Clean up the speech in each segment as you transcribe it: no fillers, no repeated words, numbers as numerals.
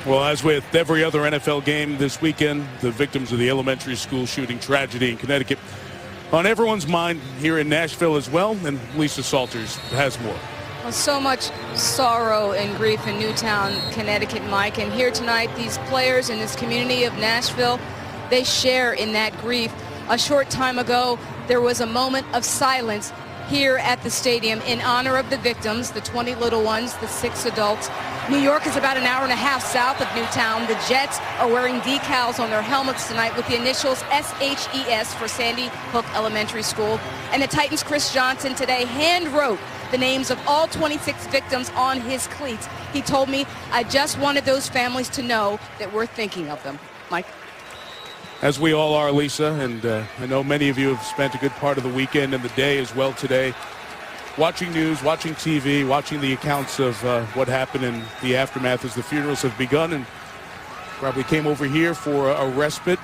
Well, as with every other NFL game this weekend, the victims of the elementary school shooting tragedy in Connecticut on everyone's mind here in Nashville as well, and Lisa Salters has more. Well, so much sorrow and grief in Newtown, Connecticut, Mike, and here tonight these players in this community of Nashville, they share in that grief. A short time ago, there was a moment of silence here at the stadium in honor of the victims, the 20 little ones, the 6 adults. New York is about an hour and a half south of Newtown. The Jets are wearing decals on their helmets tonight with the initials SHES for Sandy Hook Elementary School. And the Titans' Chris Johnson today hand-wrote the names of all 26 victims on his cleats. He told me, I just wanted those families to know that we're thinking of them. Mike? As we all are, Lisa, and I know many of you have spent a good part of the weekend and the day as well today watching news, watching TV, watching the accounts of what happened in the aftermath as the funerals have begun, and probably came over here for a respite,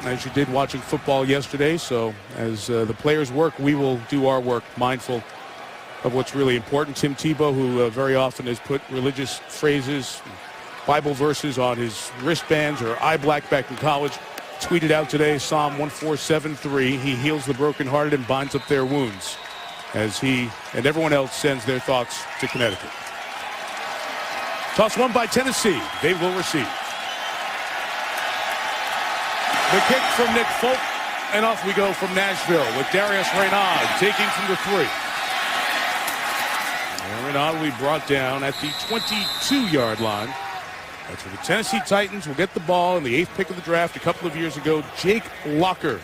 as you did watching football yesterday. So as the players work, we will do our work, mindful of what's really important. Tim Tebow, who very often has put religious phrases, Bible verses on his wristbands or eye black back in college, tweeted out today Psalm 1473. He heals the brokenhearted and binds up their wounds, as he and everyone else sends their thoughts to Connecticut. Toss one by Tennessee. They will receive. The kick from Nick Folk, and off we go from Nashville with Darius Reynaud taking from the 3. And Reynaud will be brought down at the 22-yard line. That's where the Tennessee Titans will get the ball in the 8th pick of the draft a couple of years ago. Jake Locker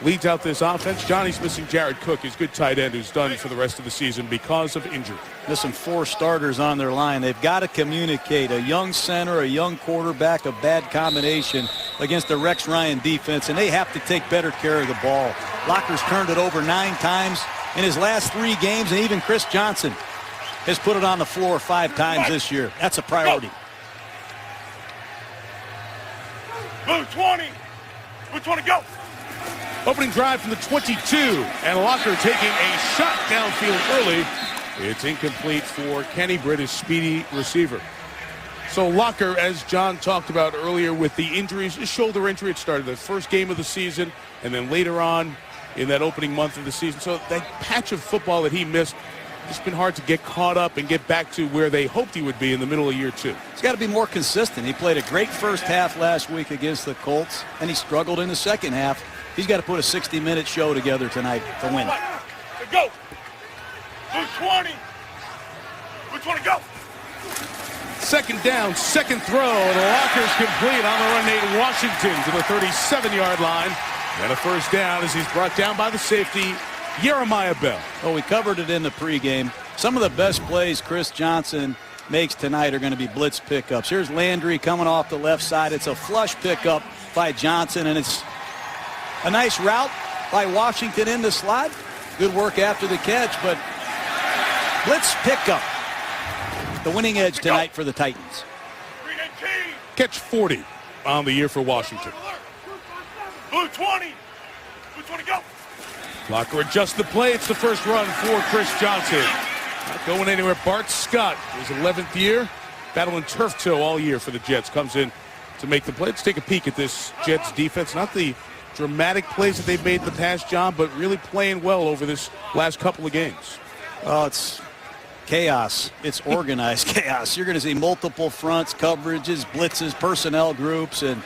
leads out this offense. Johnny's missing Jared Cook, his good tight end, who's done for the rest of the season because of injury. Listen, 4 starters on their line. They've got to communicate. A young center, a young quarterback, a bad combination against the Rex Ryan defense, and they have to take better care of the ball. Locker's turned it over 9 times in his last 3 games, and even Chris Johnson has put it on the floor 5 times this year. That's a priority. Blue 20. Blue 20, go. Opening drive from the 22, and Locker taking a shot downfield early. It's incomplete for Kenny Britt, his speedy receiver. So Locker, as John talked about earlier with the injuries, his shoulder injury, it started the first game of the season, and then later on in that opening month of the season. So that patch of football that he missed, it's been hard to get caught up and get back to where they hoped he would be in the middle of year 2. He's got to be more consistent. He played a great first half last week against the Colts, and he struggled in the second half. He's got to put a 60-minute show together tonight to win. Go. Blue 20. Blue 20, go. Second down, second throw, and Locker's complete on the run. Nate Washington to the 37-yard line. And a first down as he's brought down by the safety, Jeremiah Bell. Oh, we covered it in the pregame. Some of the best plays Chris Johnson makes tonight are going to be blitz pickups. Here's Landry coming off the left side. It's a flush pickup by Johnson, and it's a nice route by Washington in the slot. Good work after the catch, but blitz pickup. The winning edge tonight for the Titans. Catch 40 on the year for Washington. Blue 20. Blue 20, go. Locker adjusts the play. It's the first run for Chris Johnson. Not going anywhere. Bart Scott, his 11th year, battling turf toe all year for the Jets, comes in to make the play. Let's take a peek at this Jets defense. Not the dramatic plays that they've made in the past, John, but really playing well over this last couple of games. Oh, it's chaos. It's organized chaos. You're going to see multiple fronts, coverages, blitzes, personnel groups, and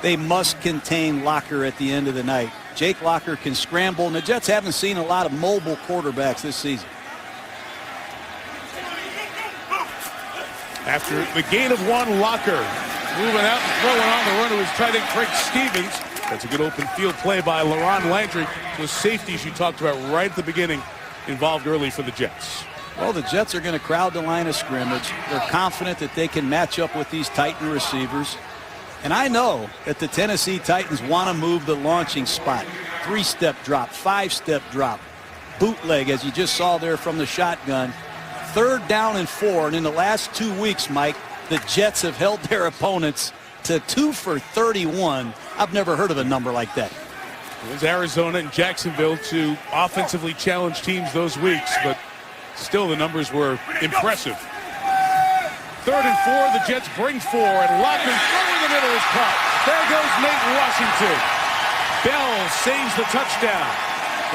they must contain Locker at the end of the night. Jake Locker can scramble, and the Jets haven't seen a lot of mobile quarterbacks this season. After the gain of 1, Locker moving out and throwing on the run to his tight end, Craig Stevens. That's a good open field play by LaRon Landry. The safeties you talked about right at the beginning involved early for the Jets. Well, the Jets are going to crowd the line of scrimmage. They're confident that they can match up with these Titan receivers. And I know that the Tennessee Titans want to move the launching spot. 3-step drop, 5-step drop, bootleg, as you just saw there from the shotgun. 3rd down and 4. And in the last 2 weeks, Mike, the Jets have held their opponents to 2 for 31. I've never heard of a number like that. It was Arizona and Jacksonville, 2 offensively challenged teams those weeks, but still the numbers were impressive. 3rd and 4. The Jets bring 4, and Locker throw in the middle is caught. There goes Nate Washington. Bell saves the touchdown.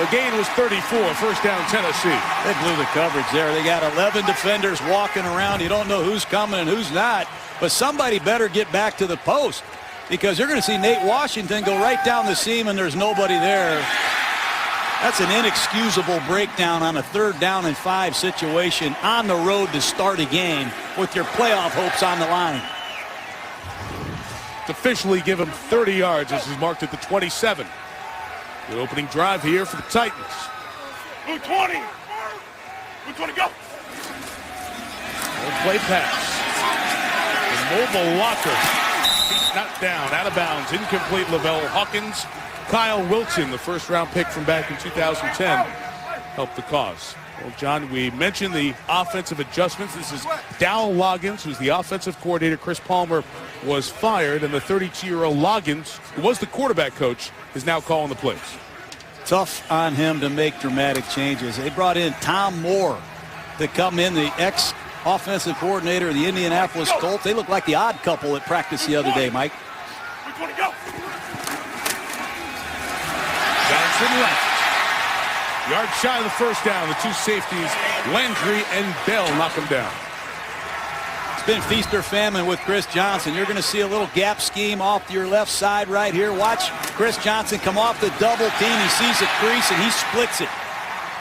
The gain was 34, first down Tennessee. They blew the coverage there. They got 11 defenders walking around. You don't know who's coming and who's not. But somebody better get back to the post, because you're going to see Nate Washington go right down the seam and there's nobody there. That's an inexcusable breakdown on a 3rd down and 5 situation on the road to start a game with your playoff hopes on the line. To officially give him 30 yards. This is marked at the 27. The opening drive here for the Titans. Blue 20. Blue 20, go. Play pass. The mobile Locker. He's knocked down, out of bounds, incomplete. Lavelle Hawkins. Kyle Wilson, the first-round pick from back in 2010, helped the cause. Well, John, we mentioned the offensive adjustments. This is Dow Loggins, who's the offensive coordinator. Chris Palmer was fired, and the 32-year-old Loggins, who was the quarterback coach, is now calling the plays. Tough on him to make dramatic changes. They brought in Tom Moore to come in, the ex-offensive coordinator of the Indianapolis Colts. They look like the odd couple at practice the other day, Mike. Blue 20, go. Johnson left. Yard shy of the first down. The 2 safeties, Landry and Bell, knock him down. It's been feast or famine with Chris Johnson. You're going to see a little gap scheme off to your left side right here. Watch Chris Johnson come off the double team. He sees a crease and he splits it.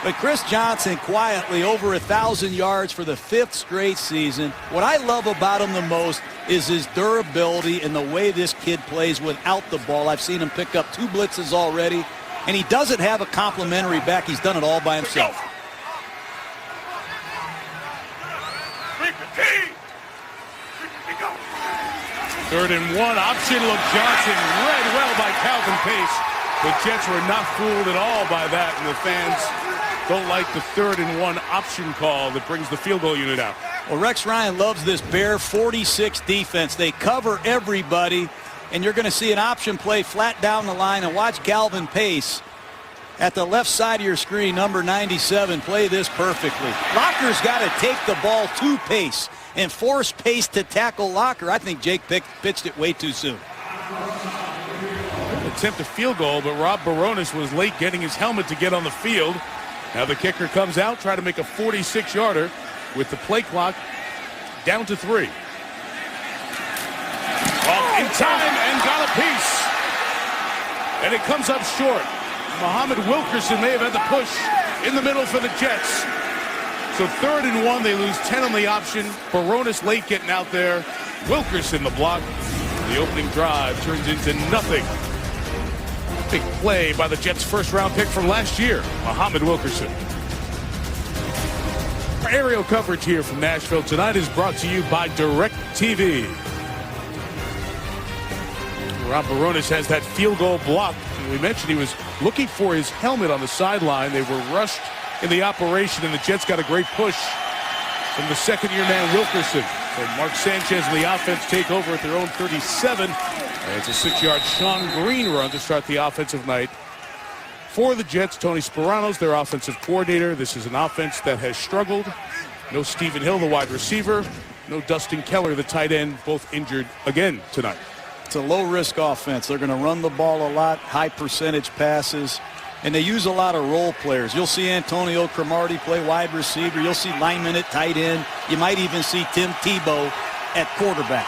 But Chris Johnson quietly over 1,000 yards for the 5th straight season. What I love about him the most is his durability and the way this kid plays without the ball. I've seen him pick up 2 blitzes already. And he doesn't have a complimentary back. He's done it all by himself. 3rd and 1. Option look. Johnson read well by Calvin Pace. The Jets were not fooled at all by that, and the fans don't like the 3rd and 1 option call that brings the field goal unit out. Well, Rex Ryan loves this Bear 46 defense. They cover everybody. And you're going to see an option play flat down the line, and watch Calvin Pace at the left side of your screen, number 97, play this perfectly. Locker's got to take the ball to Pace and force Pace to tackle Locker. I think Jake pitched it way too soon. Attempt a field goal, but Rob Baronis was late getting his helmet to get on the field. Now the kicker comes out, try to make a 46-yarder with the play clock down to 3. Off in time and got a piece. And it comes up short. Muhammad Wilkerson may have had the push in the middle for the Jets. So 3rd and 1, they lose 10 on the option. Baronis late getting out there. Wilkerson the block. The opening drive turns into nothing. Big play by the Jets' first-round pick from last year, Muhammad Wilkerson. Our aerial coverage here from Nashville tonight is brought to you by DirecTV. Rob Baronis has that field goal block. We mentioned he was looking for his helmet on the sideline. They were rushed in the operation, and the Jets got a great push from the second-year man Wilkerson. So Mark Sanchez and the offense take over at their own 37. And it's a 6-yard Sean Green run to start the offensive night for the Jets. Tony Sparano's their offensive coordinator. This is an offense that has struggled. No Stephen Hill, the wide receiver. No Dustin Keller, the tight end, both injured again tonight. It's a low-risk offense. They're going to run the ball a lot, high-percentage passes, and they use a lot of role players. You'll see Antonio Cromartie play wide receiver. You'll see Lyman at tight end. You might even see Tim Tebow at quarterback.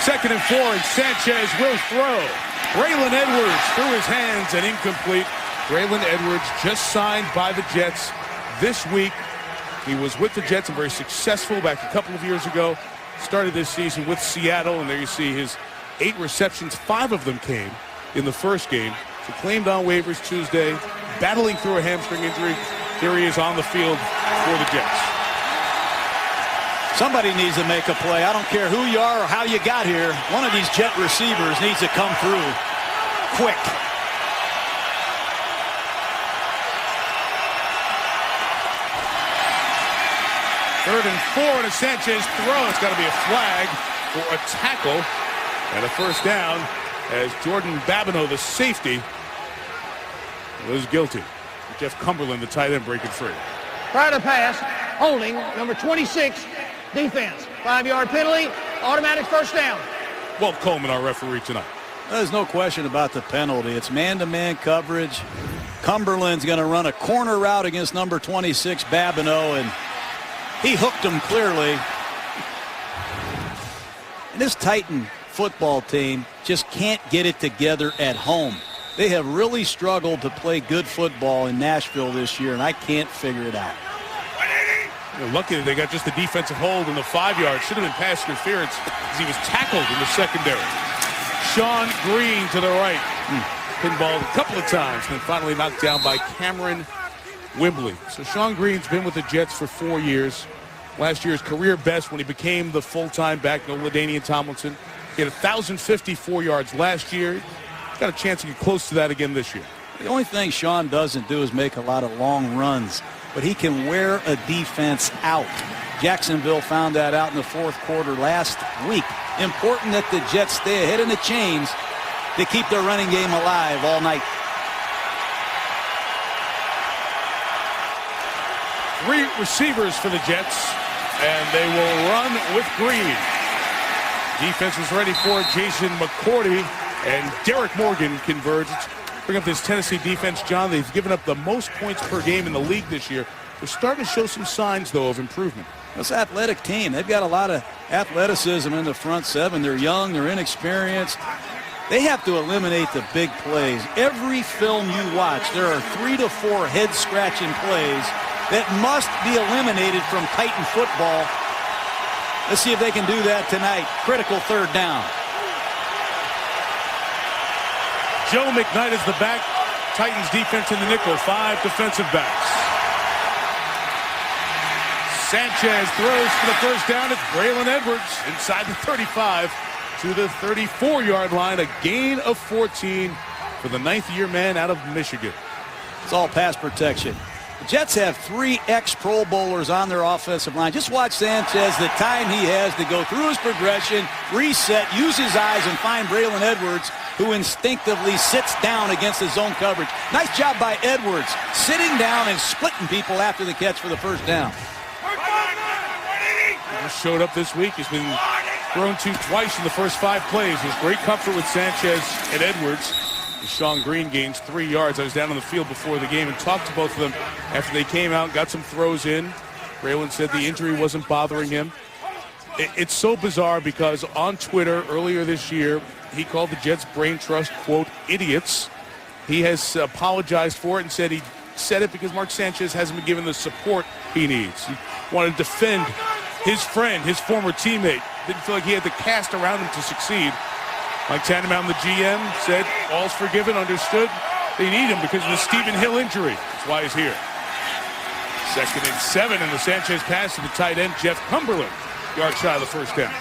2nd and 4, and Sanchez will throw. Braylon Edwards through his hands and incomplete. Braylon Edwards just signed by the Jets this week. He was with the Jets and very successful back a couple of years ago. Started this season with Seattle, and there you see his 8 receptions. 5 of them came in the first game. So claimed on waivers Tuesday, battling through a hamstring injury. Here he is on the field for the Jets. Somebody needs to make a play. I don't care who you are or how you got here. One of these Jet receivers needs to come through quick. Third and 4, and a Sanchez throw. It's got to be a flag for a tackle and a first down as Jordan Babineau, the safety, was guilty. Jeff Cumberland, the tight end, breaking free. Prior to pass, holding, number 26, defense. 5-yard penalty, automatic first down. Walt Coleman, our referee tonight. There's no question about the penalty. It's man-to-man coverage. Cumberland's going to run a corner route against number 26, Babineau, and he hooked him clearly. And this Titan football team just can't get it together at home. They have really struggled to play good football in Nashville this year, and I can't figure it out. They're lucky that they got just the defensive hold in the 5-yard. Should have been pass interference as he was tackled in the secondary. Sean Green to the right. Pinballed a couple of times and then finally knocked down by Cameron Wimbley. So Sean Green's been with the Jets for 4 years. Last year's career best when he became the full-time back, no LaDainian Tomlinson. He had 1,054 yards last year. Got a chance to get close to that again this year. The only thing Sean doesn't do is make a lot of long runs, but he can wear a defense out. Jacksonville found that out in the fourth quarter last week. Important that the Jets stay ahead in the chains to keep their running game alive all night. 3 receivers for the Jets, and they will run with Green. Defense was ready for it. Jason McCourty and Derek Morgan converged. Bring up this Tennessee defense, John. They've given up the most points per game in the league this year. They're starting to show some signs, though, of improvement. This athletic team, they've got a lot of athleticism in the front seven. They're young, they're inexperienced. They have to eliminate the big plays. Every film you watch, there are 3 to 4 head-scratching plays that must be eliminated from Titan football. Let's see if they can do that tonight. Critical third down. Joe McKnight is the back. Titans defense in the nickel. 5 defensive backs. Sanchez throws for the first down. It's Braylon Edwards inside the 35 to the 34-yard line. A gain of 14 for the 9th-year man out of Michigan. It's all pass protection. The Jets have 3 ex-Pro Bowlers on their offensive line. Just watch Sanchez, the time he has to go through his progression, reset, use his eyes, and find Braylon Edwards, who instinctively sits down against the zone coverage. Nice job by Edwards, sitting down and splitting people after the catch for the first down. He just showed up this week. He's been thrown to twice in the first 5 plays. There's great comfort with Sanchez and Edwards. Sean Green gains 3 yards. I was down on the field before the game and talked to both of them after they came out and got some throws in. Braylon said the injury wasn't bothering him. It's so bizarre because on Twitter earlier this year, he called the Jets brain trust, quote, idiots. He has apologized for it and said he said it because Mark Sanchez hasn't been given the support he needs. He wanted to defend his friend, his former teammate. Didn't feel like he had the cast around him to succeed. Mike Tannenbaum, the GM, said all's forgiven, understood. They need him because of the Stephen Hill injury. That's why he's here. 2nd and 7, and the Sanchez pass to the tight end, Jeff Cumberland, yard shy of the first down.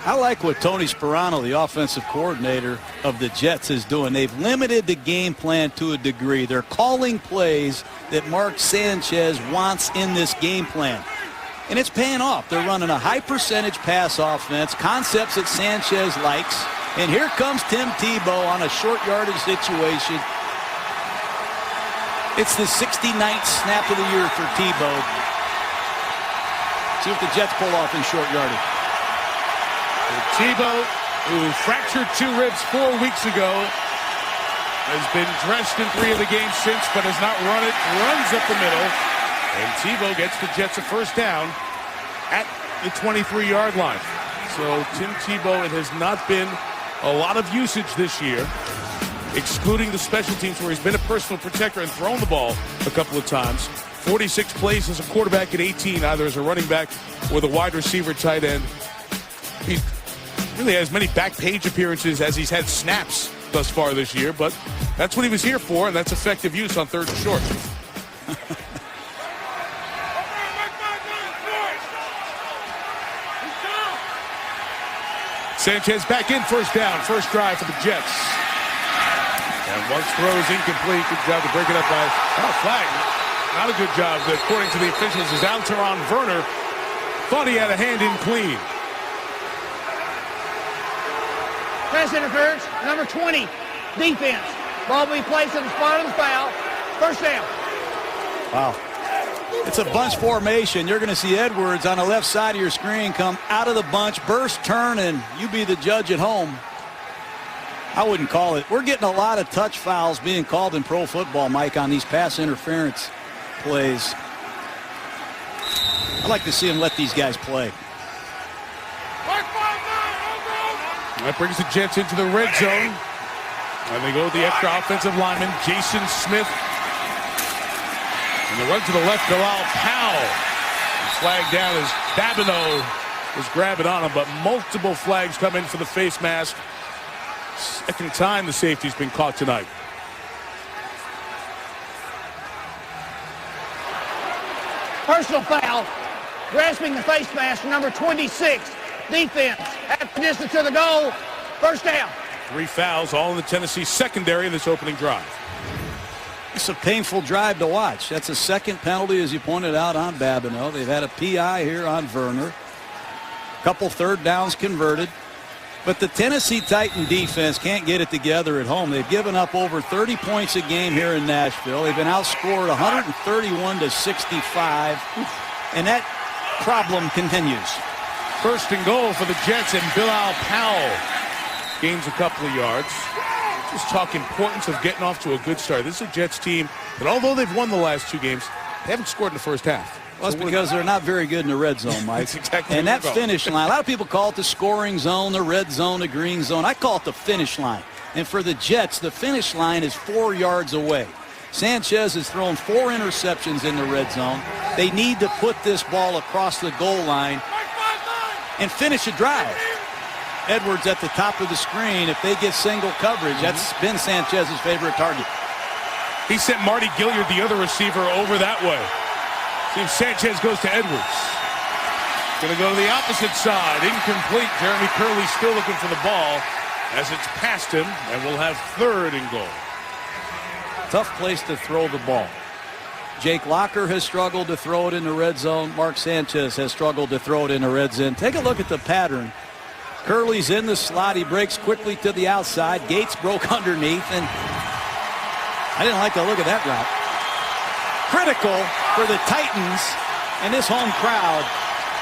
I like what Tony Sperano, the offensive coordinator of the Jets, is doing. They've limited the game plan to a degree. They're calling plays that Mark Sanchez wants in this game plan. And it's paying off. They're running a high-percentage pass offense, concepts that Sanchez likes. And here comes Tim Tebow on a short yardage situation. It's the 69th snap of the year for Tebow. See what the Jets pull off in short yardage. Tebow, who fractured 2 ribs 4 weeks ago, has been dressed in 3 of the games since, but has not run it. Runs up the middle. And Tebow gets the Jets a first down at the 23-yard line. So Tim Tebow, it has not been a lot of usage this year, excluding the special teams where he's been a personal protector and thrown the ball a couple of times. 46 plays as a quarterback at 18, either as a running back or the wide receiver tight end. He really has as many back page appearances as he's had snaps thus far this year, but that's what he was here for, and that's effective use on 3rd and short. Sanchez back in, first down, first drive for the Jets. And once throws incomplete, good job to break it up by flag. Not a good job, according to the officials, as Alteron Werner thought he had a hand in clean. Pass interference, number 20, defense. Ball will be placed in the spot of the foul. First down. Wow. It's a bunch formation. You're going to see Edwards on the left side of your screen come out of the bunch, burst, turn, and you be the judge at home. I wouldn't call it. We're getting a lot of touch fouls being called in pro football, Mike, on these pass interference plays. I'd like to see him let these guys play. That brings the Jets into the red zone. And they go with the extra offensive lineman, Jason Smith. And the run to the left, Bilal Powell. Flag down as Babineau was grabbing on him, but multiple flags come in for the face mask. Second time the safety's been caught tonight. Personal foul. Grasping the face mask, number 26. Defense. At the distance to the goal. First down. 3 fouls, all in the Tennessee secondary in this opening drive. It's a painful drive to watch. That's a second penalty, as you pointed out, on Babineau. They've had a PI here on Werner. Couple third downs converted. But the Tennessee Titan defense can't get it together at home. They've given up over 30 points a game here in Nashville. They've been outscored 131-65. And that problem continues. First and goal for the Jets, and Bilal Powell gains a couple of yards. Just talk importance of getting off to a good start. This is a Jets team that, although they've won the last 2 games, they haven't scored in the first half. Well, it's because they're not very good in the red zone, Mike. That's exactly and that finish line, a lot of people call it the scoring zone, the red zone, the green zone. I call it the finish line. And for the Jets, the finish line is 4 yards away. Sanchez has thrown 4 interceptions in the red zone. They need to put this ball across the goal line and finish a drive. Edwards at the top of the screen. If they get single coverage, that's been Sanchez's favorite target. He sent Marty Gilliard, the other receiver, over that way. See if Sanchez goes to Edwards. Going to go to the opposite side. Incomplete. Jeremy Curley still looking for the ball as it's past him, and we'll have third and goal. Tough place to throw the ball. Jake Locker has struggled to throw it in the red zone. Mark Sanchez has struggled to throw it in the red zone. Take a look at the pattern. Curley's in the slot. He breaks quickly to the outside. Gates broke underneath, and I didn't like the look of that route. Critical for the Titans and this home crowd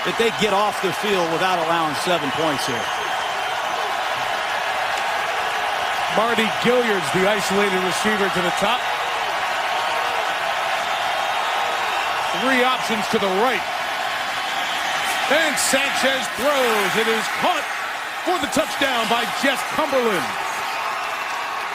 that they get off the field without allowing 7 points here. Marty Gilliard's the isolated receiver to the top. 3 options to the right. And Sanchez throws. It is caught for the touchdown by Jeff Cumberland.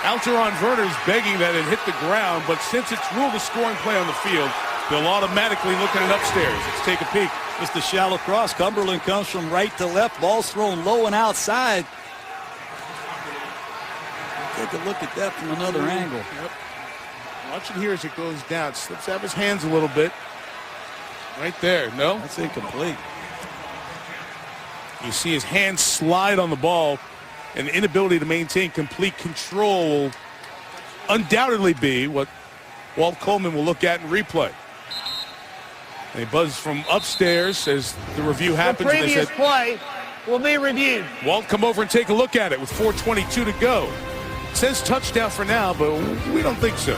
Alteron Werner's begging that it hit the ground, but since it's ruled a scoring play on the field, they'll automatically look at it upstairs. Let's take a peek. Just a shallow cross. Cumberland comes from right to left. Ball's thrown low and outside. Take a look at that from another angle. Yep. Watch it here as it goes down. Slips out of his hands a little bit. Right there. No? That's incomplete. You see his hands slide on the ball, and the inability to maintain complete control will undoubtedly be what Walt Coleman will look at and replay. They buzz from upstairs as the review happens. The previous play will be reviewed. Walt, come over and take a look at it with 4:22 to go. It says touchdown for now, but we don't think so.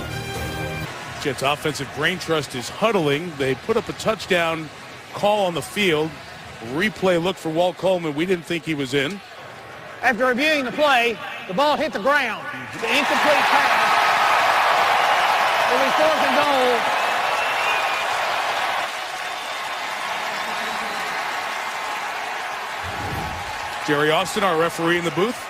Jets offensive brain trust is huddling. They put up a touchdown call on the field. Replay look for Walt Coleman. We didn't think he was in. After reviewing the play, the ball hit the ground. The incomplete pass will be 4th and goal. Jerry Austin, our referee in the booth.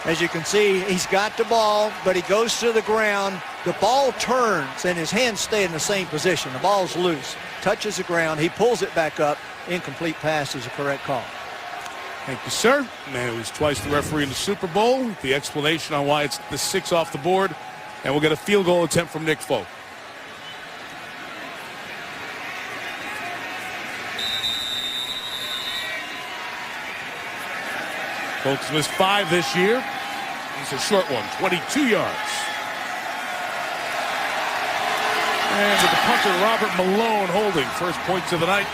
As you can see, he's got the ball, but he goes to the ground. The ball turns, and his hands stay in the same position. The ball's loose, touches the ground. He pulls it back up. Incomplete pass is a correct call. Thank you, sir. Man who was twice the referee in the Super Bowl. The explanation on why it's the 6 off the board. And we'll get a field goal attempt from Nick Folk. Folks missed 5 this year. It's a short one, 22 yards. And with the punter, Robert Malone holding. First points of the night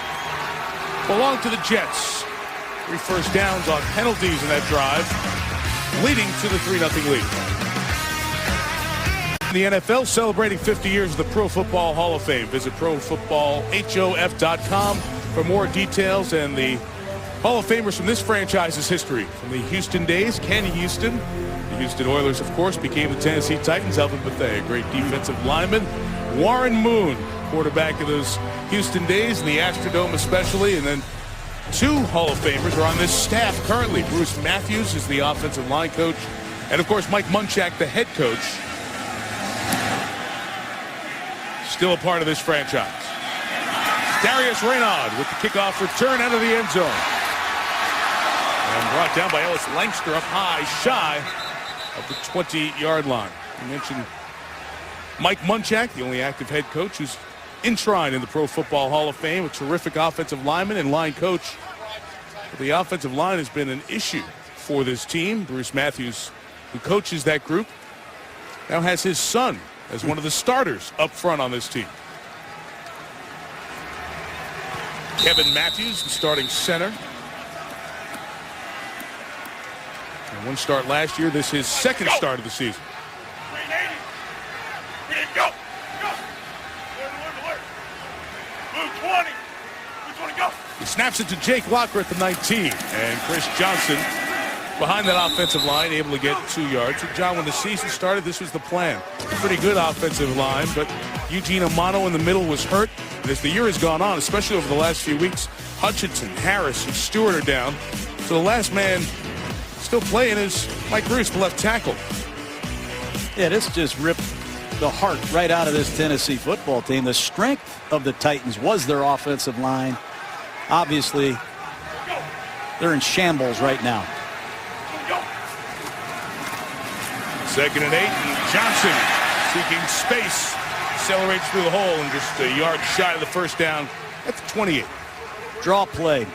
belong to the Jets. 3 first downs on penalties in that drive, leading to the 3-0 lead. The NFL celebrating 50 years of the Pro Football Hall of Fame. Visit ProFootballHof.com for more details and the Hall of Famers from this franchise's history. From the Houston days, Ken Houston. The Houston Oilers, of course, became the Tennessee Titans. Elvin Bethea, a great defensive lineman. Warren Moon, quarterback of those Houston days, and the Astrodome especially. And then two Hall of Famers are on this staff currently. Bruce Matthews is the offensive line coach. And, of course, Mike Munchak, the head coach. Still a part of this franchise. Darius Reynaud with the kickoff return out of the end zone. And brought down by Ellis Langster up high, shy of the 20-yard line. I mentioned Mike Munchak, the only active head coach who's enshrined in the Pro Football Hall of Fame, a terrific offensive lineman and line coach. But the offensive line has been an issue for this team. Bruce Matthews, who coaches that group, now has his son as one of the starters up front on this team. Kevin Matthews, the starting center. And one start last year. This is his second start of the season. 380. Ready, go. Go. Move 20. Move 20, go. He snaps it to Jake Locker at the 19. And Chris Johnson behind that offensive line, able to get 2 yards. And John, when the season started, this was the plan. Pretty good offensive line, but Eugene Amano in the middle was hurt. And as the year has gone on, especially over the last few weeks, Hutchinson, Harris, and Stewart are down. So the last man still playing is Mike Bruce, the left tackle. Yeah, this just ripped the heart right out of this Tennessee football team. The strength of the Titans was their offensive line. Obviously, they're in shambles right now. 2nd and 8, and Johnson seeking space. Accelerates through the hole and just a yard shy of the first down at the 28. Draw play.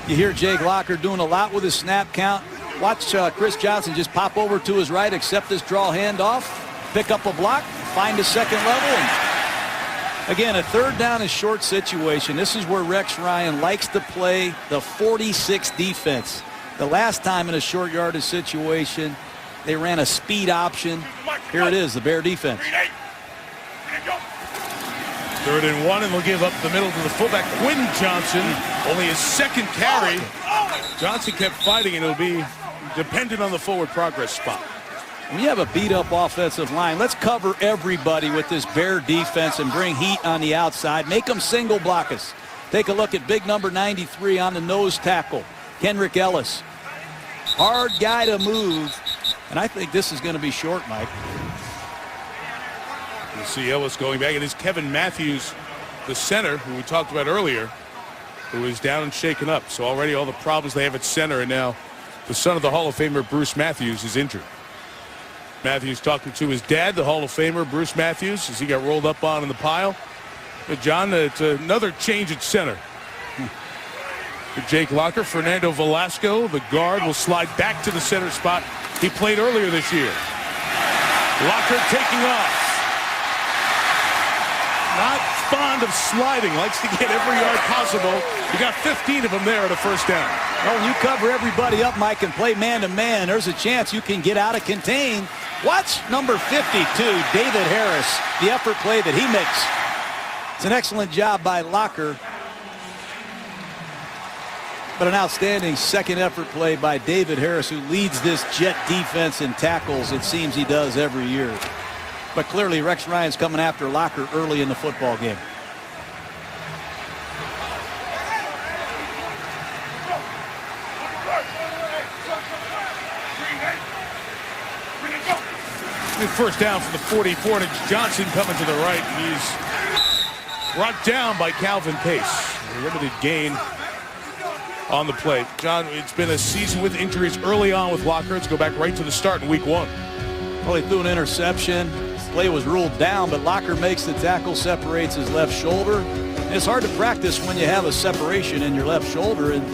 You hear Jake Locker doing a lot with his snap count. Watch Chris Johnson just pop over to his right, accept this draw handoff, pick up a block, find a second level. And again, a third down is short situation. This is where Rex Ryan likes to play the 46 defense. The last time in a short yardage situation, they ran a speed option. Here it is, the Bear defense. 3rd and 1, and they'll give up the middle to the fullback, Quinn Johnson. Only his second carry. Johnson kept fighting, and it'll be dependent on the forward progress spot. When you have a beat-up offensive line, let's cover everybody with this Bear defense and bring heat on the outside. Make them single block us. Take a look at big number 93 on the nose tackle, Kendrick Ellis. Hard guy to move, and I think this is going to be short, Mike. You'll see Ellis going back. It is Kevin Matthews, the center, who we talked about earlier, who is down and shaken up. So already all the problems they have at center, and now the son of the Hall of Famer, Bruce Matthews, is injured. Matthews talking to his dad, the Hall of Famer, Bruce Matthews, as he got rolled up on in the pile. But John, it's another change at center. For Jake Locker, Fernando Velasco, the guard, will slide back to the center spot he played earlier this year. Locker taking off. Not fond of sliding, likes to get every yard possible. You got 15 of them there at a first down. Well, when you cover everybody up, Mike, and play man-to-man, there's a chance you can get out of contain. Watch number 52, David Harris, the effort play that he makes. It's an excellent job by Locker, but an outstanding second effort play by David Harris, who leads this Jet defense in tackles, it seems he does every year. But clearly Rex Ryan's coming after Locker early in the football game. First down for the 44, and it's Johnson coming to the right, and he's brought down by Calvin Pace. A limited gain on the play. John, it's been a season with injuries early on with Locker. Let's go back right to the start in week 1. Well, he threw an interception. Play was ruled down, but Locker makes the tackle, separates his left shoulder. And it's hard to practice when you have a separation in your left shoulder. And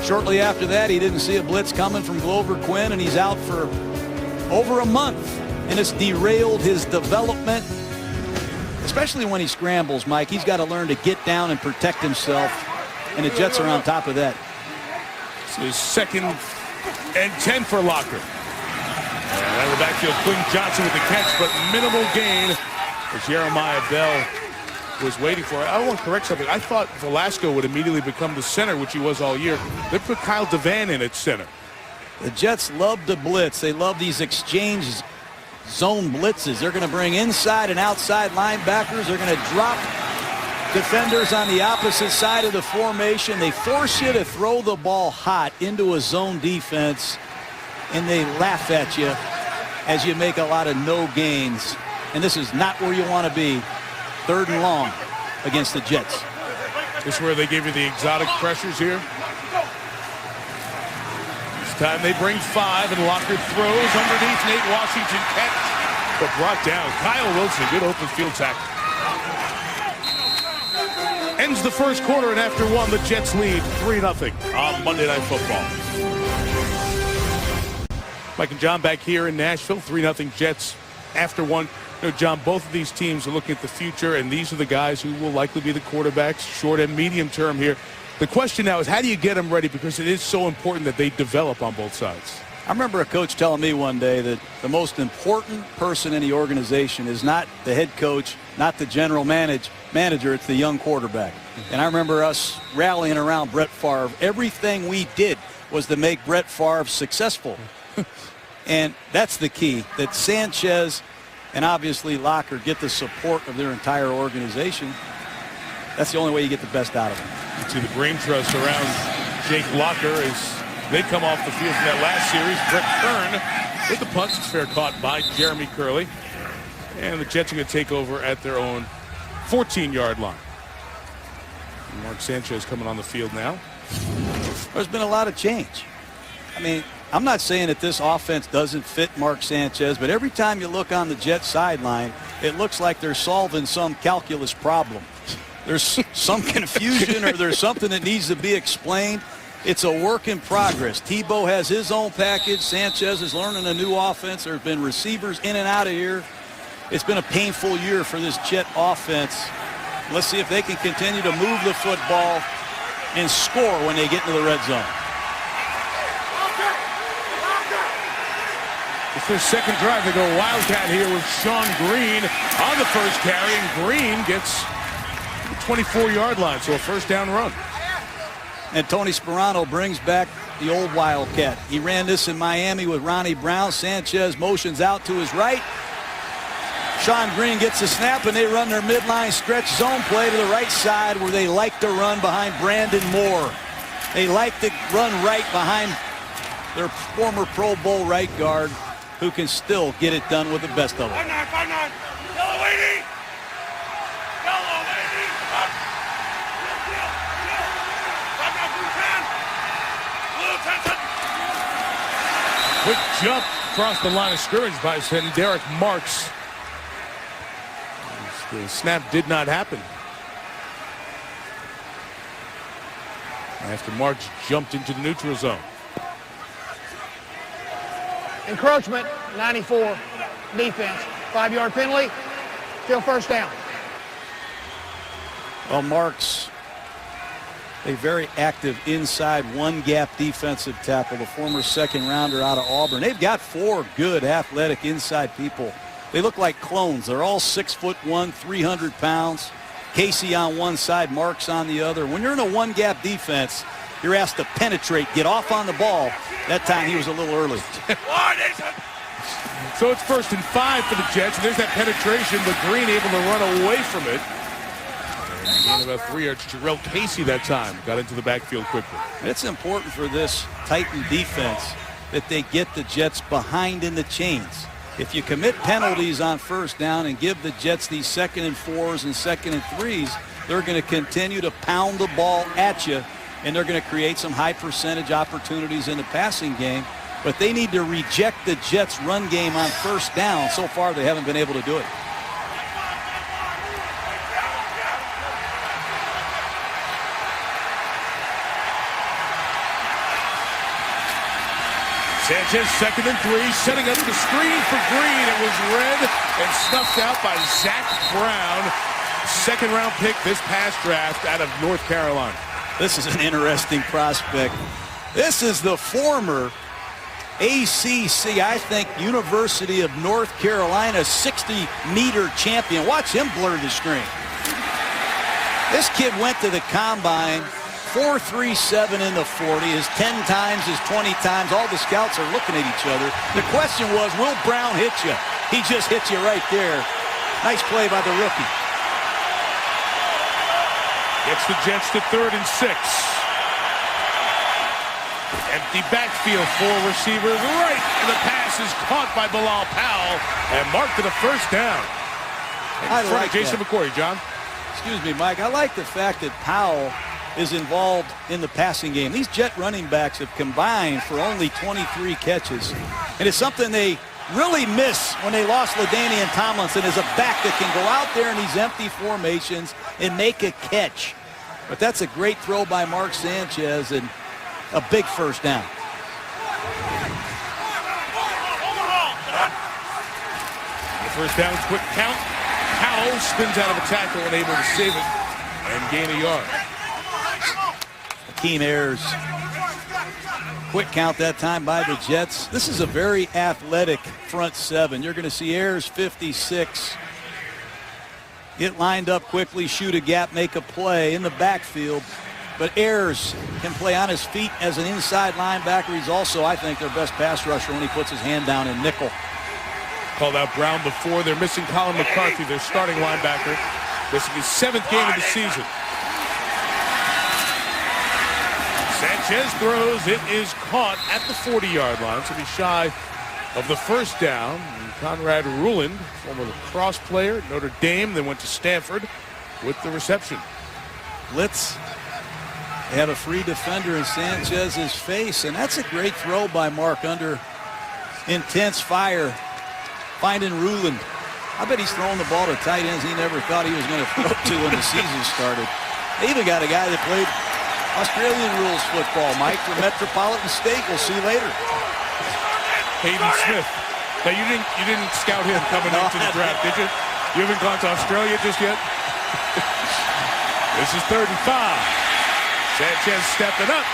shortly after that, he didn't see a blitz coming from Glover Quinn, and he's out for over a month. And it's derailed his development, especially when he scrambles, Mike. He's got to learn to get down and protect himself, and the Jets are on top of that. It's his 2nd and 10 for Locker. And out of the backfield, Quinn Johnson with the catch, but minimal gain as Jeremiah Bell was waiting for it. I want to correct something. I thought Velasco would immediately become the center, which he was all year. They put Kyle Devan in at center. The Jets love to blitz. They love these exchange zone blitzes. They're going to bring inside and outside linebackers. They're going to drop defenders on the opposite side of the formation. They force you to throw the ball hot into a zone defense, and they laugh at you as you make a lot of no gains. And this is not where you want to be. 3rd and long against the Jets. This is where they give you the exotic pressures here. This time they bring 5, and Locker throws underneath. Nate Washington catch, but brought down. Kyle Wilson, good open field tackle. Ends the first quarter, and after 1, the Jets lead 3-0 on Monday Night Football. Mike and John back here in Nashville. 3-0 Jets after 1. You know, John, both of these teams are looking at the future, and these are the guys who will likely be the quarterbacks short and medium term here. The question now is, how do you get them ready? Because it is so important that they develop on both sides. I remember a coach telling me one day that the most important person in the organization is not the head coach, not the general manager, it's the young quarterback. And I remember us rallying around Brett Favre. Everything we did was to make Brett Favre successful. And that's the key, that Sanchez and obviously Locker get the support of their entire organization. That's the only way you get the best out of them. You see the brain trust around Jake Locker as they come off the field from that last series. Brett Kern with the punt. It's fair caught by Jeremy Curley. And the Jets are going to take over at their own 14-yard line. And Mark Sanchez coming on the field now. There's been a lot of change. I mean, I'm not saying that this offense doesn't fit Mark Sanchez, but every time you look on the Jets sideline, it looks like they're solving some calculus problem. There's some confusion or there's something that needs to be explained. It's a work in progress. Tebow has his own package. Sanchez is learning a new offense. There have been receivers in and out of here. It's been a painful year for this Jet offense. Let's see if they can continue to move the football and score when they get into the red zone. It's their second drive. They go Wildcat here with Sean Green on the first carry, and Green gets the 24-yard line, so a first down run. And Tony Sperano brings back the old Wildcat. He ran this in Miami with Ronnie Brown. Sanchez motions out to his right. Sean Green gets the snap, and they run their midline stretch zone play to the right side where they like to run behind Brandon Moore. They like to run right behind their former Pro Bowl right guard, who can still get it done with the best of them. 5-9, 5-9. Yellow 80. Yellow 80. Up. Blue 10. Blue 10. Quick jump across the line of scrimmage by Derek Marks. The snap did not happen. After Marks jumped into the neutral zone. Encroachment, 94, defense. 5-yard penalty, still first down. Well, Marks, a very active inside one-gap defensive tackle, the former second-rounder out of Auburn. They've got 4 good athletic inside people. They look like clones. They're all 6'1", 300 pounds. Casey on one side, Marks on the other. When you're in a one-gap defense, you're asked to penetrate, get off on the ball. That time he was a little early. So it's 1st and 5 for the Jets. And there's that penetration, but Green able to run away from it. And about 3 yards. Jarrell Casey that time got into the backfield quickly. It's important for this Titan defense that they get the Jets behind in the chains. If you commit penalties on first down and give the Jets these 2nd and 4s and 2nd and 3s, they're going to continue to pound the ball at you, and they're going to create some high percentage opportunities in the passing game. But they need to reject the Jets' run game on first down. So far, they haven't been able to do it. Sanchez, 2nd and 3, setting up the screen for Green. It was read and snuffed out by Zach Brown. 2nd-round pick this past draft out of North Carolina. This is an interesting prospect. This is the former ACC, I think, University of North Carolina 60-meter champion. Watch him blur the screen. This kid went to the combine 4.37 in the 40, his 10 times, his 20 times. All the scouts are looking at each other. The question was, will Brown hit you? He just hit you right there. Nice play by the rookie. Gets the Jets to 3rd and 6. Empty backfield, 4 receivers right, and the pass is caught by Bilal Powell and marked to the first down. I like Jason that. McCourty, John. Excuse me, Mike. I like the fact that Powell is involved in the passing game. These Jet running backs have combined for only 23 catches, and it's something they really miss when they lost LaDainian Tomlinson, is a back that can go out there in these empty formations and make a catch. But that's a great throw by Mark Sanchez and a big first down. The first down, quick count. Powell spins out of a tackle and able to save it and gain a yard. Hakeem Ayers. Quick count that time by the Jets. This is a very athletic front seven. You're going to see Ayers 56. Get lined up quickly, shoot a gap, make a play in the backfield. But Ayers can play on his feet as an inside linebacker. He's also, I think, their best pass rusher when he puts his hand down in nickel. Called out Brown before. They're missing Colin McCarthy, their starting linebacker. Missing his 7th game of the season. Sanchez throws. It is caught at the 40-yard line, so be shy of the first down. And Conrad Ruland, former lacrosse player at Notre Dame, then went to Stanford with the reception. Blitz. They had a free defender in Sanchez's face, and that's a great throw by Mark under intense fire. Finding Ruland. I bet he's throwing the ball to tight ends he never thought he was going to throw to when the season started. They even got a guy that played Australian rules football, Mike, from Metropolitan State. We'll see later. Hayden Smith. Now you didn't scout him coming into the draft, did you? You haven't gone to Australia just yet? This is 3rd and 5. Sanchez stepping up.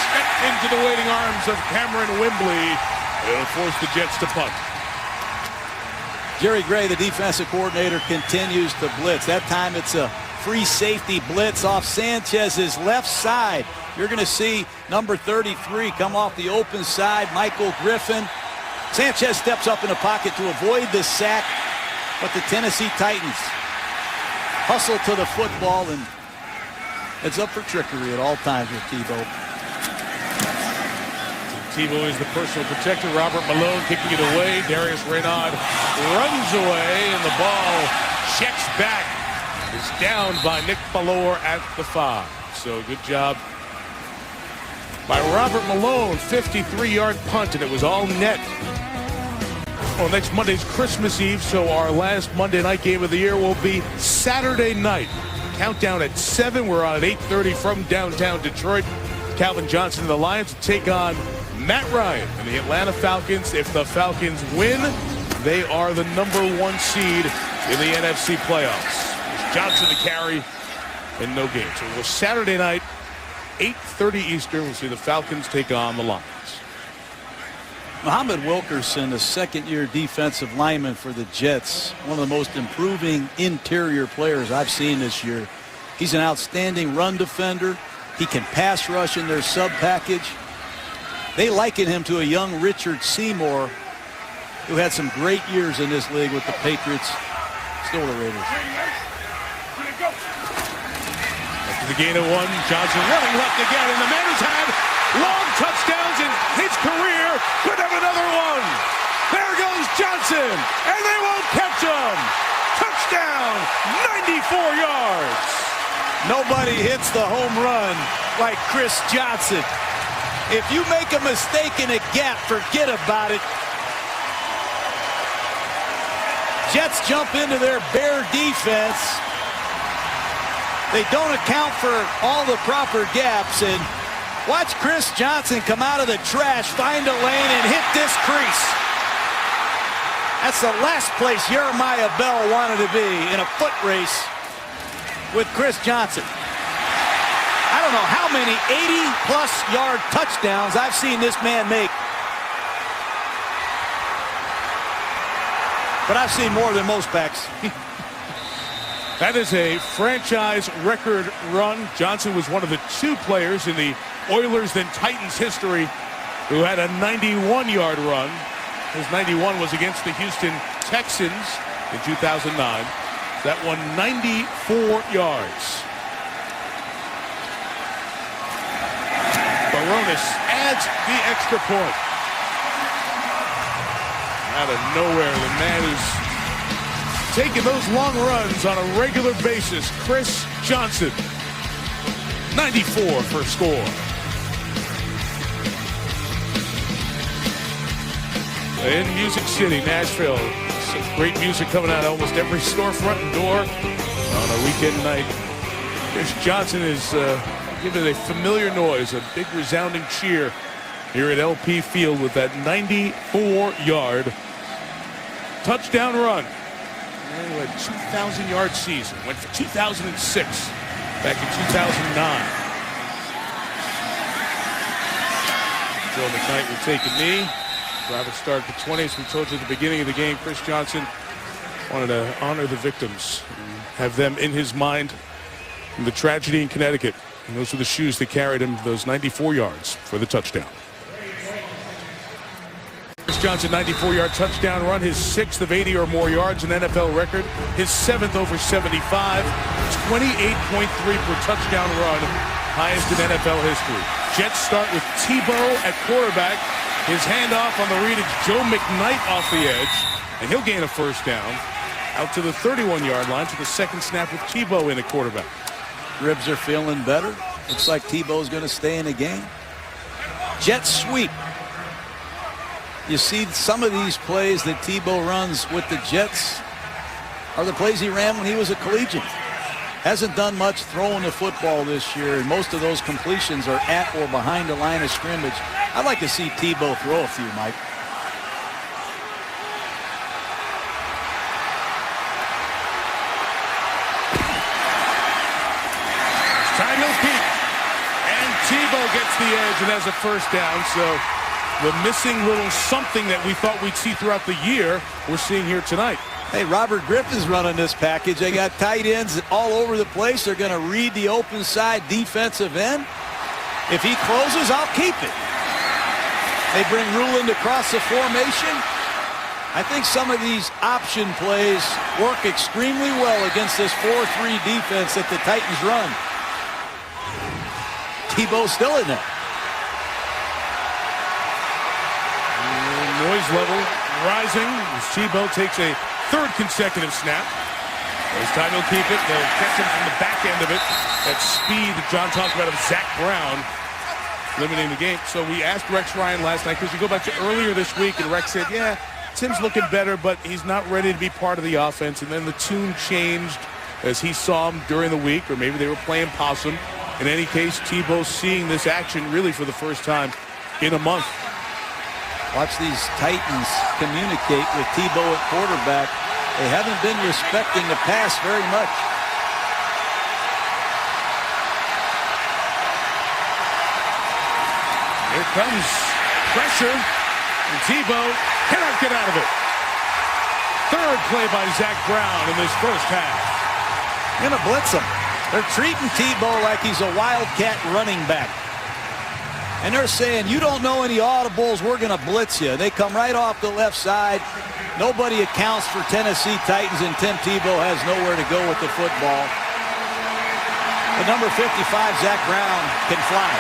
Stepped into the waiting arms of Cameron Wembley. It'll force the Jets to punt. Jerry Gray, the defensive coordinator, continues to blitz. That time it's a free safety blitz off Sanchez's left side. You're going to see number 33 come off the open side, Michael Griffin. Sanchez steps up in the pocket to avoid the sack, but the Tennessee Titans hustle to the football, and it's up for trickery at all times with Tebow. Tebow is the personal protector. Robert Malone kicking it away. Darius Reynaud runs away, and the ball checks back. It's down by Nick Ballore at the 5. So good job by Robert Malone. 53-yard punt, and it was all net. Well, next Monday's Christmas Eve, so our last Monday night game of the year will be Saturday night. Countdown at 7. We're on at 8:30 from downtown Detroit. Calvin Johnson and the Lions take on Matt Ryan and the Atlanta Falcons. If the Falcons win, they are the #1 seed in the NFC playoffs. It's Johnson to carry and no game. So it was Saturday night, 8:30 Eastern. We'll see the Falcons take on the Lions. Muhammad Wilkerson, a second-year defensive lineman for the Jets, one of the most improving interior players I've seen this year. He's an outstanding run defender. He can pass rush in their sub package. They liken him to a young Richard Seymour, who had some great years in this league with the Patriots. Still the Raiders. After the gain of 1, Johnson running left again, and the man who's had long touchdowns in his career could have another one. There goes Johnson, and they won't catch him. Touchdown, 94 yards. Nobody hits the home run like Chris Johnson. If you make a mistake in a gap, forget about it. Jets jump into their bear defense. They don't account for all the proper gaps, and watch Chris Johnson come out of the trash, find a lane, and hit this crease. That's the last place Jeremiah Bell wanted to be, in a foot race with Chris Johnson. I don't know how many 80-plus yard touchdowns I've seen this man make But I've seen more than most backs. That is a franchise record run. Johnson was one of the 2 players in the Oilers then Titans history who had a 91-yard run. His 91 was against the Houston Texans in 2009. That one 94 yards. Baronis adds the extra point. Out of nowhere, the man who's taking those long runs on a regular basis, Chris Johnson. 94 for a score. In Music City, Nashville. Some great music coming out of almost every storefront and door on a weekend night. Chris Johnson is giving a familiar noise, a big resounding cheer here at LP Field with that 94-yard touchdown run. And a 2,000-yard season. Went for 2006 back in 2009. Joe McKnight will take a knee. Drive it start at the 20. As we told you at the beginning of the game, Chris Johnson wanted to honor the victims and have them in his mind in the tragedy in Connecticut. And those were the shoes that carried him those 94 yards for the touchdown. Chris Johnson, 94-yard touchdown run, his 6th of 80 or more yards, an NFL record, his 7th over 75, 28.3 per touchdown run, highest in NFL history. Jets start with Tebow at quarterback. His handoff on the read, it's Joe McKnight off the edge, and he'll gain a first down out to the 31-yard line to the second snap with Tebow in at quarterback. Ribs are feeling better. Looks like Tebow's going to stay in the game. Jet sweep. You see some of these plays that Tebow runs with the Jets are the plays he ran when he was a collegiate. Hasn't done much throwing the football this year, and most of those completions are at or behind the line of scrimmage. I'd like to see Tebow throw a few, Mike. Time he'll keep. And Tebow gets the edge and has a first down. So the missing little something that we thought we'd see throughout the year, we're seeing here tonight. Hey, Robert Griffin's running this package. They got tight ends all over the place. They're going to read the open side defensive end. If he closes, I'll keep it. They bring Ruland across the formation. I think some of these option plays work extremely well against this 4-3 defense that the Titans run. Tebow's still in there. Noise level rising as Tebow takes a 3rd consecutive snap. This time he'll keep it. They'll catch him from the back end of it. That speed that John talked about of Zach Brown limiting the game. So we asked Rex Ryan last night, because you go back to earlier this week, and Rex said, yeah, Tim's looking better, but he's not ready to be part of the offense. And then the tune changed as he saw him during the week, or maybe they were playing possum. In any case, Tebow's seeing this action really for the first time in a month. Watch these Titans communicate with Tebow at quarterback. They haven't been respecting the pass very much. Here comes pressure, and Tebow cannot get out of it. 3rd play by Zach Brown in this first half. Gonna blitz him. They're treating Tebow like he's a wildcat running back. And they're saying, you don't know any audibles, we're going to blitz you. They come right off the left side. Nobody accounts for Tennessee Titans, and Tim Tebow has nowhere to go with the football. The number 55, Zach Brown, can fly.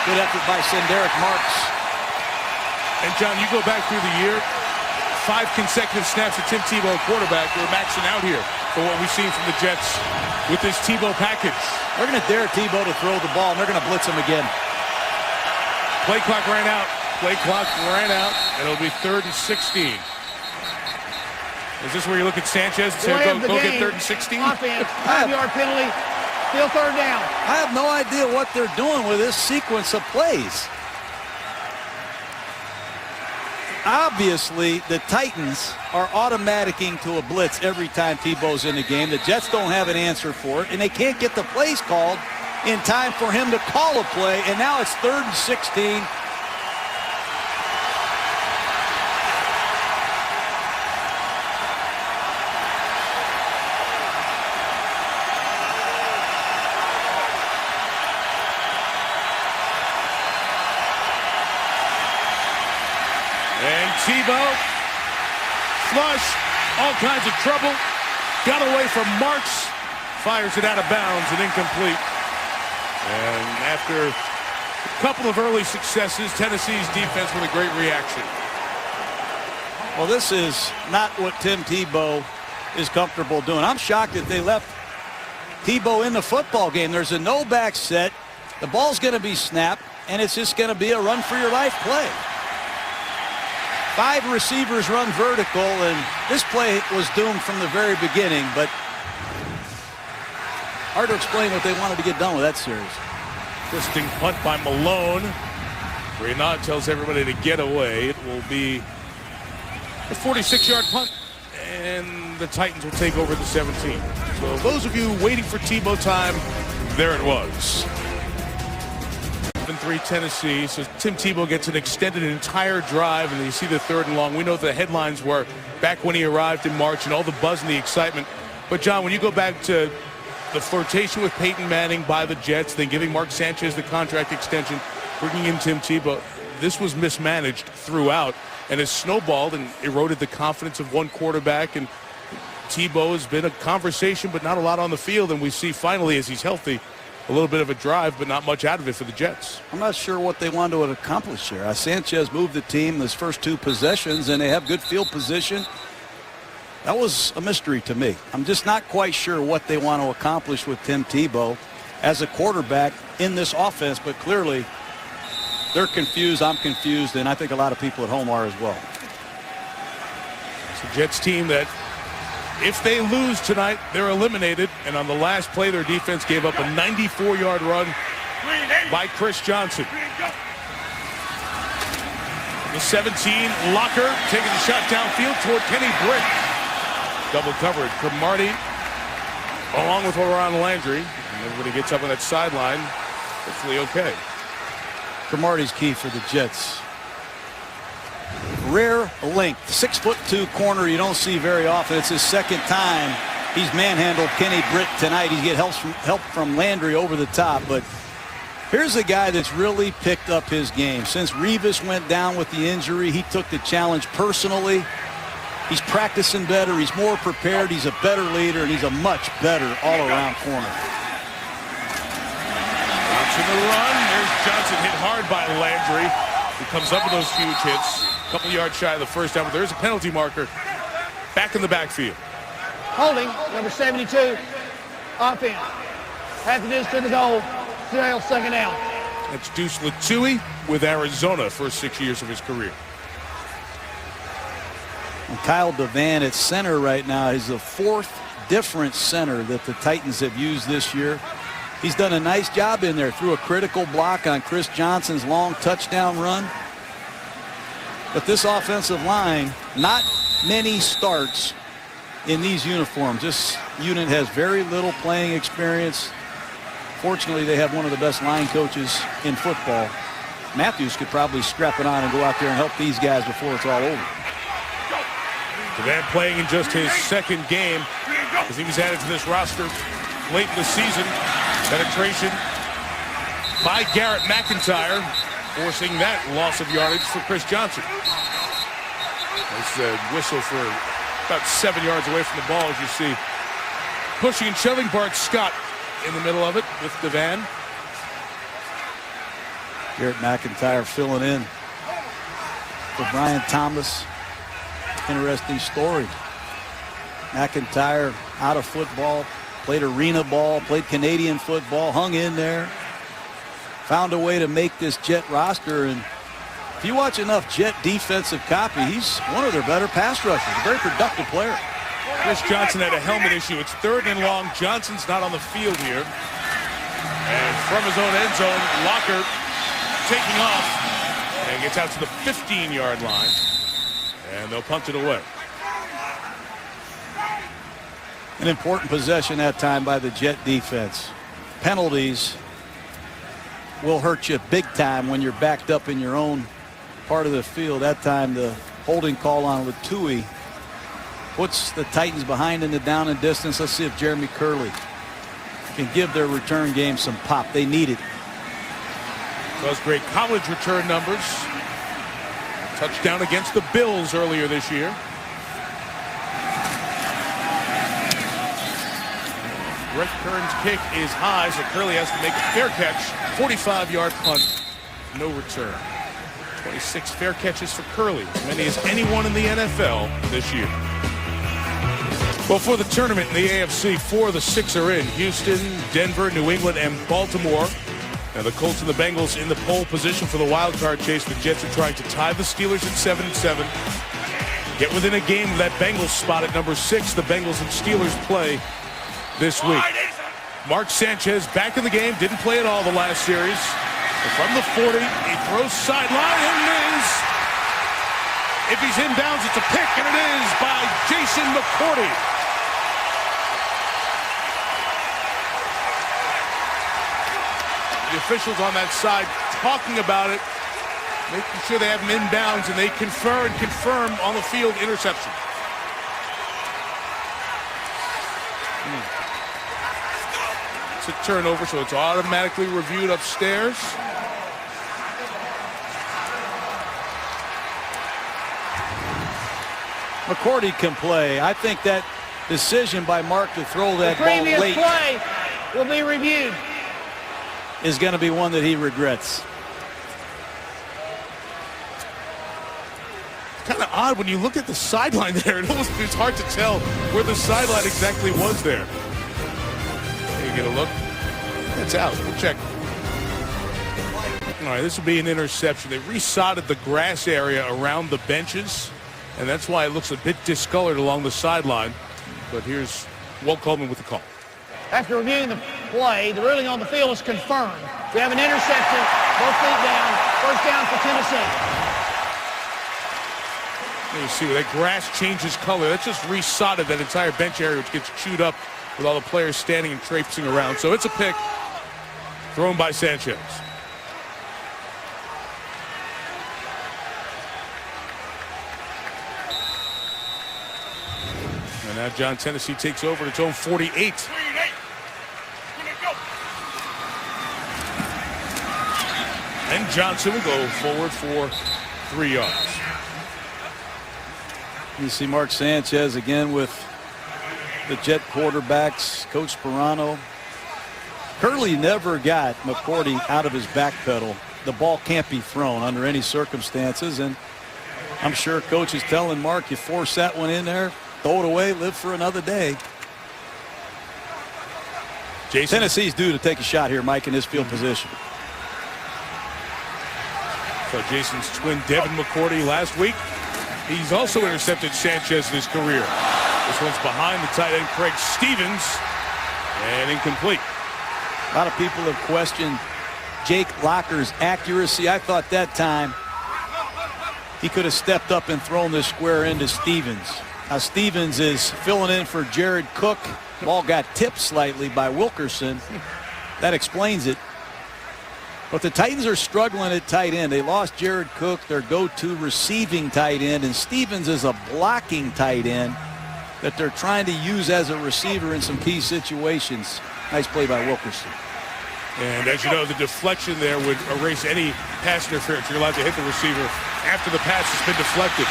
Good effort by Senderick Marks. And, John, you go back through the year, 5 consecutive snaps of Tim Tebow quarterback. We're maxing out here for what we've seen from the Jets with this Tebow package. They're going to dare Tebow to throw the ball, and they're going to blitz him again. Play clock ran out. Play clock ran out, and it'll be 3rd and 16. Is this where you look at Sanchez and say, go get 3rd and 16? Offense, 5-yard penalty, still 3rd down. I have no idea what they're doing with this sequence of plays. Obviously, the Titans are automaticing to a blitz every time Tebow's in the game. The Jets don't have an answer for it, and they can't get the plays called in time for him to call a play, and now it's 3rd and 16. Tebow, flush, all kinds of trouble. Got away from Marks, fires it out of bounds and incomplete. And after a couple of early successes, Tennessee's defense with a great reaction. Well, this is not what Tim Tebow is comfortable doing. I'm shocked that they left Tebow in the football game. There's a no-back set. The ball's going to be snapped, and it's just going to be a run-for-your-life play. 5 receivers run vertical, and this play was doomed from the very beginning, but hard to explain what they wanted to get done with that series. Twisting punt by Malone. Renaud tells everybody to get away. It will be a 46-yard punt, and the Titans will take over the 17. So those of you waiting for Tebow time, there it was. 7-3 Tennessee. So Tim Tebow gets an extended entire drive, and you see the 3rd and long. We know the headlines were back when he arrived in March and all the buzz and the excitement. But, John, when you go back to the flirtation with Peyton Manning by the Jets, then giving Mark Sanchez the contract extension, bringing in Tim Tebow, this was mismanaged throughout and has snowballed and eroded the confidence of one quarterback. And Tebow has been a conversation, but not a lot on the field. And we see finally, as he's healthy, a little bit of a drive, but not much out of it for the Jets. I'm not sure what they wanted to accomplish here. Sanchez moved the team this first 2 possessions, and they have good field position. That was a mystery to me. I'm just not quite sure what they want to accomplish with Tim Tebow as a quarterback in this offense, but clearly they're confused, I'm confused, and I think a lot of people at home are as well. It's a Jets team that, if they lose tonight, they're eliminated. And on the last play, their defense gave up a 94-yard run by Chris Johnson. The 17, Locker taking the shot downfield toward Kenny Britt. Double coverage. Cromartie along with Laron Landry. And everybody gets up on that sideline. Hopefully okay. Cromartie's key for the Jets. Rare length, 6'2" corner you don't see very often. It's his 2nd time he's manhandled Kenny Britt tonight. He gets help from Landry over the top, but here's a guy that's really picked up his game. Since Revis went down with the injury, he took the challenge personally. He's practicing better. He's more prepared. He's a better leader, and he's a much better all-around corner. Johnson the run. There's Johnson hit hard by Landry, who comes up with those huge hits. A couple yards shy of the first down, but there's a penalty marker back in the backfield. Holding, number 72, offense. Half the distance to the goal, still 2nd down. That's Deuce Latui with Arizona for 6 years of his career. And Kyle DeVan at center right now is the 4th different center that the Titans have used this year. He's done a nice job in there, threw a critical block on Chris Johnson's long touchdown run. But this offensive line, not many starts in these uniforms. This unit has very little playing experience. Fortunately, they have one of the best line coaches in football. Matthews could probably strap it on and go out there and help these guys before it's all over. DeVan playing in just his 2nd game as he was added to this roster late in the season. Penetration by Garrett McIntyre, forcing that loss of yardage for Chris Johnson. Nice whistle for about 7 yards away from the ball, as you see. Pushing and shoving Bart Scott in the middle of it with DeVan. Garrett McIntyre filling in for Brian Thomas. Interesting story. McIntyre out of football, played arena ball, played Canadian football, hung in there, found a way to make this Jet roster. And if you watch enough Jet defensive copy, he's one of their better pass rushers, a very productive player. Chris Johnson had a helmet issue. It's 3rd and long. Johnson's not on the field here. And from his own end zone, Locker taking off and gets out to the 15-yard line. And they'll punt it away. An important possession that time by the Jet defense. Penalties will hurt you big time when you're backed up in your own part of the field. That time the holding call on Latui puts the Titans behind in the down and distance. Let's see if Jeremy Curley can give their return game some pop. They need it. Those great college return numbers. Touchdown against the Bills earlier this year. Brett Kern's kick is high, so Curley has to make a fair catch. 45-yard punt, no return. 26 fair catches for Curley, as many as anyone in the NFL this year. Well, for the tournament in the AFC, 4 of the 6 are in. Houston, Denver, New England, and Baltimore. Now the Colts and the Bengals in the pole position for the wild card chase. The Jets are trying to tie the Steelers at 7-7. Get within a game of that Bengals spot at number 6. The Bengals and Steelers play this week. Mark Sanchez back in the game. Didn't play at all the last series. But from the 40, he throws sideline, and it is. If he's inbounds, it's a pick, and it is by Jason McCourty. The officials on that side talking about it, making sure they have him inbounds, and they confer and confirm on the field interception. It's a turnover, so it's automatically reviewed upstairs. McCourty can play. I think that decision by Mark to throw that ball late. The previous play will be reviewed. Is going to be one that he regrets. Kind of odd when you look at the sideline there. It's hard to tell where the sideline exactly was there. You get a look. That's out. We'll check. All right, this will be an interception. They resodded the grass area around the benches, and that's why it looks a bit discolored along the sideline. But here's Walt Coleman with the call. After reviewing the play, the ruling on the field is confirmed. We have an interception, both feet down, first down for Tennessee. You see where that grass changes color. That's just resodded that entire bench area, which gets chewed up with all the players standing and traipsing around. So it's a pick thrown by Sanchez. And now John Tennessee takes over at its own 48. And Johnson will go forward for 3 yards. You see Mark Sanchez again with the Jet quarterbacks, Coach Sperano. Curley never got McCourty out of his back pedal. The ball can't be thrown under any circumstances, and I'm sure Coach is telling Mark, you force that one in there, throw it away, live for another day. Jason. Tennessee's due to take a shot here, Mike, in this field position. So Jason's twin Devin McCourty last week. He's also intercepted Sanchez in his career. This one's behind the tight end Craig Stevens, and incomplete. A lot of people have questioned Jake Locker's accuracy. I thought that time he could have stepped up and thrown this square into Stevens. Now Stevens is filling in for Jared Cook. Ball got tipped slightly by Wilkerson. That explains it. But the Titans are struggling at tight end. They lost Jared Cook, their go-to receiving tight end, and Stevens is a blocking tight end that they're trying to use as a receiver in some key situations. Nice play by Wilkerson. And as you know, the deflection there would erase any pass interference. You're allowed to hit the receiver after the pass has been deflected.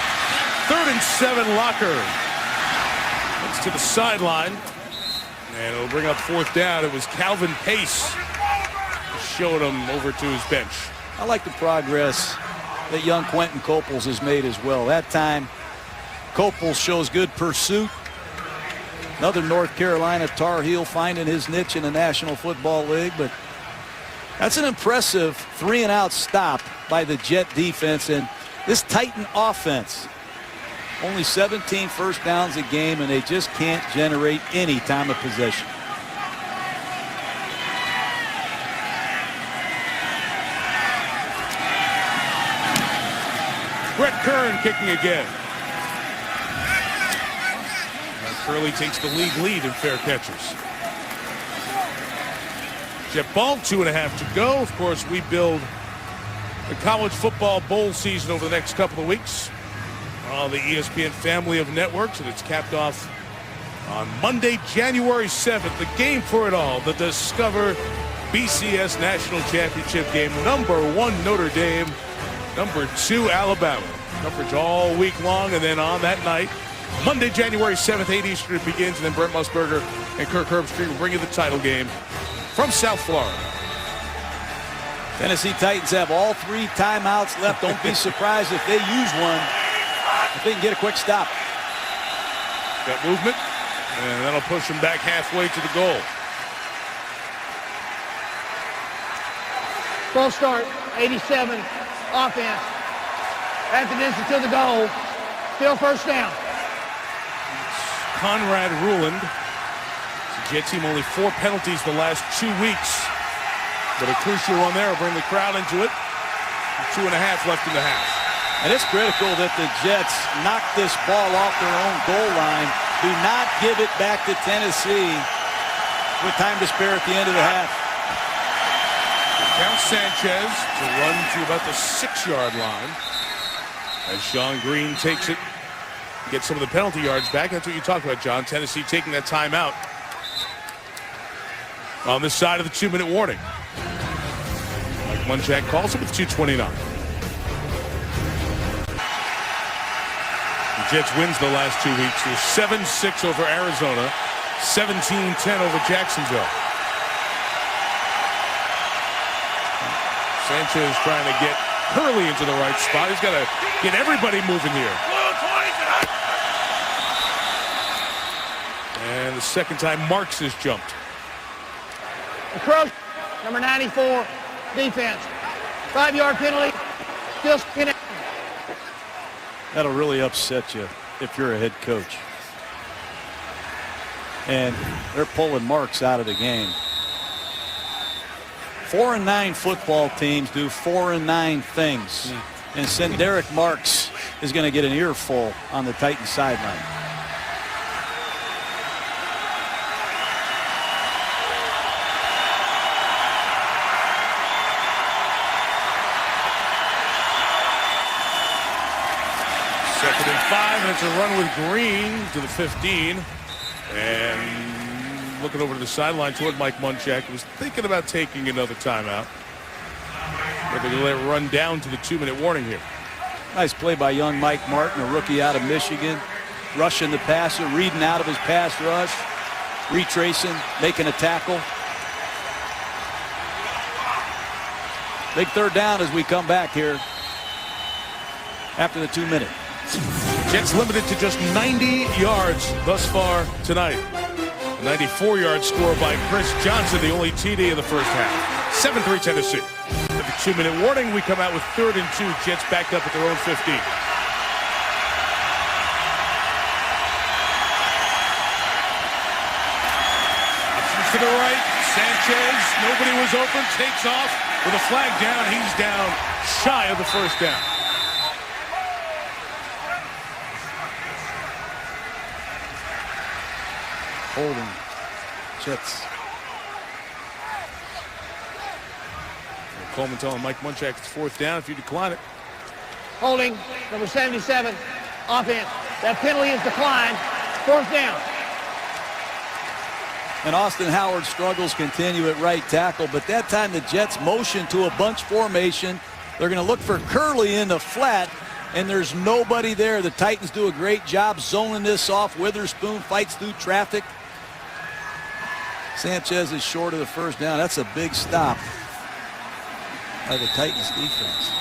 3rd and 7, Locker. It's to the sideline. And it'll bring up 4th down. It was Calvin Pace showing him over to his bench. I like the progress that young Quentin Coples has made as well. That time, Coples shows good pursuit. Another North Carolina Tar Heel finding his niche in the National Football League, but that's an impressive 3-and-out stop by the Jet defense and this Titan offense. Only 17 first downs a game, and they just can't generate any time of possession. Brett Kern kicking again. And Curley takes the lead in fair catches. Jet ball, 2.5 to go. Of course, we build the college football bowl season over the next couple of weeks. The ESPN family of networks, and it's capped off on Monday, January 7th. The game for it all, the Discover BCS National Championship game. Number 1 Notre Dame, number 2 Alabama. Coverage all week long, and then on that night, Monday, January 7th, 8 Eastern, it begins, and then Brent Musburger and Kirk Herbstreit will bring you the title game from South Florida. Tennessee Titans have all 3 timeouts left. Don't be surprised if they use one, if they can get a quick stop. Got movement, and that'll push them back halfway to the goal. Full start, 87, offense. At the distance to the goal, still first down. Conrad Ruland. The Jet team only 4 penalties the last 2 weeks. But a crucial one there will bring the crowd into it. 2.5 left in the half. And it's critical that the Jets knock this ball off their own goal line. Do not give it back to Tennessee with time to spare at the end of the half. Count Sanchez to run to about the 6-yard line. As Sean Green takes it, gets some of the penalty yards back. That's what you talked about, John. Tennessee taking that timeout on this side of the 2-minute warning. Mike Munchak calls it with 2:29. The Jets wins the last 2 weeks. They're 7-6 over Arizona, 17-10 over Jacksonville. Sanchez trying to get Curley into the right spot. He's got to get everybody moving here. And the second time Marks has jumped. Approach, number 94, defense. 5-yard penalty, still connected. That'll really upset you if you're a head coach. And they're pulling Marks out of the game. 4-9 football teams do 4-9 things. And Senderick Marks is going to get an earful on the Titans sideline. Second and 5, and it's a run with Green to the 15. And looking over to the sideline toward Mike Munchak, who was thinking about taking another timeout. But they're going to let it run down to the 2-minute warning here. Nice play by young Mike Martin, a rookie out of Michigan. Rushing the passer, reading out of his pass rush. Retracing, making a tackle. Big third down as we come back here after the 2-minute. Jets limited to just 90 yards thus far tonight. A 94-yard score by Chris Johnson, the only TD of the first half. 7-3 Tennessee. With the 2-minute warning, we come out with 3rd and 2. Jets backed up at their own 15. Options to the right. Sanchez, nobody was open, takes off with a flag down. He's down shy of the first down. Holding. Jets. Coleman telling Mike Munchak it's 4th down if you decline it. Holding, number 77, offense. That penalty is declined. 4th down. And Austin Howard struggles continue at right tackle, but that time the Jets motion to a bunch formation. They're going to look for Curley in the flat, and there's nobody there. The Titans do a great job zoning this off. Witherspoon fights through traffic. Sanchez is short of the first down. That's a big stop by the Titans defense.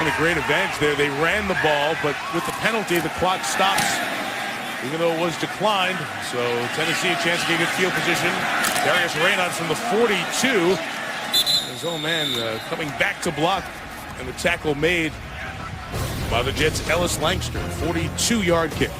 And a great advantage there. They ran the ball, but with the penalty, the clock stops, even though it was declined. So Tennessee a chance to get good field position. Darius Reynaud from the 42. His own man coming back to block, and the tackle made by the Jets' Ellis Langster. 42-yard kick.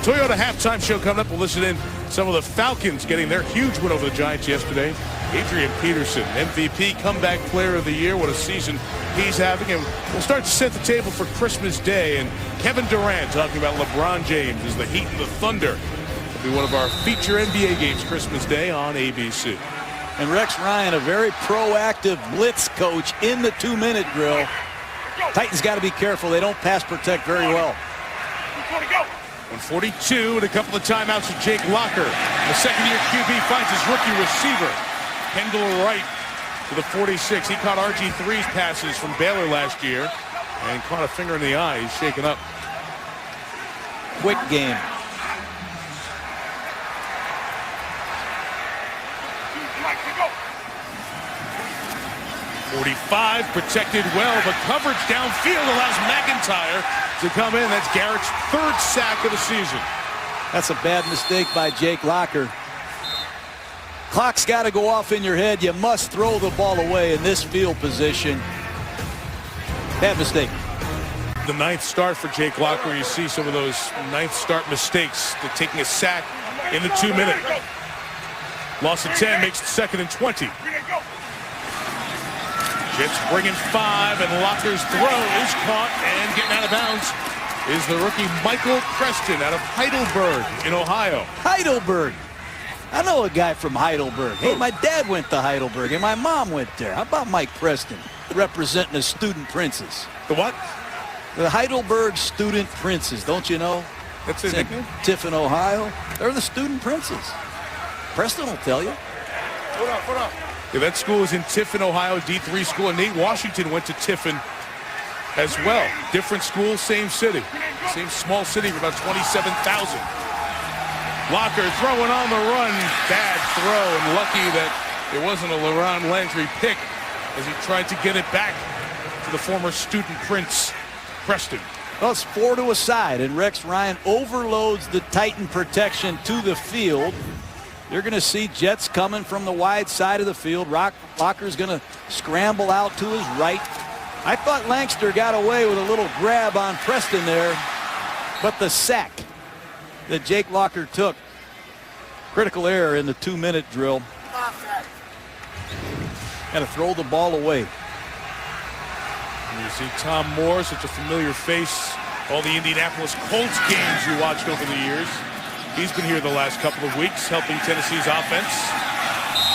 Toyota halftime show coming up. We'll listen in some of the Falcons getting their huge win over the Giants yesterday. Adrian Peterson, MVP, comeback player of the year. What a season he's having. And we'll start to set the table for Christmas Day. And Kevin Durant talking about LeBron James as the Heat and the Thunder. It'll be one of our feature NBA games Christmas Day on ABC. And Rex Ryan, a very proactive blitz coach in the 2-minute drill. Titans got to be careful. They don't pass protect very well. 1:42 and a couple of timeouts with Jake Locker. The second-year QB finds his rookie receiver, Kendall Wright, to the 46. He caught RG3's passes from Baylor last year and caught a finger in the eye. He's shaken up. Quick game. Mike, go. 45 protected well, but coverage downfield allows McIntyre to come in. That's Garrett's 3rd sack of the season. That's a bad mistake by Jake Locker. Clock's got to go off in your head. You must throw the ball away in this field position. Bad mistake. The 9th start for Jake Locker. You see some of those 9th start mistakes. They're taking a sack in the 2-minute. Loss of 10 makes it 2nd and 20. Jets bringing 5, and Locker's throw is caught, and getting out of bounds is the rookie Michael Preston out of Heidelberg in Ohio. Heidelberg. I know a guy from Heidelberg. Hey, my dad went to Heidelberg, and my mom went there. How about Mike Preston representing the Student Princes? The what? The Heidelberg Student Princes, don't you know? That's his nickname? Tiffin, Ohio. They're the Student Princes. Preston will tell you. Hold on. Yeah, that school is in Tiffin, Ohio, D3 school. And Nate Washington went to Tiffin as well. Different school, same city. Same small city of about 27,000. Locker throwing on the run. Bad throw, and lucky that it wasn't a LaRon Landry pick as he tried to get it back to the former Student Prince, Preston. Well, it's 4 to a side, and Rex Ryan overloads the Titan protection to the field. You're going to see Jets coming from the wide side of the field. Locker's going to scramble out to his right. I thought Lankster got away with a little grab on Preston there, but the sack that Jake Locker took, critical error in the 2-minute drill. Got to throw the ball away. And you see Tom Moore, such a familiar face. All the Indianapolis Colts games you watched over the years. He's been here the last couple of weeks helping Tennessee's offense.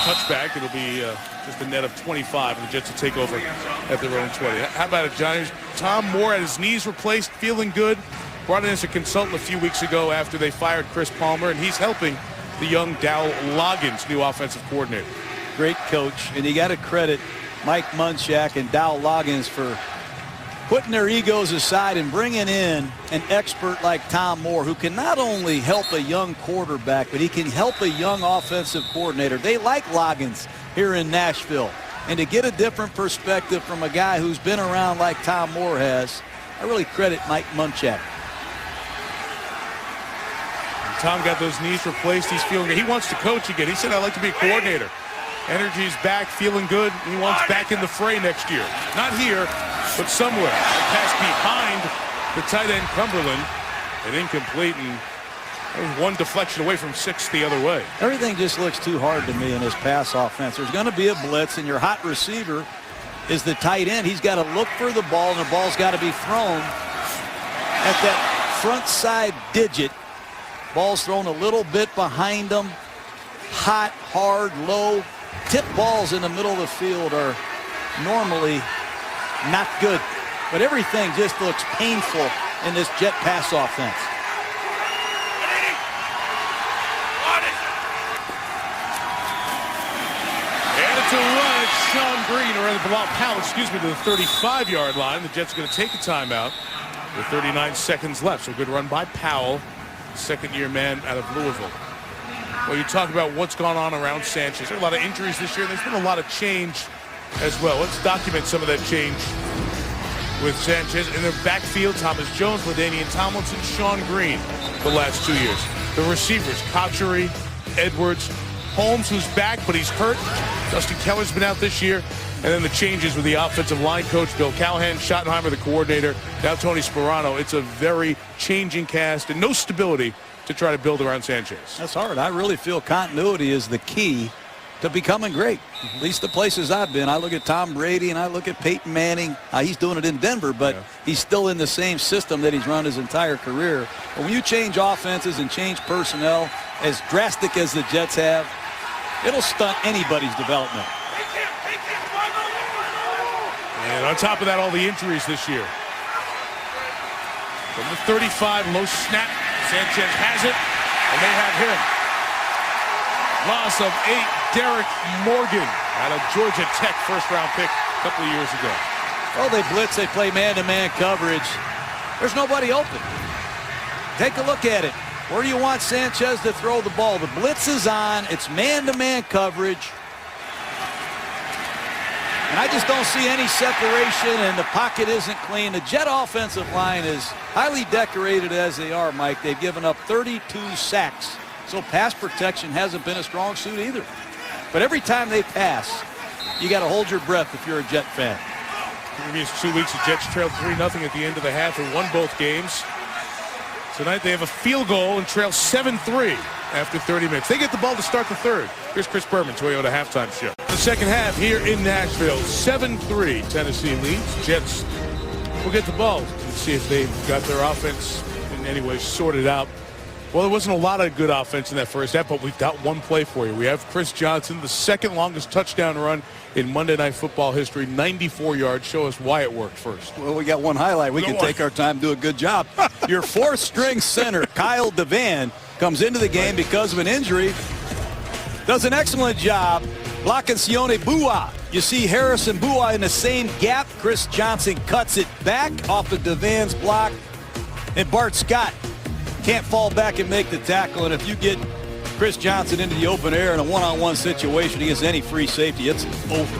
Touchback. It'll be just a net of 25, and the Jets will take over at their own 20. How about it, Johnny? Tom Moore had his knees replaced, feeling good. Brought in as a consultant a few weeks ago after they fired Chris Palmer, and he's helping the young Dow Loggins, new offensive coordinator. Great coach, and you got to credit Mike Munchak and Dow Loggins for putting their egos aside and bringing in an expert like Tom Moore, who can not only help a young quarterback, but he can help a young offensive coordinator. They like Loggins here in Nashville. And to get a different perspective from a guy who's been around like Tom Moore has, I really credit Mike Munchak. Tom got those knees replaced. He's feeling good. He wants to coach again. He said, I'd like to be a coordinator. Energy's back, feeling good. He wants back in the fray next year. Not here, but somewhere. A pass behind the tight end Cumberland. And incomplete, and that was one deflection away from 6 the other way. Everything just looks too hard to me in this pass offense. There's going to be a blitz, and your hot receiver is the tight end. He's got to look for the ball, and the ball's got to be thrown at that front side digit. Ball's thrown a little bit behind him. Hot, hard, low. Tip balls in the middle of the field are normally not good. But everything just looks painful in this Jet pass offense. And it's a run at Sean Green, or rather Bilal Powell, to the 35-yard line. The Jets are going to take a timeout with 39 seconds left. So good run by Powell, second-year man out of Louisville. Well, you talk about what's gone on around Sanchez. There are a lot of injuries this year. There's been a lot of change as well. Let's document some of that change with Sanchez. In the backfield, Thomas Jones, LaDainian Tomlinson, Sean Green the last 2 years. The receivers, Cotchery, Edwards, Holmes, who's back, but he's hurt. Dustin Keller's been out this year. And then the changes with the offensive line coach, Bill Callahan, Schottenheimer, the coordinator, now Tony Sperano. It's a very changing cast and no stability to try to build around Sanchez. That's hard. I really feel continuity is the key to becoming great. At least the places I've been. I look at Tom Brady and I look at Peyton Manning. He's doing it in Denver, but he's still in the same system that he's run his entire career. But when you change offenses and change personnel as drastic as the Jets have, it'll stunt anybody's development. And on top of that, all the injuries this year. From the 35, low snap. Sanchez has it, and they have him. Loss of 8, Derek Morgan. Out of Georgia Tech, first-round pick a couple of years ago. Well, they blitz, they play man-to-man coverage. There's nobody open. Take a look at it. Where do you want Sanchez to throw the ball? The blitz is on. It's man-to-man coverage. And I just don't see any separation, and the pocket isn't clean. The Jet offensive line is highly decorated as they are, Mike. They've given up 32 sacks. So pass protection hasn't been a strong suit either. But every time they pass, you got to hold your breath if you're a Jet fan. Previous 2 weeks, the Jets trailed 3-0 at the end of the half and won both games. Tonight they have a field goal and trail 7-3 after 30 minutes. They get the ball to start the third. Here's Chris Berman, Toyota halftime show. The second half here in Nashville, 7-3 Tennessee leads. Jets will get the ball and see if they've got their offense in any way sorted out. Well, there wasn't a lot of good offense in that first half, but we've got one play for you. We have Chris Johnson, the second longest touchdown run in Monday Night Football history, 94 yards. Show us why it worked first. Well, we got one highlight. We can take our time, do a good job. Your fourth-string center, Kyle DeVan, comes into the game because of an injury. Does an excellent job blocking Sione Bua. You see Harrison Bua in the same gap. Chris Johnson cuts it back off of DeVan's block. And Bart Scott can't fall back and make the tackle. And if you get Chris Johnson into the open air in a one-on-one situation against any free safety, it's over.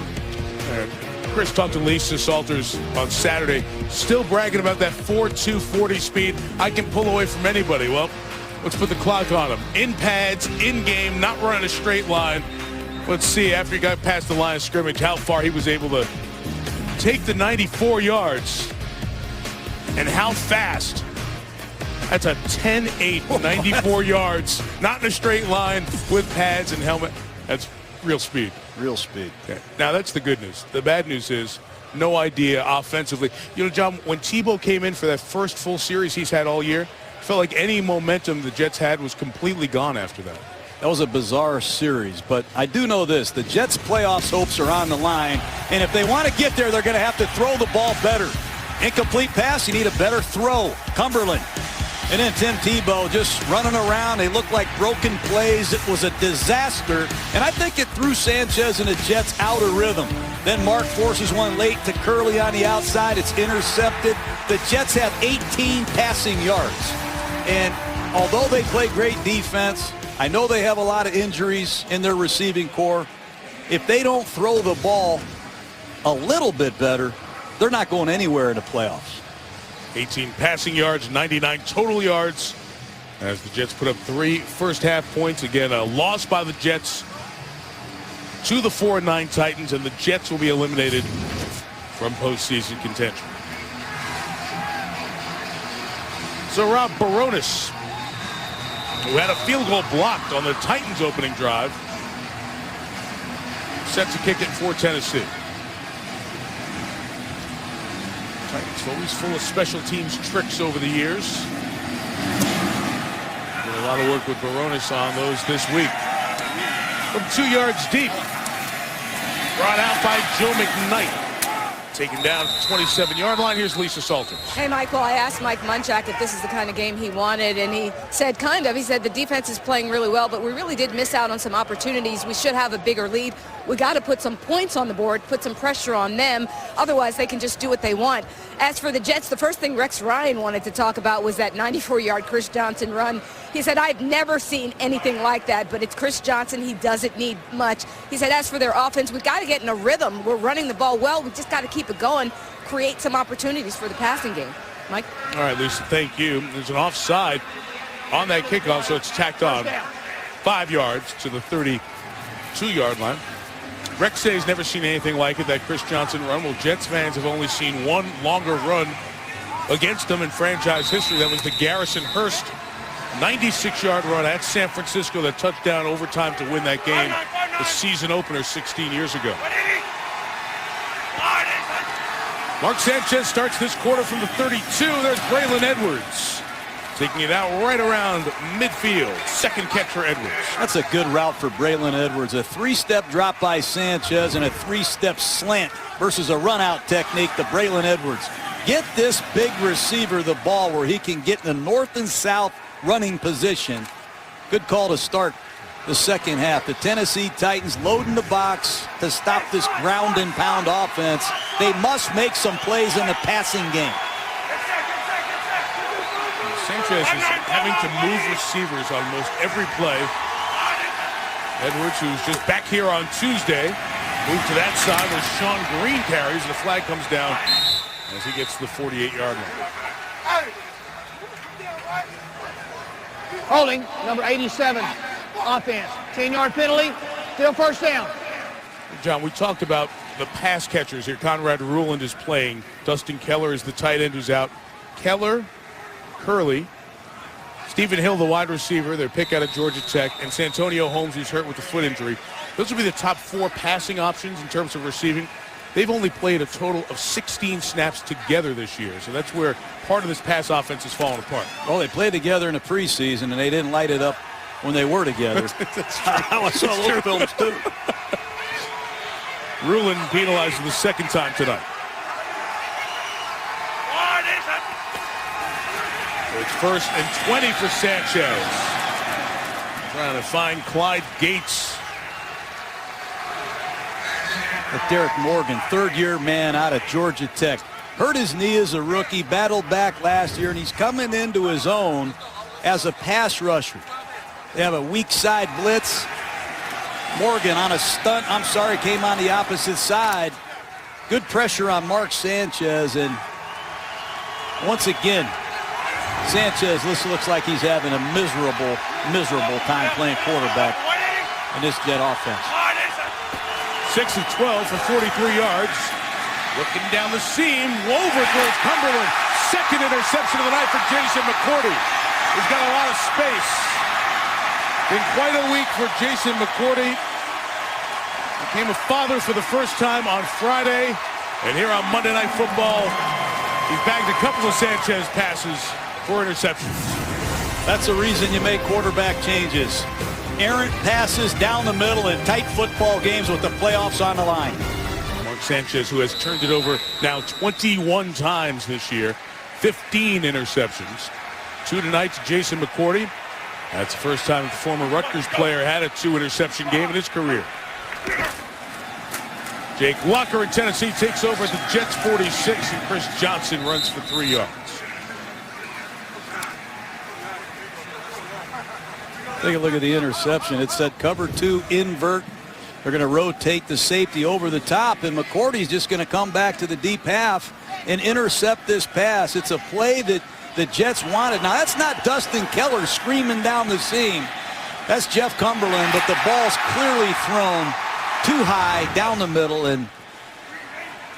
And Chris talked to Lisa Salters on Saturday, still bragging about that 4.2 40 speed. I can pull away from anybody. Well, let's put the clock on him. In pads, in game, not running a straight line. Let's see, after he got past the line of scrimmage, how far he was able to take the 94 yards and how fast. That's a 10-8, 94 yards, not in a straight line with pads and helmet. That's real speed. Real speed. Okay. Now, that's the good news. The bad news is no idea offensively. You know, John, when Tebow came in for that first full series he's had all year, felt like any momentum the Jets had was completely gone after that. That was a bizarre series, but I do know this. The Jets' playoffs hopes are on the line, and if they want to get there, they're going to have to throw the ball better. Incomplete pass, you need a better throw. Cumberland. And then Tim Tebow just running around. They look like broken plays. It was a disaster. And I think it threw Sanchez and the Jets out of rhythm. Then Mark forces one late to Curley on the outside. It's intercepted. The Jets have 18 passing yards. And although they play great defense, I know they have a lot of injuries in their receiving core. If they don't throw the ball a little bit better, they're not going anywhere in the playoffs. 18 passing yards, 99 total yards as the Jets put up 3 first-half points. Again, a loss by the Jets to the 4-9 Titans, and the Jets will be eliminated from postseason contention. So Rob Baronis, who had a field goal blocked on the Titans' opening drive, set to kick it for Tennessee. Titans always full of special teams tricks over the years. Did a lot of work with Baronis on those this week. From 2 yards deep. Brought out by Joe McKnight. Taken down at the 27-yard line. Here's Lisa Salters. Hey, Michael, I asked Mike Munchak if this is the kind of game he wanted, and he said kind of. He said the defense is playing really well, but we really did miss out on some opportunities. We should have a bigger lead. We got to put some points on the board, put some pressure on them. Otherwise, they can just do what they want. As for the Jets, the first thing Rex Ryan wanted to talk about was that 94-yard Chris Johnson run. He said, I've never seen anything like that, but it's Chris Johnson. He doesn't need much. He said, as for their offense, we've got to get in a rhythm. We're running the ball well. We just got to keep it going, create some opportunities for the passing game. Mike? All right, Lisa, thank you. There's an offside on that kickoff, so it's tacked on 5 yards to the 32-yard line. Rex says he's never seen anything like it, that Chris Johnson run. Well, Jets fans have only seen one longer run against them in franchise history. That was the Garrison Hurst 96-yard run at San Francisco, that touchdown overtime to win that game, the season opener 16 years ago. Mark Sanchez starts this quarter from the 32. There's Braylon Edwards taking it out right around midfield. Second catch for Edwards. That's a good route for Braylon Edwards. A 3-step drop by Sanchez and a 3-step slant versus a run-out technique to Braylon Edwards. Get this big receiver the ball where he can get in the north and south running position. Good call to start the second half. The Tennessee Titans loading the box to stop this ground and pound offense. They must make some plays in the passing game. Sanchez is having to move receivers on most every play. Edwards, who's just back here on Tuesday, moved to that side where Sean Green carries, and the flag comes down as he gets to the 48-yard line. Holding, number 87, offense. 10-yard penalty, still first down. John, we talked about the pass catchers here. Conrad Ruland is playing. Dustin Keller is the tight end who's out. Keller, Curley, Stephen Hill, the wide receiver, their pick out of Georgia Tech, and Santonio Holmes, who's hurt with the foot injury. Those will be the top 4 passing options in terms of receiving. They've only played a total of 16 snaps together this year, so that's where part of this pass offense is falling apart. Well, they played together in the preseason, and they didn't light it up when they were together. That's true. I saw those films, too. Ruland penalized the second time tonight. So it's 1st and 20 for Sanchez. Trying to find Clyde Gates. But Derek Morgan, third-year man out of Georgia Tech. Hurt his knee as a rookie, battled back last year, and he's coming into his own as a pass rusher. They have a weak side blitz. Morgan on a stunt, came on the opposite side. Good pressure on Mark Sanchez, and once again, Sanchez, this looks like he's having a miserable time playing quarterback in this Jet offense. 6 of 12 for 43 yards. Looking down the seam, Wover throws Cumberland. Second interception of the night for Jason McCourty. He's got a lot of space. Been quite a week for Jason McCourty. Became a father for the first time on Friday. And here on Monday Night Football, he's bagged a couple of Sanchez passes for interceptions. That's the reason you make quarterback changes. Errant passes down the middle in tight football games with the playoffs on the line. Mark Sanchez, who has turned it over now 21 times this year, 15 interceptions. 2 tonight to Jason McCourty. That's the first time the former Rutgers player had a 2-interception game in his career. Jake Locker in Tennessee takes over at the Jets 46, and Chris Johnson runs for 3 yards. Take a look at the interception. It said cover 2 invert. They're going to rotate the safety over the top, and McCourty's just going to come back to the deep half and intercept this pass. It's a play that the Jets wanted. Now, that's not Dustin Keller screaming down the seam. That's Jeff Cumberland, but the ball's clearly thrown too high down the middle, and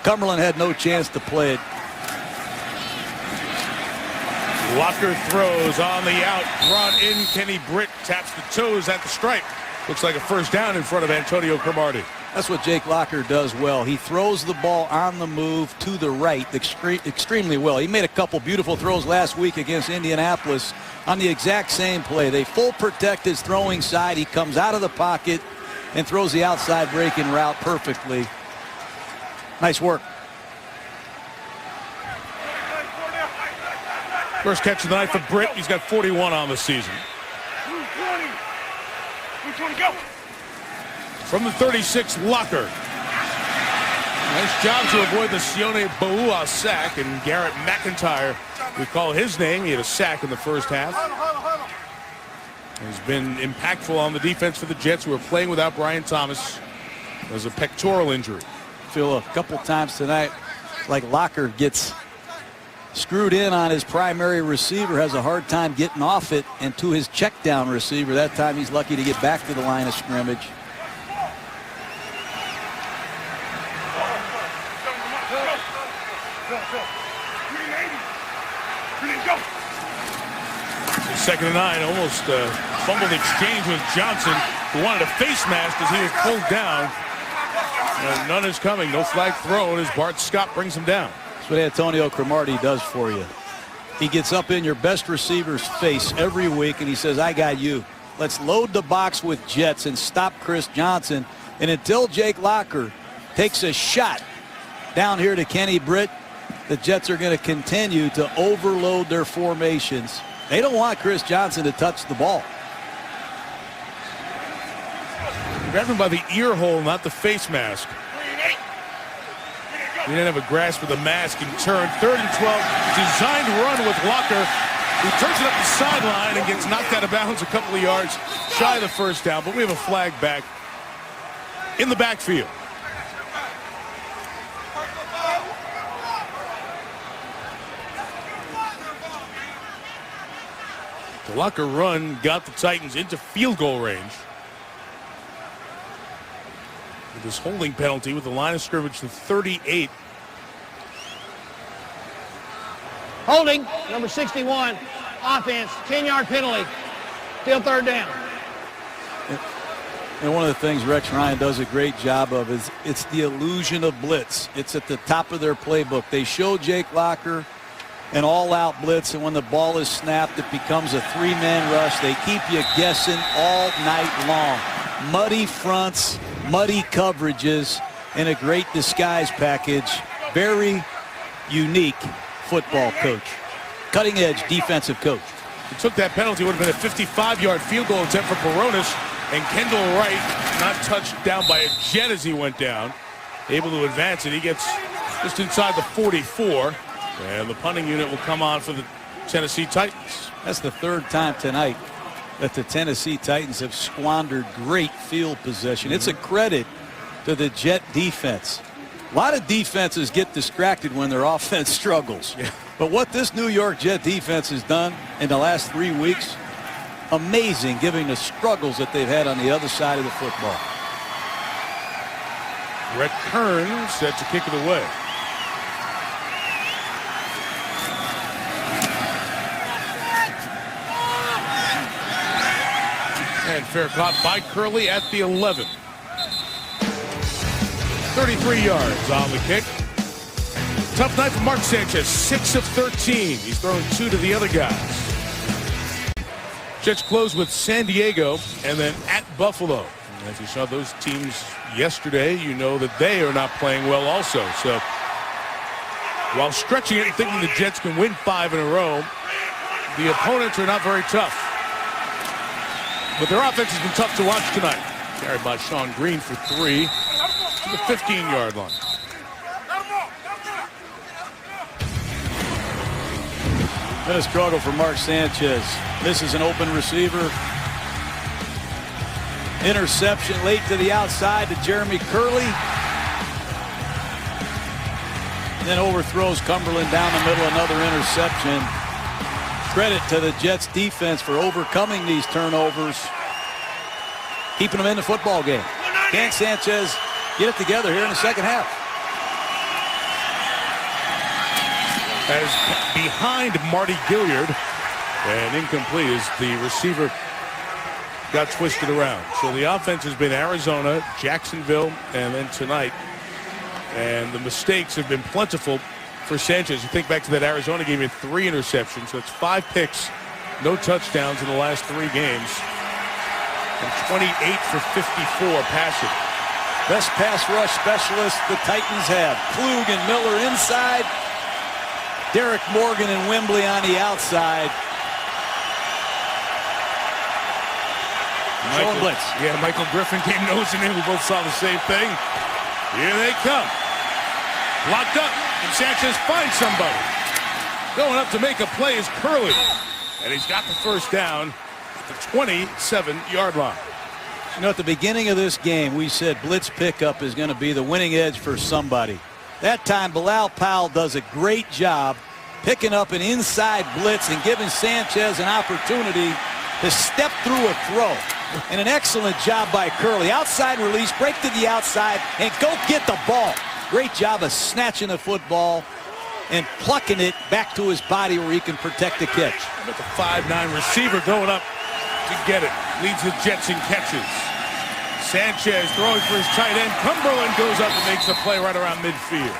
Cumberland had no chance to play it. Locker throws on the out, brought in. Kenny Britt taps the toes at the stripe. Looks like a first down in front of Antonio Cromartie. That's what Jake Locker does well. He throws the ball on the move to the right extremely well. He made a couple beautiful throws last week against Indianapolis on the exact same play. They full protect his throwing side. He comes out of the pocket and throws the outside breaking route perfectly. Nice work. First catch of the night for Britt. He's got 41 on the season. From the 36, Locker. Nice job to avoid the Sione Boua sack, and Garrett McIntyre, we call his name. He had a sack in the first half. Has been impactful on the defense for the Jets, who are playing without Brian Thomas. There's a pectoral injury. Feel a couple times tonight like Locker gets screwed in on his primary receiver, has a hard time getting off it, and to his check down receiver. That time he's lucky to get back to the line of scrimmage. Second and 9, almost fumbled exchange with Johnson, who wanted a face mask as he was pulled down. And none is coming, no flag thrown as Bart Scott brings him down. That's what Antonio Cromartie does for you. He gets up in your best receiver's face every week and he says, I got you. Let's load the box with Jets and stop Chris Johnson. And until Jake Locker takes a shot down here to Kenny Britt, the Jets are going to continue to overload their formations. They don't want Chris Johnson to touch the ball. Grabbed him by the ear hole, not the face mask. He didn't have a grasp of the mask and turned. 3rd and 12. Designed run with Locker, who turns it up the sideline and gets knocked out of bounds a couple of yards shy of the first down. But we have a flag back in the backfield. The Locker run got the Titans into field goal range. With this holding penalty with the line of scrimmage to 38. Holding, number 61, offense, 10-yard penalty, still 3rd down. And one of the things Rex Ryan does a great job of is it's the illusion of blitz. It's at the top of their playbook. They show Jake Locker an all-out blitz, and when the ball is snapped, it becomes a 3-man rush. They keep you guessing all night long. Muddy fronts, muddy coverages, and a great disguise package. Very unique football coach. Cutting-edge defensive coach. He took that penalty. Would have been a 55-yard field goal attempt for Baronis. And Kendall Wright not touched down by a jet as he went down. Able to advance it. He gets just inside the 44. And the punting unit will come on for the Tennessee Titans. That's the 3rd time tonight that the Tennessee Titans have squandered great field possession. It's a credit to the Jet defense. A lot of defenses get distracted when their offense struggles. Yeah. But what this New York Jet defense has done in the last 3 weeks, amazing, given the struggles that they've had on the other side of the football. Brett Kern set to kick it away. And fair caught by Curley at the 11. 33 yards on the kick. Tough night for Mark Sanchez. 6 of 13. He's thrown 2 to the other guys. Jets close with San Diego and then at Buffalo. And as you saw those teams yesterday, you know that they are not playing well also. So while stretching it and thinking the Jets can win 5 in a row, the opponents are not very tough. But their offense has been tough to watch tonight. Carried by Sean Green for 3 to the 15-yard line. Been a struggle for Mark Sanchez. This is an open receiver. Interception late to the outside to Jeremy Curley. Then overthrows Cumberland down the middle. Another interception. Credit to the Jets defense for overcoming these turnovers, keeping them in the football game. Can Sanchez get it together here in the second half? As behind Marty Gilliard, and incomplete as the receiver got twisted around. So the offense has been Arizona, Jacksonville, and then tonight. And the mistakes have been plentiful for Sanchez. You think back to that Arizona game, he had 3 interceptions. So it's 5 picks, no touchdowns in the last 3 games. And 28 for 54 passing. Best pass rush specialists the Titans have. Klug and Miller inside. Derek Morgan and Wembley on the outside. Michael Griffin came nosing in. We both saw the same thing. Here they come. Locked up. And Sanchez finds somebody. Going up to make a play is Curley. And he's got the first down at the 27-yard line. You know, at the beginning of this game, we said blitz pickup is going to be the winning edge for somebody. That time, Bilal Powell does a great job picking up an inside blitz and giving Sanchez an opportunity to step through a throw. And an excellent job by Curley. Outside release, break to the outside, and go get the ball. Great job of snatching the football and plucking it back to his body where he can protect the catch. With the 5'9" receiver going up to get it. Leads the Jets in catches. Sanchez throwing for his tight end. Cumberland goes up and makes a play right around midfield.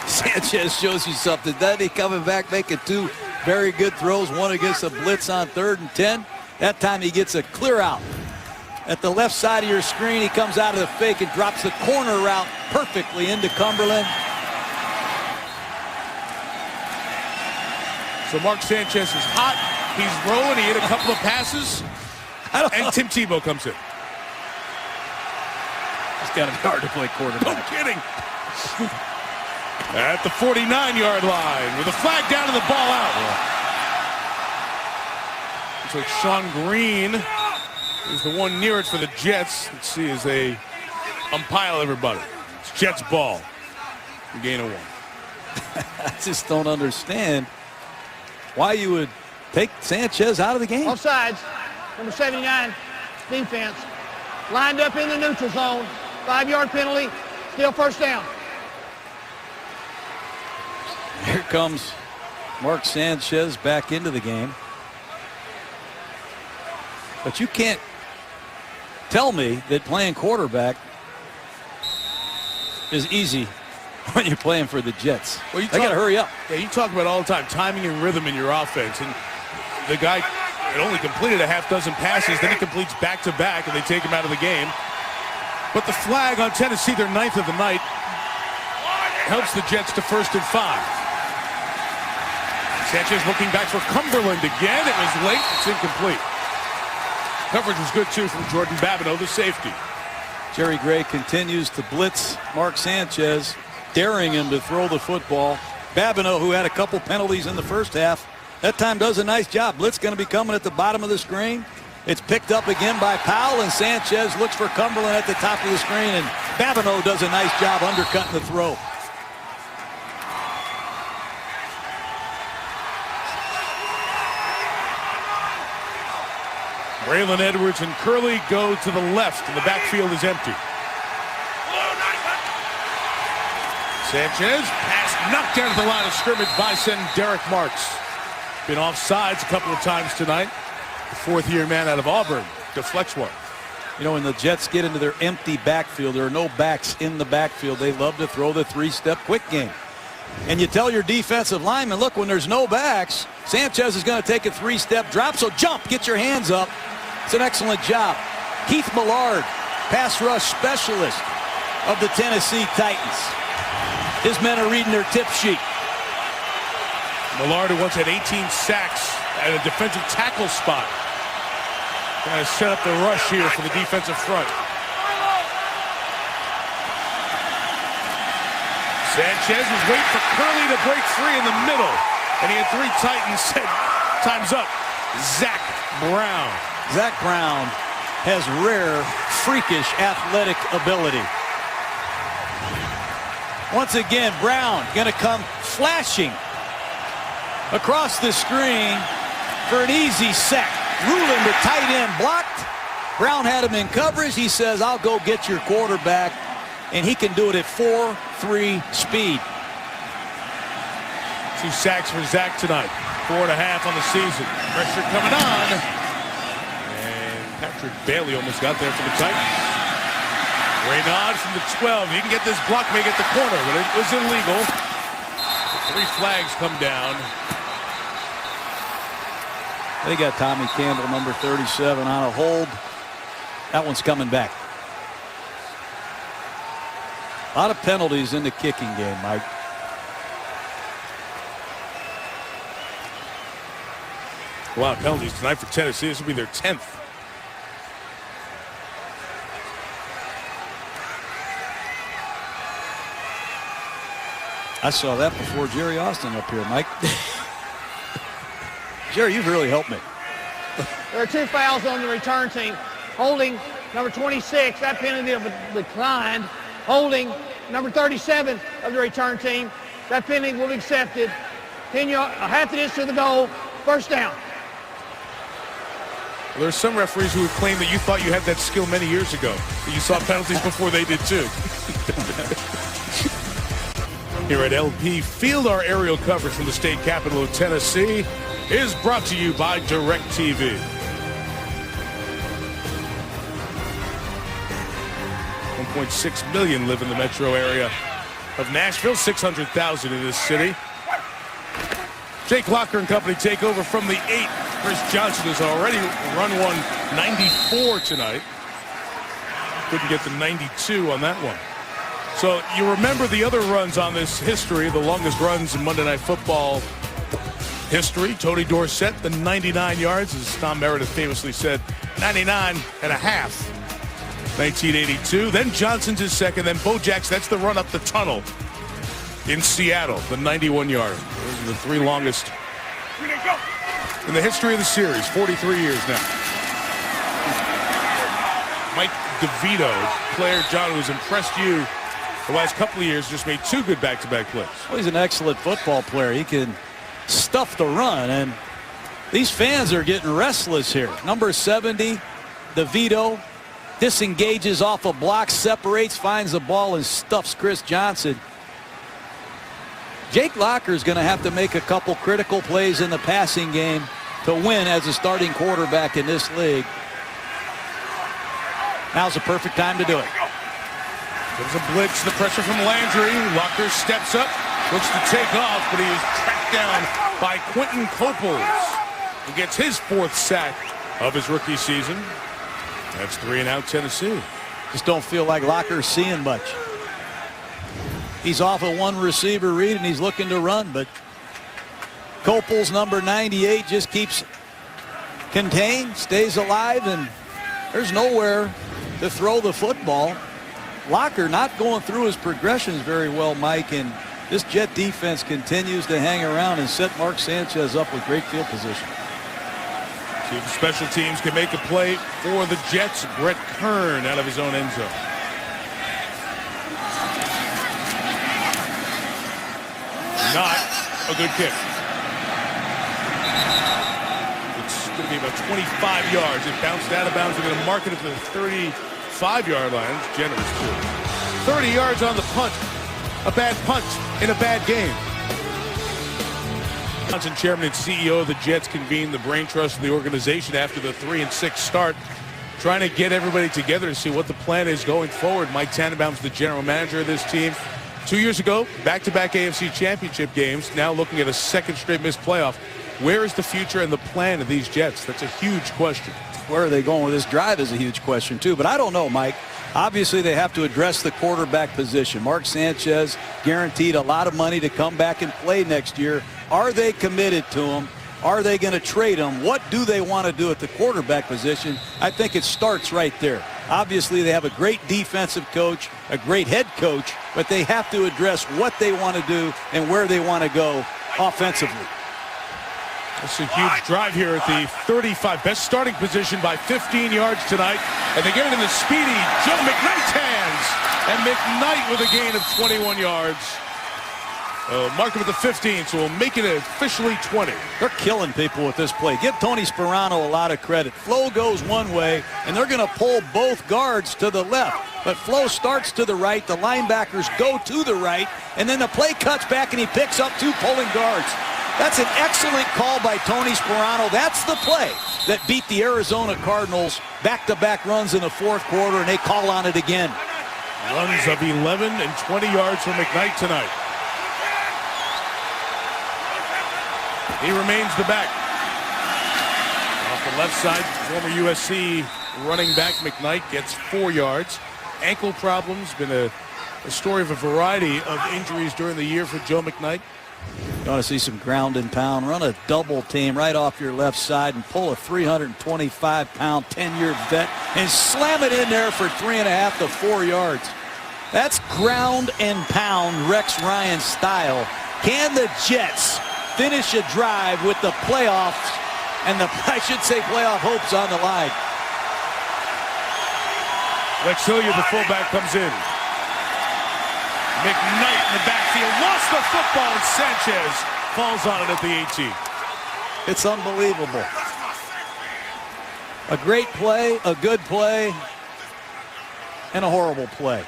Sanchez shows you something, doesn't he? Coming back, making 2 very good throws. One against a blitz on 3rd and 10. That time he gets a clear out. At the left side of your screen, he comes out of the fake and drops the corner route perfectly into Cumberland. So Mark Sanchez is hot. He's rolling. He hit a couple of passes. And Tim Tebow comes in. got to be hard to play quarterback. No kidding. At the 49-yard line with a flag down and the ball out. Looks like Sean Green is the one near it for the Jets. Let's see as they umpile everybody. It's Jets ball. Gain of 1. I just don't understand why you would take Sanchez out of the game. Offsides. Number 79, defense. Lined up in the neutral zone. 5-yard penalty. Still first down. Here comes Mark Sanchez back into the game. But you can't tell me that playing quarterback is easy when you're playing for the Jets. Well, they got to hurry up. Yeah, you talk about all the time timing and rhythm in your offense. And the guy had only completed a half dozen passes. Then he completes back-to-back, and they take him out of the game. But the flag on Tennessee, their 9th of the night, helps the Jets to 1st and 5. Sanchez looking back for Cumberland again. It was late. It's incomplete. Coverage was good, too, from Jordan Babineau, the safety. Jerry Gray continues to blitz Mark Sanchez, daring him to throw the football. Babineau, who had a couple penalties in the first half, that time does a nice job. Blitz going to be coming at the bottom of the screen. It's picked up again by Powell, and Sanchez looks for Cumberland at the top of the screen, and Babineau does a nice job undercutting the throw. Braylon Edwards and Curley go to the left, and the backfield is empty. Sanchez, pass knocked down to the line of scrimmage by Derek Marks. Been offsides a couple of times tonight. The 4th-year man out of Auburn deflects one. You know, when the Jets get into their empty backfield, there are no backs in the backfield. They love to throw the 3-step quick game. And you tell your defensive lineman, look, when there's no backs, Sanchez is going to take a 3-step drop, so jump, get your hands up. It's an excellent job. Keith Millard, pass rush specialist of the Tennessee Titans. His men are reading their tip sheet. Millard, who once had 18 sacks at a defensive tackle spot, trying to set up the rush here for the defensive front. Sanchez was waiting for Curley to break free in the middle, and he had 3 Titans said, time's up. Zach Brown. Zach Brown has rare, freakish athletic ability. Once again, Brown going to come flashing across the screen for an easy sack. Ruling the tight end blocked. Brown had him in coverage. He says, I'll go get your quarterback. And he can do it at 4.3 speed. 2 sacks for Zach tonight. 4.5 on the season. Pressure coming on. And Patrick Bailey almost got there for the Titans. Raynaud from the 12. He can get this block, make it the corner, but it was illegal. 3 flags come down. They got Tommy Campbell, number 37, on a hold. That one's coming back. A lot of penalties in the kicking game, Mike. A lot of penalties tonight for Tennessee. This will be their 10th. I saw that before Jerry Austin up here, Mike. Jerry, you've really helped me. There are 2 fouls on the return team. Holding number 26, that penalty declined. Holding number 37 of the return team, that penalty will be accepted. 10 yards, half of this to the goal, first down. Well, there's some referees who would claim that you thought you had that skill many years ago. That you saw penalties before they did too. Here at LP Field, our aerial coverage from the state capital of Tennessee is brought to you by DirecTV. 1.6 million live in the metro area of Nashville, 600,000 in this city. Jake Locker and company take over from the 8. Chris Johnson has already run one 94 tonight. Couldn't get the 92 on that one. So you remember the other runs on this history, the longest runs in Monday Night Football history. Tony Dorsett, the 99 yards, as Tom Meredith famously said, 99 and a half. 1982. Then Johnson's his second. Then Bo Jackson. That's the run up the tunnel in Seattle, the 91-yard. Those are the three longest in the history of the series. 43 years now. Mike DeVito, player, John, who's impressed you the last couple of years, just made two good back-to-back plays. Well, he's an excellent football player. He can stuff the run, and these fans are getting restless here. Number 70, DeVito, disengages off a block, separates, finds the ball, and stuffs Chris Johnson. Jake Locker is going to have to make a couple critical plays in the passing game to win as a starting quarterback in this league. Now's the perfect time to do it. There's a blitz, the pressure from Landry. Locker steps up, looks to take off, but he is tracked down by Quentin Coples, who gets his fourth sack of his rookie season. That's 3-and-out Tennessee. Just don't feel like Locker's seeing much. He's off a one receiver read and he's looking to run, but Coples, number 98, just keeps contained, stays alive, and there's nowhere to throw the football. Locker not going through his progressions very well, Mike, and this Jet defense continues to hang around and set Mark Sanchez up with great field position. See if the special teams can make a play for the Jets. Brett Kern out of his own end zone. Not a good kick. It's going to be about 25 yards. It bounced out of bounds. They're going to mark it at the 35-yard line. It's generous, too. 30 yards on the punt. A bad punt in a bad game. Johnson, chairman and CEO of the Jets, convened the brain trust of the organization after the 3-6 start, trying to get everybody together to see what the plan is going forward. Mike Tannenbaum's the general manager of this team. 2 years ago, back-to-back AFC championship games, now looking at a second straight missed playoff. Where is the future and the plan of these Jets? That's a huge question. Where are they going with this drive is a huge question, too. But I don't know, Mike. Obviously, they have to address the quarterback position. Mark Sanchez guaranteed a lot of money to come back and play next year. Are they committed to him? Are they going to trade him? What do they want to do at the quarterback position? I think it starts right there. Obviously, they have a great defensive coach, a great head coach, but they have to address what they want to do and where they want to go offensively. It's a huge drive here at the 35. Best starting position by 15 yards tonight. And they get it in the speedy Joe McKnight's hands. And McKnight with a gain of 21 yards. Mark him at the 15, so we'll make it officially 20. They're killing people with this play. Give Tony Sperano a lot of credit. Flo goes one way, and they're going to pull both guards to the left. But Flo starts to the right, the linebackers go to the right, and then the play cuts back, and he picks up two pulling guards. That's an excellent call by Tony Sperano. That's the play that beat the Arizona Cardinals. Back-to-back runs in the fourth quarter, and they call on it again. Runs of 11 and 20 yards for McKnight tonight. He remains the back. Off the left side, former USC running back McKnight gets 4 yards. Ankle problems, been a story of a variety of injuries during the year for Joe McKnight. You want to see some ground and pound. Run a double team right off your left side and pull a 325-pound 10-year vet and slam it in there for 3.5 to 4 yards. That's ground and pound Rex Ryan style. Can the Jets finish a drive with the playoffs and the, I should say, playoff hopes on the line? Lex Hilliard, the fullback, comes in. McKnight in the backfield, lost the football, and Sanchez falls on it at the 18. It's unbelievable. A great play, a good play, and a horrible play.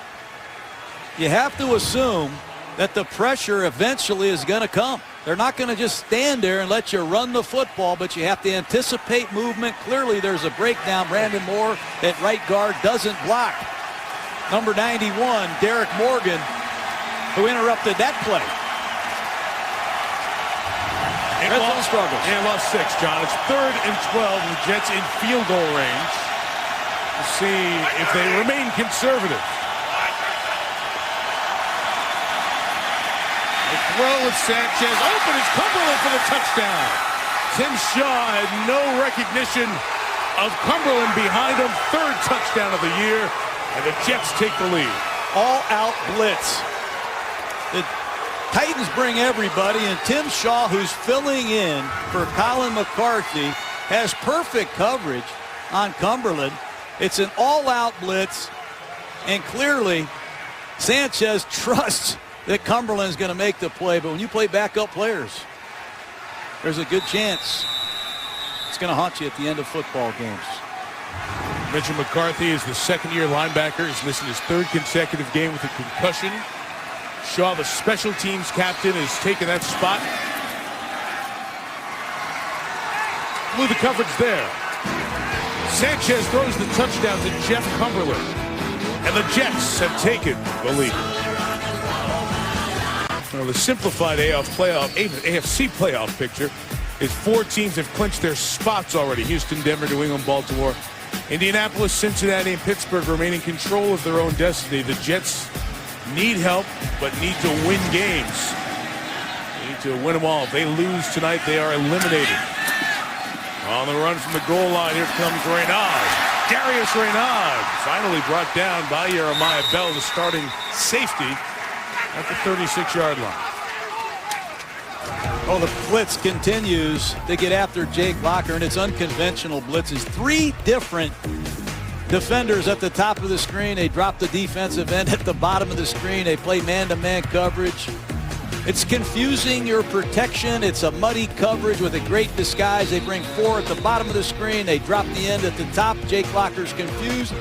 You have to assume that the pressure eventually is going to come. They're not going to just stand there and let you run the football, but you have to anticipate movement. Clearly, there's a breakdown. Brandon Moore at right guard doesn't block. Number 91, Derek Morgan, who interrupted that play. And lost 6, John. It's 3rd and 12. The Jets in field goal range. We'll see if they remain conservative. The throw with Sanchez. Open is Cumberland for the touchdown. Tim Shaw had no recognition of Cumberland behind him. 3rd touchdown of the year. And the Jets take the lead. All-out blitz. The Titans bring everybody, and Tim Shaw, who's filling in for Colin McCarthy, has perfect coverage on Cumberland. It's an all-out blitz, and clearly Sanchez trusts that Cumberland's going to make the play, but when you play backup players, there's a good chance it's going to haunt you at the end of football games. Mitchell McCarthy is the second-year linebacker. He's missing his third consecutive game with a concussion. Shaw, the special teams captain, has taken that spot. Blew the coverage there. Sanchez throws the touchdown to Jeff Cumberland. And the Jets have taken the lead. Well, the simplified AFC playoff picture is 4 teams have clinched their spots already. Houston, Denver, New England, Baltimore, Indianapolis, Cincinnati, and Pittsburgh remain in control of their own destiny. The Jets need help, but need to win games. They need to win them all. If they lose tonight, they are eliminated. On the run from the goal line, here comes Reynard. Darius Reynard finally brought down by Jeremiah Bell, the starting safety, at the 36-yard line. Oh, the blitz continues to get after Jake Locker, and it's unconventional blitzes. 3 different defenders at the top of the screen. They drop the defensive end at the bottom of the screen. They play man-to-man coverage. It's confusing your protection. It's a muddy coverage with a great disguise. They bring 4 at the bottom of the screen. They drop the end at the top. Jake Locker's confused.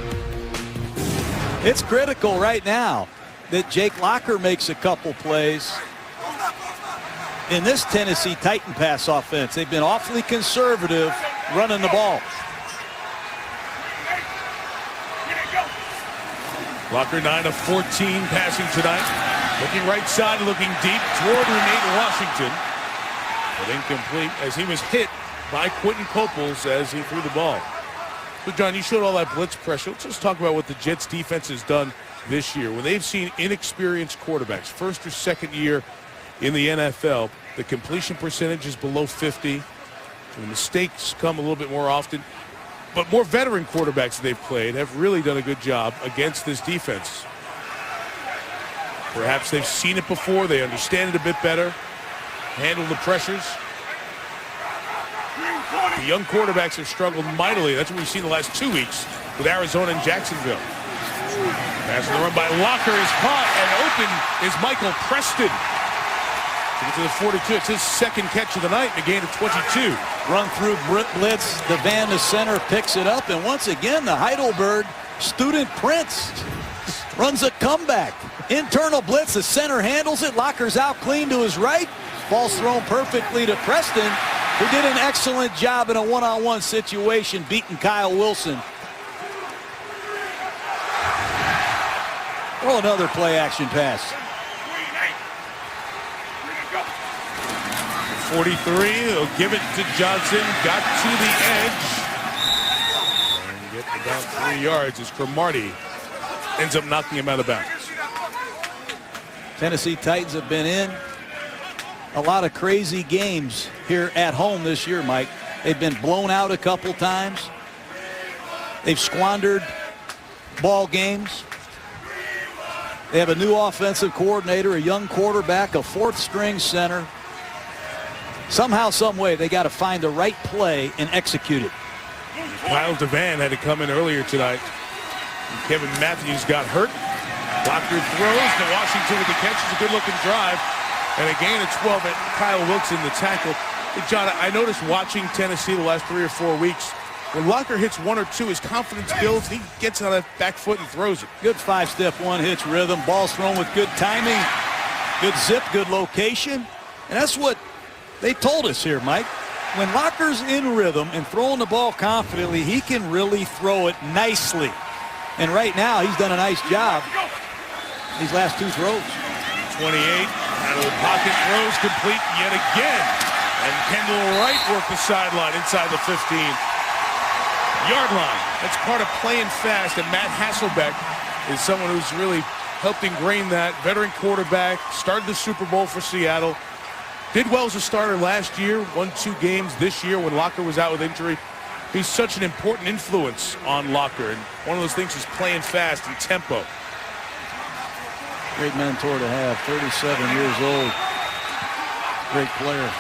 It's critical right now that Jake Locker makes a couple plays in this Tennessee Titan pass offense. They've been awfully conservative running the ball. Locker 9 of 14 passing tonight. Looking right side, looking deep toward Nate Washington. But incomplete as he was hit by Quentin Coples as he threw the ball. So, John, you showed all that blitz pressure. Let's just talk about what the Jets defense has done this year. When they've seen inexperienced quarterbacks, first or second year in the NFL, the completion percentage is below 50. The mistakes come a little bit more often. But more veteran quarterbacks they've played have really done a good job against this defense. Perhaps they've seen it before. They understand it a bit better. Handle the pressures. The young quarterbacks have struggled mightily. That's what we've seen the last 2 weeks with Arizona and Jacksonville. Pass on the run by Locker is caught, and open is Michael Preston. To the 42. It's his second catch of the night, and a gain of 22. Run through blitz. The van to center picks it up, and once again the Heidelberg student Prince runs a comeback. Internal blitz. The center handles it. Locker's out clean to his right. Ball's thrown perfectly to Preston, who did an excellent job in a one-on-one situation, beating Kyle Wilson. Throw another play-action pass. 43, they'll give it to Johnson, got to the edge, and get about 3 yards as Cromartie ends up knocking him out of bounds. Tennessee Titans have been in a lot of crazy games here at home this year, Mike. They've been blown out a couple times. They've squandered ball games. They have a new offensive coordinator, a young quarterback, a 4th-string center. Somehow, some way, they got to find the right play and execute it. Kyle Devan had to come in earlier tonight. Kevin Matthews got hurt. Locker throws to Washington with the catch. It's a good-looking drive. And a gain of 12 at Kyle Wilson, the tackle. Hey, John, I noticed watching Tennessee the last 3 or 4 weeks, when Locker hits 1 or 2, his confidence builds. He gets on that back foot and throws it. Good 5-step one-hitch rhythm. Ball's thrown with good timing, good zip, good location. And that's what they told us here, Mike. When Locker's in rhythm and throwing the ball confidently, he can really throw it nicely. And right now, he's done a nice job these last 2 throws. 28, out of the pocket, throws complete yet again. And Kendall Wright worked the sideline inside the 15-yard line. That's part of playing fast, and Matt Hasselbeck is someone who's really helped ingrain that. Veteran quarterback, started the Super Bowl for Seattle. Did well as a starter last year, won 2 games this year when Locker was out with injury. he's such an important influence on Locker. And one of those things is playing fast and tempo. Great mentor to have, 37 years old. Great player.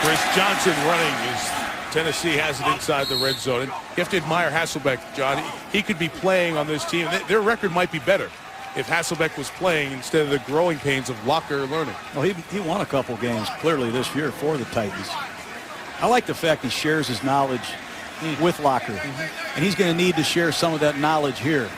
Chris Johnson running as Tennessee has it inside the red zone. And you have to admire Hasselbeck, John. He could be playing on this team. Their record might be better if Hasselbeck was playing instead of the growing pains of Locker learning. Well, he won a couple games clearly this year for the Titans. I like the fact he shares his knowledge with Locker. And he's going to need to share some of that knowledge here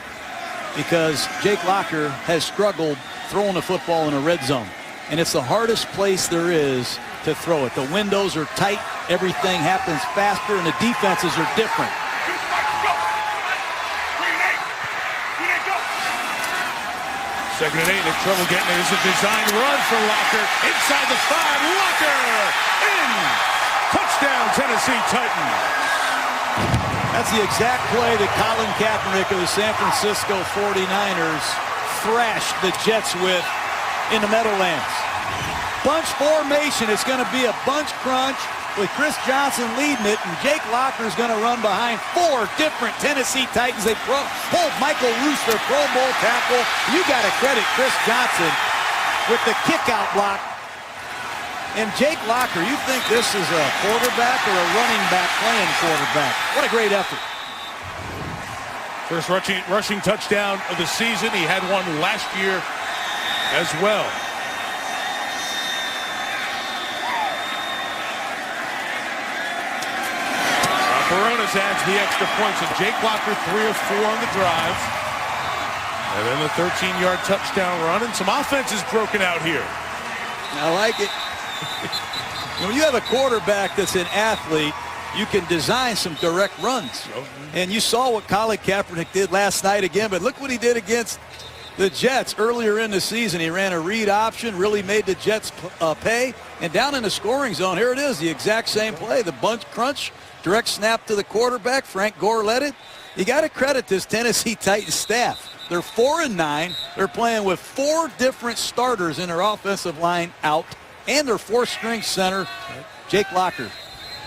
because Jake Locker has struggled throwing the football in a red zone. And it's the hardest place there is to throw it. The windows are tight. Everything happens faster, and the defenses are different. Second and 8, in trouble getting it. It's a design run for Locker. Inside the 5, Locker in. Touchdown, Tennessee Titans. That's the exact play that Colin Kaepernick of the San Francisco 49ers thrashed the Jets with in the Meadowlands. Bunch formation. It's going to be a bunch crunch with Chris Johnson leading it, and Jake Locker is going to run behind 4 different Tennessee Titans. They pulled Michael Roos, their Pro Bowl tackle. You got to credit Chris Johnson with the kick-out block. And Jake Locker, you think this is a quarterback or a running back playing quarterback? What a great effort. First rushing touchdown of the season. He had one last year as well. Barones adds the extra points, and Jake Locker 3 of 4 on the drive. And then the 13-yard touchdown run, and some offense is broken out here. I like it. When you have a quarterback that's an athlete, you can design some direct runs. And you saw what Colin Kaepernick did last night again, but look what he did against the Jets earlier in the season. He ran a read option, really made the Jets pay. And down in the scoring zone, here it is, the exact same play, the bunch crunch. Direct snap to the quarterback. Frank Gore led it. You got to credit this Tennessee Titans staff. They're 4-9. They're playing with 4 different starters in their offensive line out, and their 4th-string center, Jake Locker.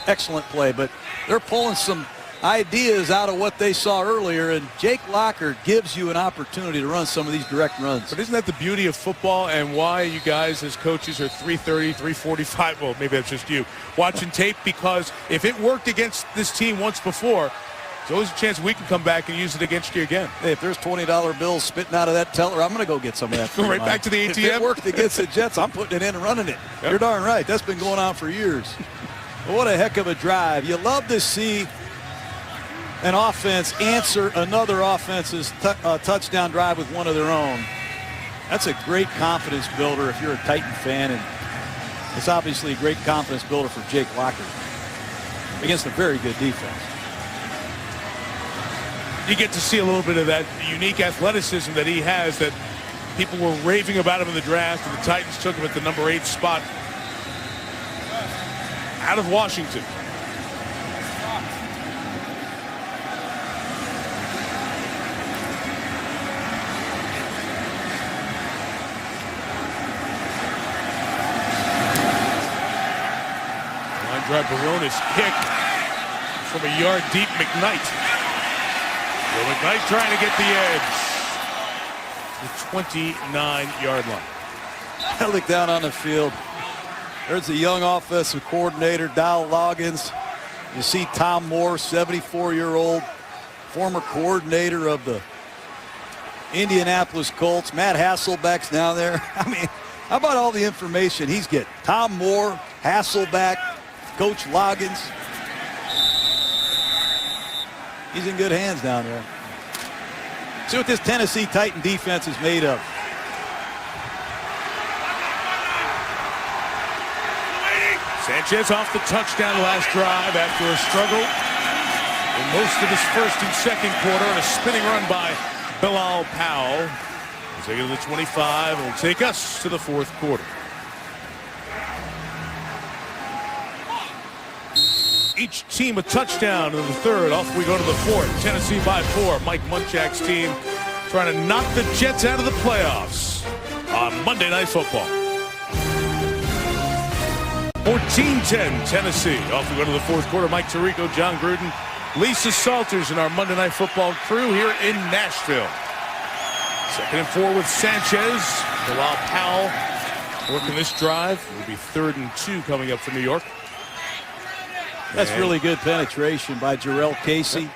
Excellent play, but they're pulling some ideas out of what they saw earlier, and Jake Locker gives you an opportunity to run some of these direct runs. But isn't that the beauty of football and why you guys as coaches are 3:30, 3:45, well, maybe that's just you, watching tape? Because if it worked against this team once before, there's always a chance we can come back and use it against you again. Hey, if there's $20 bills spitting out of that teller, I'm going to go get some of that. Go right back to the ATM. If it worked against the Jets, I'm putting it in and running it. Yep. You're darn right. That's been going on for years. But what a heck of a drive. You love to see an offense answer another offense's touchdown drive with one of their own. That's a great confidence builder if you're a Titan fan, and it's obviously a great confidence builder for Jake Locker against a very good defense. You get to see a little bit of that unique athleticism that he has that people were raving about him in the draft, and the Titans took him at the number 8 spot out of Washington. Drive Barones kick from a yard deep. McKnight. So McKnight trying to get the edge. The 29-yard line. I look down on the field. There's a young offensive coordinator, Dow Loggins. You see Tom Moore, 74-year-old, former coordinator of the Indianapolis Colts. Matt Hasselbeck's down there. I mean, how about all the information he's getting? Tom Moore, Hasselbeck, Coach Loggins. He's in good hands down there. See what this Tennessee Titan defense is made of. Sanchez off the touchdown last drive after a struggle in most of his first and second quarter, and a spinning run by Bilal Powell. He'll take it to the 25 and will take us to the 4th quarter. Each team a touchdown in the 3rd. Off we go to the 4th. Tennessee by 4. Mike Munchak's team trying to knock the Jets out of the playoffs on Monday Night Football. 14-10 Tennessee. Off we go to the fourth quarter. Mike Tirico, John Gruden, Lisa Salters, and our Monday Night Football crew here in Nashville. 2nd and 4 with Sanchez. Bilal Powell working this drive. It will be 3rd and 2 coming up for New York. That's really good penetration by Jarrell Casey.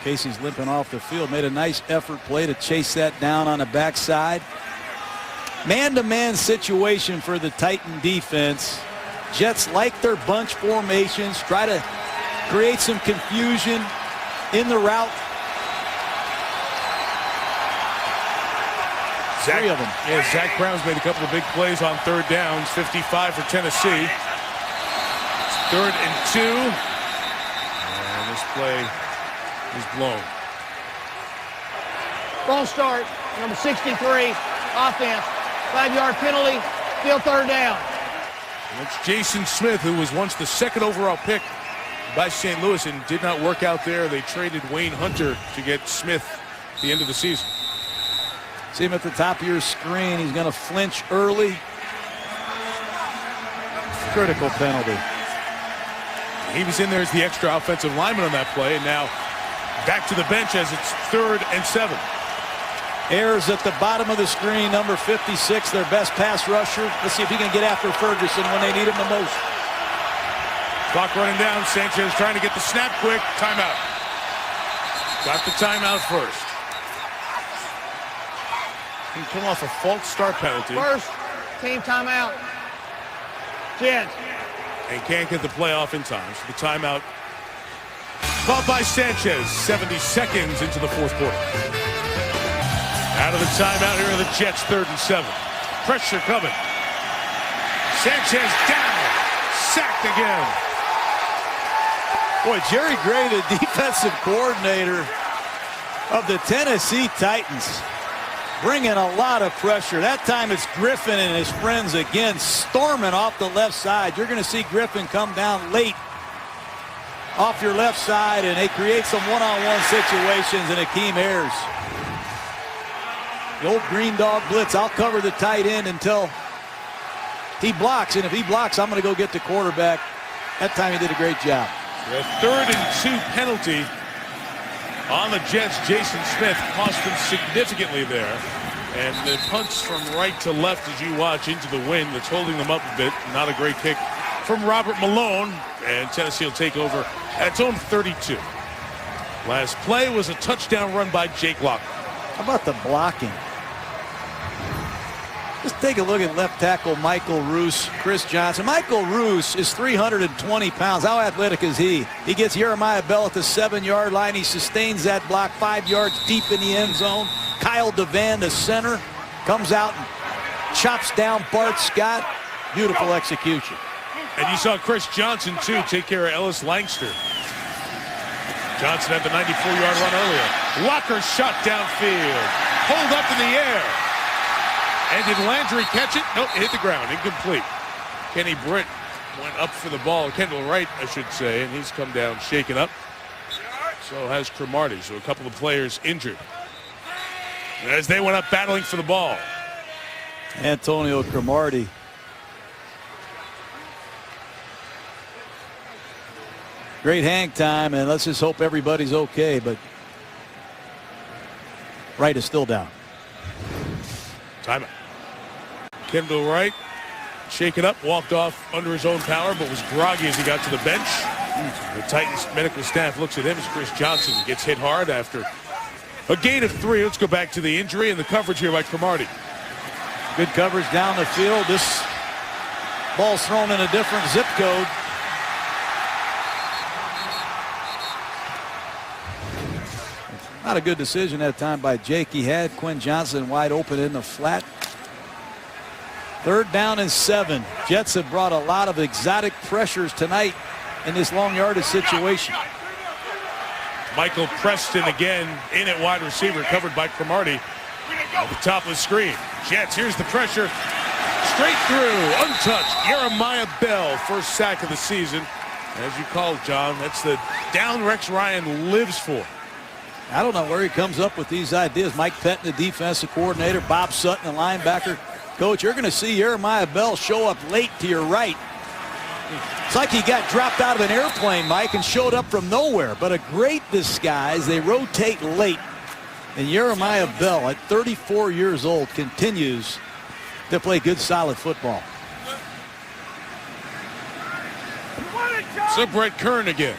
Casey's limping off the field. Made a nice effort play to chase that down on the backside. Man-to-man situation for the Titan defense. Jets like their bunch formations. Try to create some confusion in the route. Three of them. Yeah, Zach Brown's made a couple of big plays on 3rd downs. 55 for Tennessee. It's 3rd and 2. And this play is blown. False start, number 63, offense. 5-yard penalty, still 3rd down. And it's Jason Smith, who was once the 2nd overall pick by St. Louis and did not work out there. They traded Wayne Hunter to get Smith at the end of the season. See him at the top of your screen. He's going to flinch early. Critical penalty. He was in there as the extra offensive lineman on that play, and now back to the bench as it's 3rd and 7. Ayers at the bottom of the screen, number 56, their best pass rusher. Let's see if he can get after Ferguson when they need him the most. Clock running down. Sanchez trying to get the snap quick. Timeout. Got the timeout first. He come off a false start penalty. First team timeout. Jets. And can't get the play off in time. So the timeout called by Sanchez. 70 seconds into the fourth quarter. Out of the timeout, here are the Jets, 3rd and 7. Pressure coming. Sanchez down. Sacked again. Boy, Jerry Gray, the defensive coordinator of the Tennessee Titans, bringing a lot of pressure. That time it's Griffin and his friends again storming off the left side. You're going to see Griffin come down late off your left side, and they create some one-on-one situations, and Akeem Ayers. The old green dog blitz. I'll cover the tight end until he blocks, and if he blocks, I'm going to go get the quarterback. That time he did a great job. The 3rd and 2 penalty on the Jets. Jason Smith cost them significantly there. And the punts from right to left as you watch into the wind. That's holding them up a bit. Not a great kick from Robert Malone. And Tennessee will take over at its own 32. Last play was a touchdown run by Jake Locker. How about the blocking? Just take a look at left tackle Michael Roos, Chris Johnson. Michael Roos is 320 pounds. How athletic is he? He gets Jeremiah Bell at the 7-yard line. He sustains that block 5 yards deep in the end zone. Kyle Devan, the center, comes out and chops down Bart Scott. Beautiful execution. And you saw Chris Johnson, too, take care of Ellis Langster. Johnson had the 94-yard run earlier. Locker shot downfield. Pulled up in the air. And did Landry catch it? Nope, it hit the ground. Incomplete. Kenny Britt went up for the ball. Kendall Wright, I should say, and he's come down shaken up. So has Cromartie. So a couple of players injured as they went up battling for the ball. Antonio Cromartie. Great hang time, and let's just hope everybody's okay, but Wright is still down. Timeout. Kendall Wright shaken up, walked off under his own power, but was groggy as he got to the bench. The Titans medical staff looks at him as Chris Johnson gets hit hard after a gain of 3. Let's go back to the injury and the coverage here by Cromartie. Good coverage down the field. This ball's thrown in a different zip code. Not a good decision that time by Jake. He had Quinn Johnson wide open in the flat. 3rd down and 7. Jets have brought a lot of exotic pressures tonight in this long yardage situation. Michael Preston again in at wide receiver, covered by Cromartie at the top of the screen. Jets, here's the pressure. Straight through, untouched. Jeremiah Bell, first sack of the season. As you called, John, that's the down Rex Ryan lives for. I don't know where he comes up with these ideas. Mike Pettin, the defensive coordinator, Bob Sutton, the linebacker, Coach, you're going to see Jeremiah Bell show up late to your right. It's like he got dropped out of an airplane, Mike, and showed up from nowhere. But a great disguise. They rotate late. And Jeremiah Bell, at 34 years old, continues to play good, solid football. So Brett Kern again.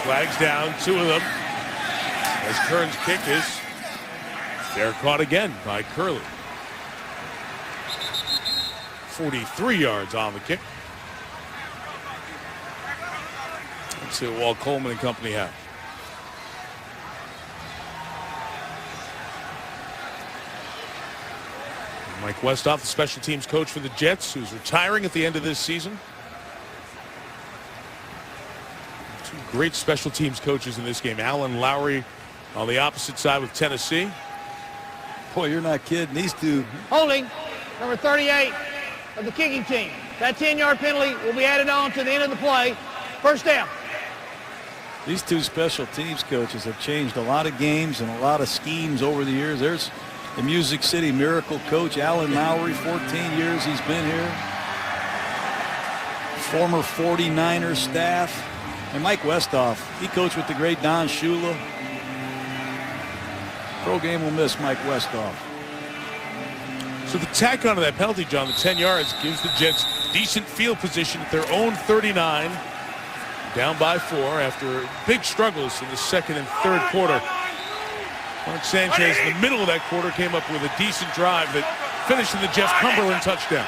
Flags down, 2 of them. As Kern's kick is, they're caught again by Curley. 43 yards on the kick. Let's see what Walt Coleman and company have. Mike Westhoff, the special teams coach for the Jets, who's retiring at the end of this season. 2 great special teams coaches in this game. Alan Lowry on the opposite side with Tennessee. Boy, you're not kidding. These two. Holding number 38 of the kicking team. That 10-yard penalty will be added on to the end of the play. First down. These two special teams coaches have changed a lot of games and a lot of schemes over the years. There's the Music City Miracle coach, Alan Lowry, 14 years he's been here. Former 49ers staff. And Mike Westhoff, he coached with the great Don Shula. Pro game will miss Mike Westhoff. So the tack onto that penalty, John, the 10 yards, gives the Jets decent field position at their own 39. Down by 4 after big struggles in the second and third quarter. Mark Sanchez, in the middle of that quarter, came up with a decent drive that finished in the Jeff Cumberland touchdown.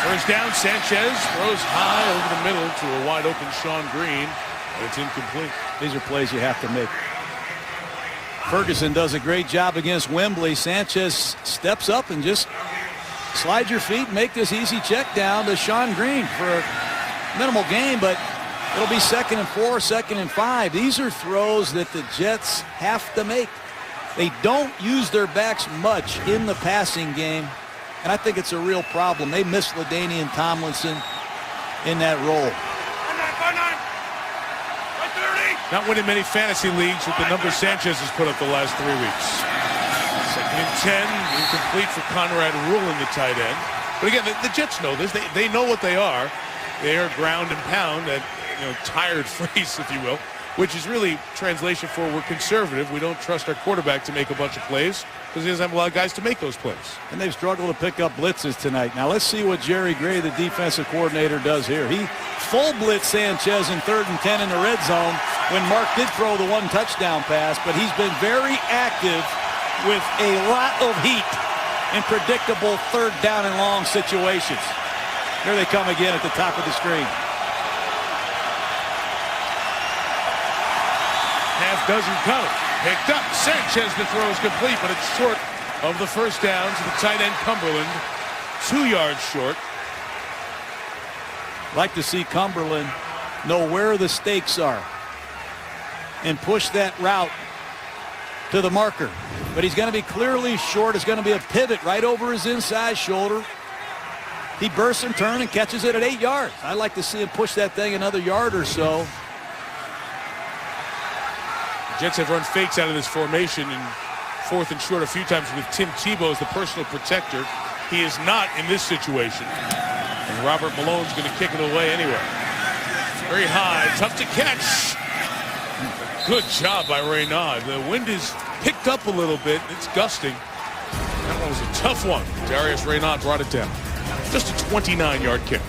First down, Sanchez throws high over the middle to a wide open Sean Green, but it's incomplete. These are plays you have to make. Ferguson does a great job against Wembley. Sanchez steps up and just slide your feet and make this easy check down to Sean Green for a minimal gain, but it'll be 2nd and 4, 2nd and 5. These are throws that the Jets have to make. They don't use their backs much in the passing game, and I think it's a real problem. They miss LaDainian Tomlinson in that role. Not winning many fantasy leagues with the number Sanchez has put up the last 3 weeks. 2nd and 10, incomplete for Conrad Rulin, the tight end. But again, the Jets know this. They know what they are. They are ground and pound, that tired phrase, if you will, which is really translation for we're conservative. We don't trust our quarterback to make a bunch of plays because he doesn't have a lot of guys to make those plays. And they've struggled to pick up blitzes tonight. Now let's see what Jerry Gray, the defensive coordinator, does here. He full blitz Sanchez in 3rd and 10 in the red zone when Mark did throw the 1 touchdown pass, but he's been very active with a lot of heat in predictable 3rd down and long situations. Here they come again at the top of the screen. Half dozen coming. Picked up. Sanchez, the throw is complete, but it's short of the first down to the tight end Cumberland. 2 yards short. Like to see Cumberland know where the stakes are and push that route to the marker. But he's going to be clearly short. It's going to be a pivot right over his inside shoulder. He bursts and turns and catches it at 8 yards. I'd like to see him push that thing another yard or so. The Jets have run fakes out of this formation in 4th and short a few times with Tim Tebow as the personal protector. He is not in this situation. And Robert Malone's going to kick it away anyway. Very high, tough to catch. Good job by Reynaud. The wind is picked up a little bit. It's gusting. That one was a tough one. Darius Reynaud brought it down. Just a 29-yard kick.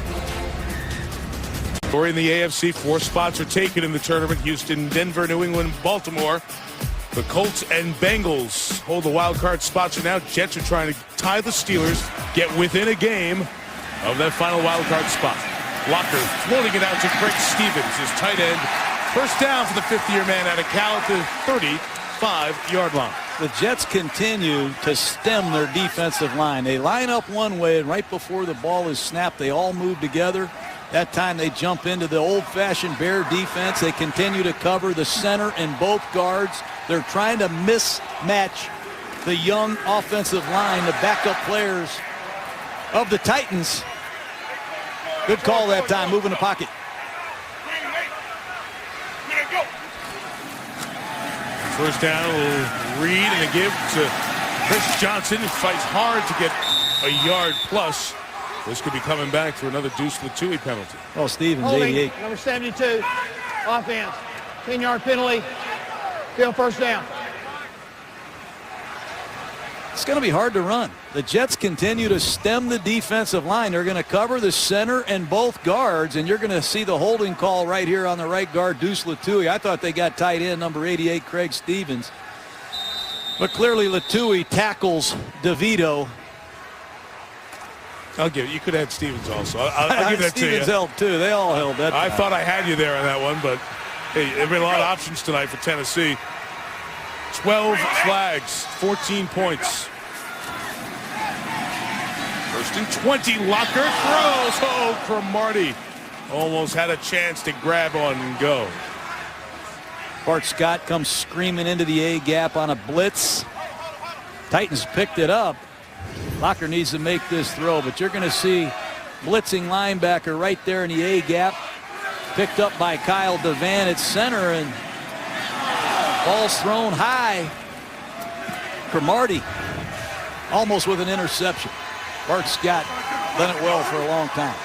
We're in the AFC. 4 spots are taken in the tournament. Houston, Denver, New England, Baltimore. The Colts and Bengals hold the wild card spots for now. Jets are trying to tie the Steelers, get within a game of that final wild card spot. Locker floating it out to Craig Stevens, his tight end. First down for the 5th-year man out of Cal at the 35-yard line. The Jets continue to stem their defensive line. They line up one way, and right before the ball is snapped, they all move together. That time they jump into the old-fashioned Bear defense. They continue to cover the center and both guards. They're trying to mismatch the young offensive line, the backup players of the Titans. Good call that time, moving the pocket. First down, a little read and a give to Chris Johnson, who fights hard to get a yard plus. This could be coming back for another Deuce Latui penalty. Oh, Stevens, Holding, 88. number 72, offense. 10-yard penalty, still first down. It's going to be hard to run. The Jets continue to stem the defensive line. They're going to cover the center and both guards, and you're going to see the holding call right here on the right guard, Deuce Latui. I thought they got tight end, number 88, Craig Stevens. But clearly Latui tackles DeVito. I'll give it. You could have had Stevens also. I'll give that to you. Stevens held too. They all held that. I thought I had you there on that one, but hey, there have been a lot of options tonight for Tennessee. 12 flags, 14 points. First and 20, Locker throws. Oh, Cromartie almost had a chance to grab on and go. Bart Scott comes screaming into the A gap on a blitz. Titans picked it up. Locker needs to make this throw, but you're going to see blitzing linebacker right there in the A gap. Picked up by Kyle Devan at center, and ball's thrown high. Cromartie almost with an interception. Bart Scott done it well for a long time.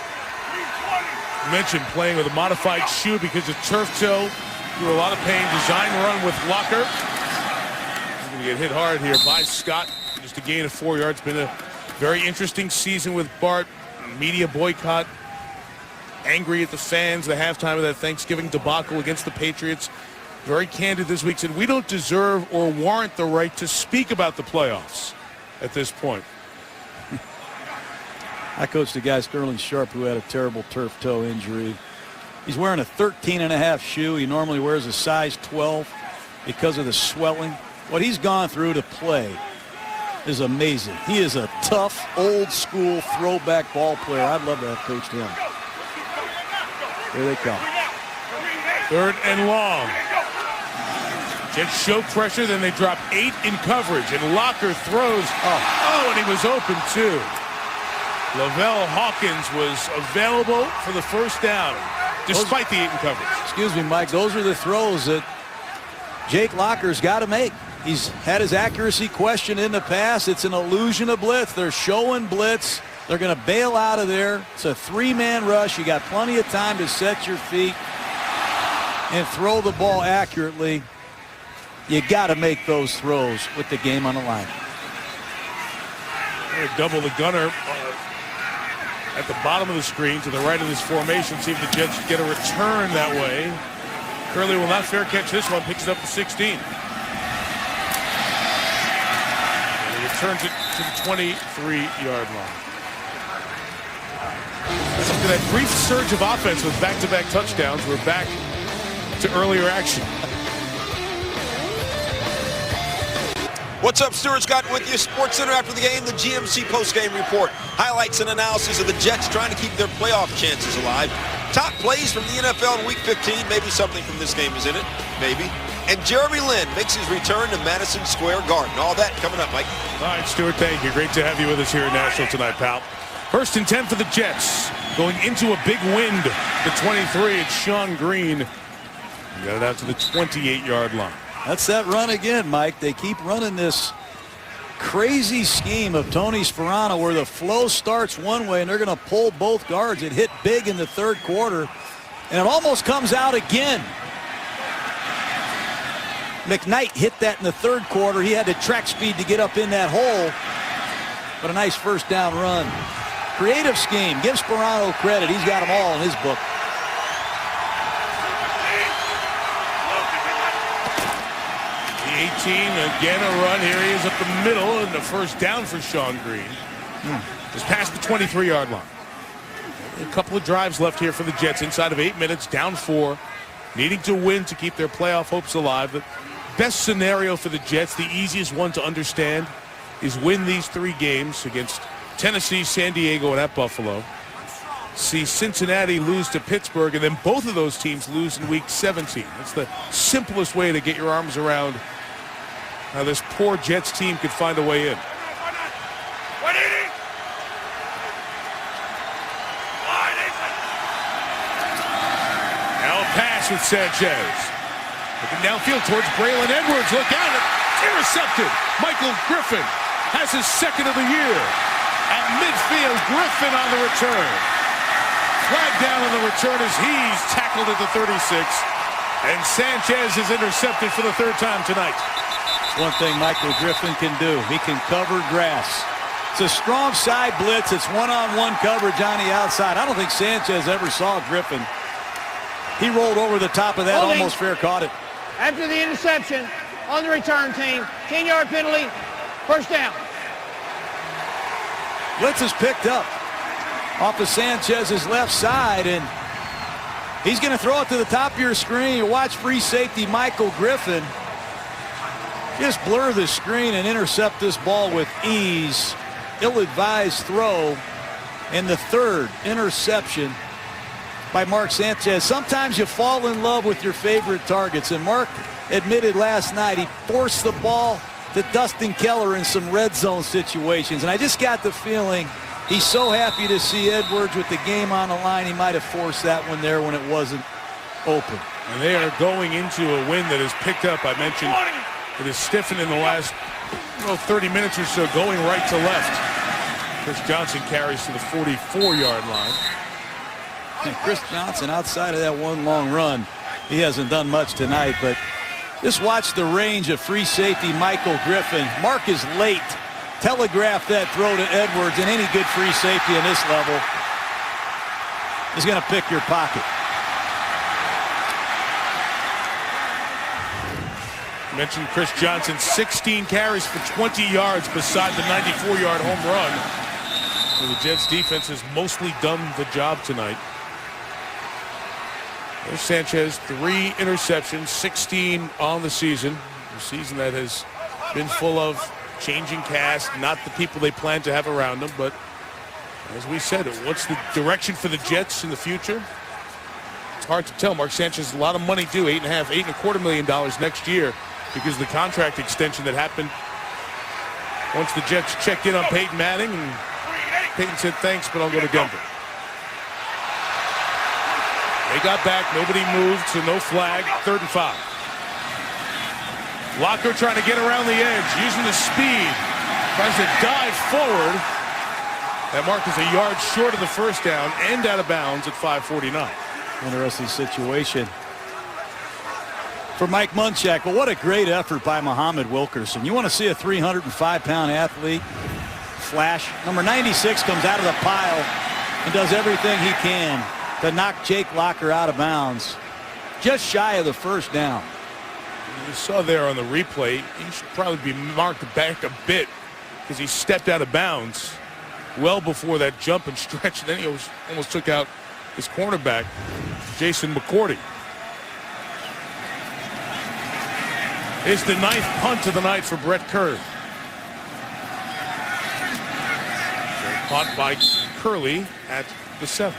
You mentioned playing with a modified shoe because of turf toe. Through a lot of pain. Design run with Locker. He's going to get hit hard here by Scott. Just a gain of 4 yards. Been a very interesting season with Bart. Media boycott. Angry at the fans. The halftime of that Thanksgiving debacle against the Patriots. Very candid this week. Said we don't deserve or warrant the right to speak about the playoffs at this point. I coached a guy, Sterling Sharp, who had a terrible turf toe injury. He's wearing a 13.5 shoe. He normally wears a size 12 because of the swelling. What he's gone through to play is amazing. He is a tough, old-school throwback ball player. I'd love to have coached him. Here they come. 3rd and long. Jets show pressure, then they drop 8 in coverage, and Locker throws. Oh, and he was open, too. Lavelle Hawkins was available for the first down, despite the 8 in coverage. Excuse me, Mike. Those are the throws that Jake Locker's got to make. He's had his accuracy questioned in the past. It's an illusion of blitz. They're showing blitz. They're going to bail out of there. It's a 3-man rush. You got plenty of time to set your feet and throw the ball accurately. You got to make those throws with the game on the line. They're double the gunner at the bottom of the screen to the right of this formation. See if the Jets get a return that way. Curley will not fair catch this one. Picks it up to 16. And he returns it to the 23-yard line. After that brief surge of offense with back-to-back touchdowns, we're back to earlier action. What's up, Stuart Scott with you. Sports Center after the game, the GMC postgame report. Highlights and analysis of the Jets trying to keep their playoff chances alive. Top plays from the NFL in Week 15. Maybe something from this game is in it. Maybe. And Jeremy Lin makes his return to Madison Square Garden. All that coming up, Mike. All right, Stuart, thank you. Great to have you with us here in Nashville tonight, pal. 1st and 10 for the Jets. Going into a big wind. The 23, it's Sean Green. He got it out to the 28-yard line. That's that run again, Mike. They keep running this crazy scheme of Tony Sperano where the flow starts one way and they're going to pull both guards. It hit big in the 3rd quarter, and it almost comes out again. McKnight hit that in the 3rd quarter. He had the track speed to get up in that hole, but a nice first down run. Creative scheme. Give Sperano credit. He's got them all in his book. The 18, again a run. Here he is up the middle, and the first down for Sean Green. Just past the 23-yard line. A couple of drives left here for the Jets inside of 8 minutes, down 4. Needing to win to keep their playoff hopes alive. The best scenario for the Jets, the easiest one to understand, is win these 3 games against Tennessee, San Diego, and at Buffalo. See Cincinnati lose to Pittsburgh, and then both of those teams lose in Week 17. That's the simplest way to get your arms around how this poor Jets team could find a way in. Now a pass with Sanchez. Looking downfield towards Braylon Edwards. Look out. Intercepted. Michael Griffin has his second of the year. At midfield, Griffin on the return. Flag down on the return as he's tackled at the 36. And Sanchez is intercepted for the third time tonight. One thing Michael Griffin can do, he can cover grass. It's a strong side blitz. It's one-on-one coverage on the outside. I don't think Sanchez ever saw Griffin. He rolled over the top of that, almost fair caught it. After the interception on the return team, 10-yard penalty, first down. Blitz is picked up off of Sanchez's left side, and he's going to throw it to the top of your screen. You watch free safety Michael Griffin just blur the screen and intercept this ball with ease. Ill-advised throw, and the third interception by Mark Sanchez. Sometimes you fall in love with your favorite targets, and Mark admitted last night he forced the ball to Dustin Keller in some red zone situations, and I just got the feeling he's so happy to see Edwards with the game on the line, he might have forced that one there when it wasn't open. And they are going into a wind that is picked up. I mentioned it has stiffened in the last 30 minutes or so, going right to left. Chris Johnson carries to the 44-yard line. And Chris Johnson, outside of that one long run, he hasn't done much tonight, but just watch the range of free safety Michael Griffin. Mark is late. Telegraphed that throw to Edwards, and any good free safety in this level is going to pick your pocket. You mentioned Chris Johnson, 16 carries for 20 yards beside the 94-yard home run. So the Jets defense has mostly done the job tonight. There's Sanchez, 3 interceptions, 16 on the season. A season that has been full of changing cast, not the people they plan to have around them, but as we said, what's the direction for the Jets in the future? It's hard to tell. Mark Sanchez has a lot of money due, $8.25 million next year because of the contract extension that happened once the Jets checked in on Peyton Manning, and Peyton said thanks, but I'll go to Denver. They got back, nobody moved, so no flag, 3rd and 5. Locker trying to get around the edge, using the speed, tries to dive forward. That mark is a yard short of the first down and out of bounds at 5:49. Interesting situation for Mike Munchak, but what a great effort by Muhammad Wilkerson. You want to see a 305-pound athlete flash? Number 96 comes out of the pile and does everything he can to knock Jake Locker out of bounds, just shy of the first down. You saw there on the replay, he should probably be marked back a bit because he stepped out of bounds well before that jump and stretch, and then he almost took out his cornerback, Jason McCourty. It's the 9th punt of the night for Brett Curry. Caught by Curley at the 7th.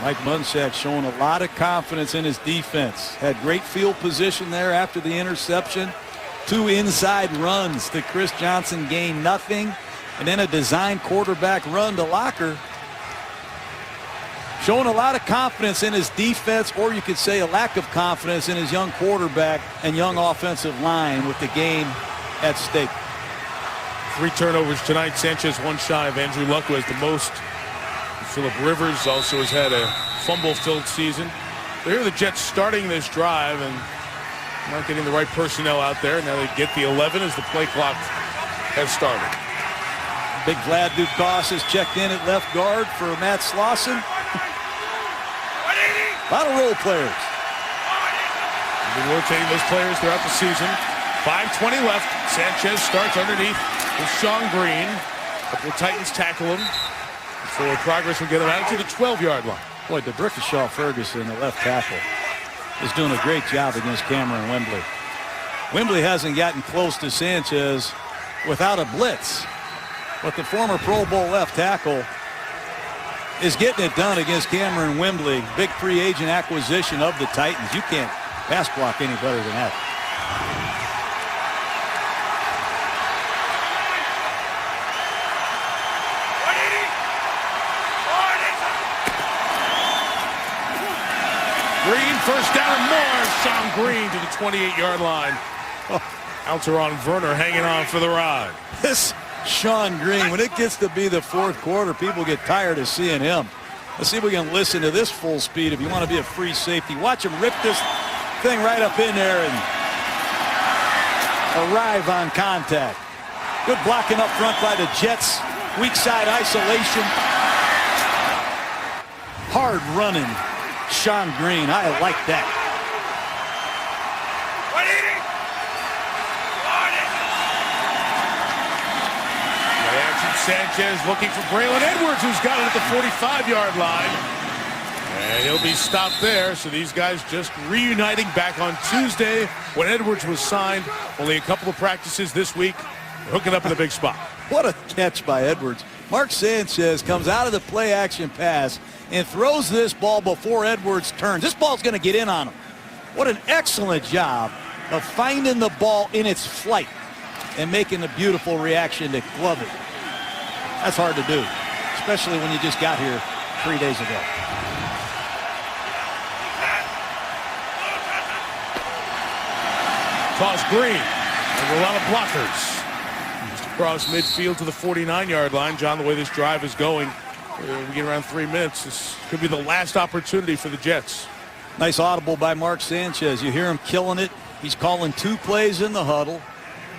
Mike Munchak showing a lot of confidence in his defense. Had great field position there after the interception. 2 inside runs to Chris Johnson, gained nothing. And then a design quarterback run to Locker. Showing a lot of confidence in his defense, or you could say a lack of confidence in his young quarterback and young offensive line with the game at stake. 3 turnovers tonight. Sanchez one shy of Andrew Luck, who has the most. Phillip Rivers also has had a fumble-filled season. So here are the Jets starting this drive and not getting the right personnel out there. Now they get the 11 as the play clock has started. Big Vlad Dukas has checked in at left guard for Matt Slauson. A lot of role players. They've been rotating those players throughout the season. 5:20 left. Sanchez starts underneath with Sean Green. A couple of Titans tackle him. So progress will get him out to the 12-yard line. Boy, DeBrickashaw Ferguson, the left tackle, is doing a great job against Cameron Wembley. Wembley hasn't gotten close to Sanchez without a blitz. But the former Pro Bowl left tackle is getting it done against Cameron Wembley. Big free agent acquisition of the Titans. You can't pass block any better than that. Green first down and more. Sean Green to the 28-yard line. Altaron Werner hanging on for the ride. This Sean Green, when it gets to be the fourth quarter, people get tired of seeing him. Let's see if we can listen to this full speed if you want to be a free safety. Watch him rip this thing right up in there and arrive on contact. Good blocking up front by the Jets. Weak side isolation. Hard running Sean Green. I like that. Sanchez looking for Braylon Edwards, who's got it at the 45-yard line. And he'll be stopped there. So these guys just reuniting back on Tuesday when Edwards was signed. Only a couple of practices this week. Hooking up in the big spot. What a catch by Edwards. Mark Sanchez comes out of the play-action pass and throws this ball before Edwards turns. This ball's going to get in on him. What an excellent job of finding the ball in its flight and making a beautiful reaction to glove it. That's hard to do, especially when you just got here 3 days ago. Toss Green. And a lot of blockers. Just across midfield to the 49-yard line. John, the way this drive is going, we get around 3 minutes. This could be the last opportunity for the Jets. Nice audible by Mark Sanchez. You hear him killing it. He's calling 2 plays in the huddle.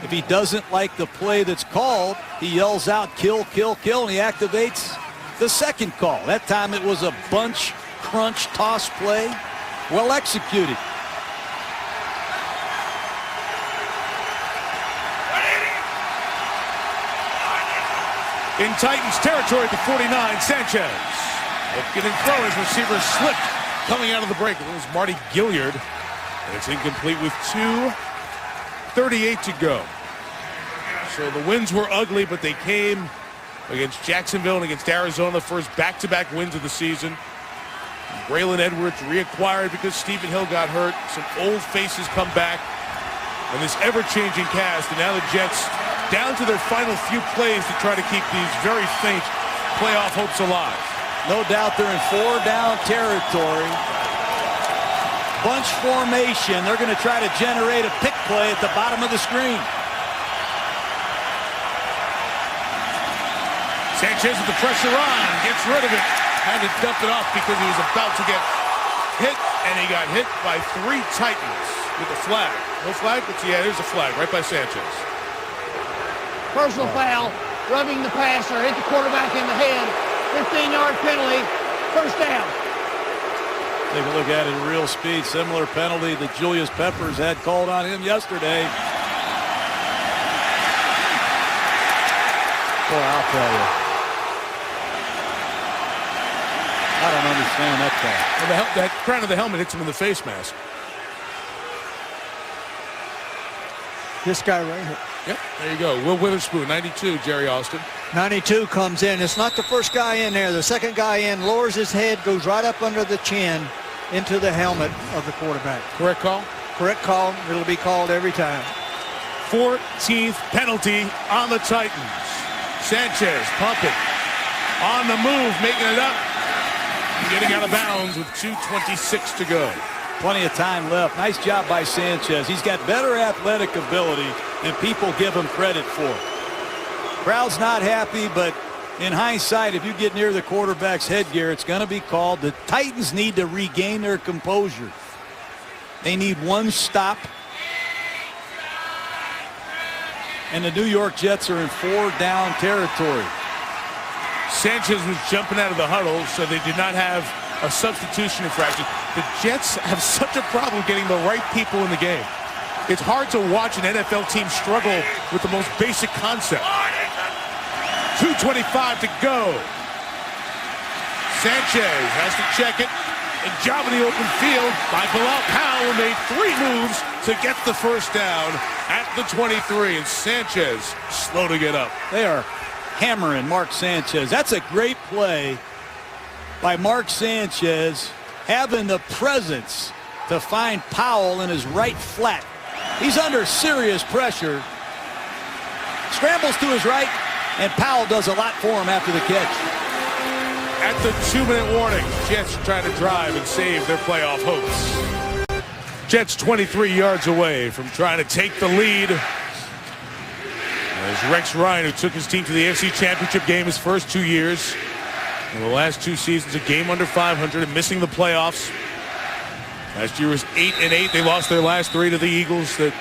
If he doesn't like the play that's called, he yells out, kill, kill, kill, and he activates the second call. That time it was a bunch, crunch, toss play. Well executed. In Titans territory at the 49, Sanchez. Looking and throw as receiver slipped coming out of the break. It was Marty Gilliard. And it's incomplete with 2:38 to go. So the wins were ugly, but they came against Jacksonville and against Arizona, the first back-to-back wins of the season. Braylon Edwards reacquired because Stephen Hill got hurt. Some old faces come back. And this ever-changing cast, and now the Jets down to their final few plays to try to keep these very faint playoff hopes alive. No doubt they're in 4-down territory. Bunch formation. They're going to try to generate a pick play at the bottom of the screen. Sanchez with the pressure on, gets rid of it. Had to dump it off because he was about to get hit, and he got hit by 3 Titans with a flag. No flag, but yeah, there's a flag right by Sanchez. Personal foul, rubbing the passer, hit the quarterback in the head. 15-yard penalty, first down. Take a look at it at real speed. Similar penalty that Julius Peppers had called on him yesterday. Boy, I'll tell you. I don't understand that call. Well, that crown of the helmet hits him in the face mask. This guy right here. Yep, there you go. Will Witherspoon, 92, Jerry Austin. 92 comes in. It's not the first guy in there. The second guy in lowers his head, goes right up under the chin into the helmet of the quarterback. Correct call? Correct call. It'll be called every time. 14th penalty on the Titans. Sanchez pumping. On the move, making it up. Getting out of bounds with 2:26 to go. Plenty of time left. Nice job by Sanchez. He's got better athletic ability than people give him credit for. Crowd's not happy, but in hindsight, if you get near the quarterback's headgear, it's going to be called. The Titans need to regain their composure. They need one stop. And the New York Jets are in 4-down territory. Sanchez was jumping out of the huddle, so they did not have a substitution infraction. The Jets have such a problem getting the right people in the game. It's hard to watch an NFL team struggle with the most basic concept. 2:25 to go. Sanchez has to check it. A job in the open field by Bilal Powell, who made 3 moves to get the first down at the 23. And Sanchez slow to get up. They are hammering Mark Sanchez. That's a great play by Mark Sanchez, having the presence to find Powell in his right flat. He's under serious pressure. Scrambles to his right, and Powell does a lot for him after the catch. at the 2-minute warning. Jets trying to drive and save their playoff hopes. Jets 23 yards away from trying to take the lead. As Rex Ryan, who took his team to the AFC Championship game his first 2 years. In the last 2 seasons, a game under 500 and missing the playoffs. Last year was 8-8. They lost their last 3 to the Eagles. The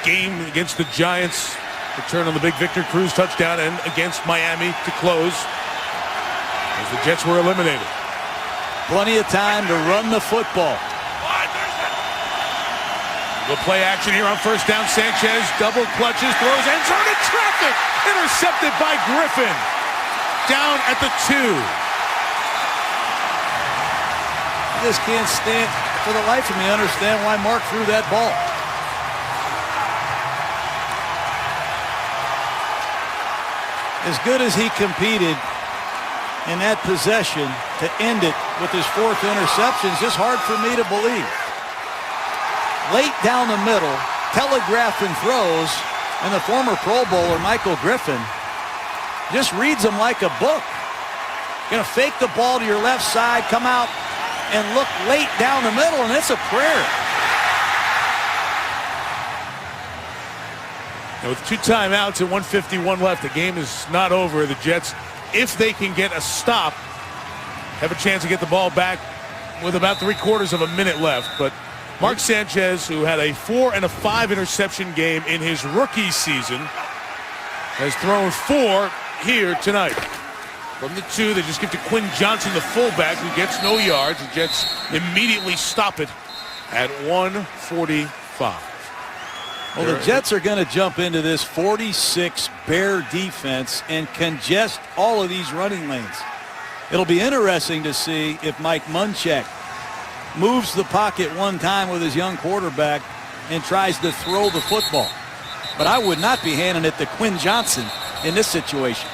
game against the Giants, return on the big Victor Cruz touchdown, and against Miami to close as the Jets were eliminated. Plenty of time to run the football. The play action here on first down. Sanchez double clutches, throws end zone in traffic. Intercepted by Griffin. Down at the 2. I just can't stand, for the life of me, understand why Mark threw that ball. As good as he competed in that possession to end it with his 4th interception, it's just hard for me to believe. Late down the middle, telegraphing throws, and the former Pro Bowler Michael Griffin just reads them like a book. Going to fake the ball to your left side, come out and look late down the middle, and it's a prayer. Now with 2 timeouts and 1:51 left, the game is not over. The Jets, if they can get a stop, have a chance to get the ball back with about 3/4 of a minute left. But Mark Sanchez, who had a 4 and a 5 interception game in his rookie season, has thrown 4 here tonight. From the 2, they just give to Quinn Johnson, the fullback, who gets no yards. The Jets immediately stop it at 1:45. Well, the Jets are going to jump into this 46 Bear defense and congest all of these running lanes. It'll be interesting to see if Mike Munchak moves the pocket one time with his young quarterback and tries to throw the football. But I would not be handing it to Quinn Johnson in this situation.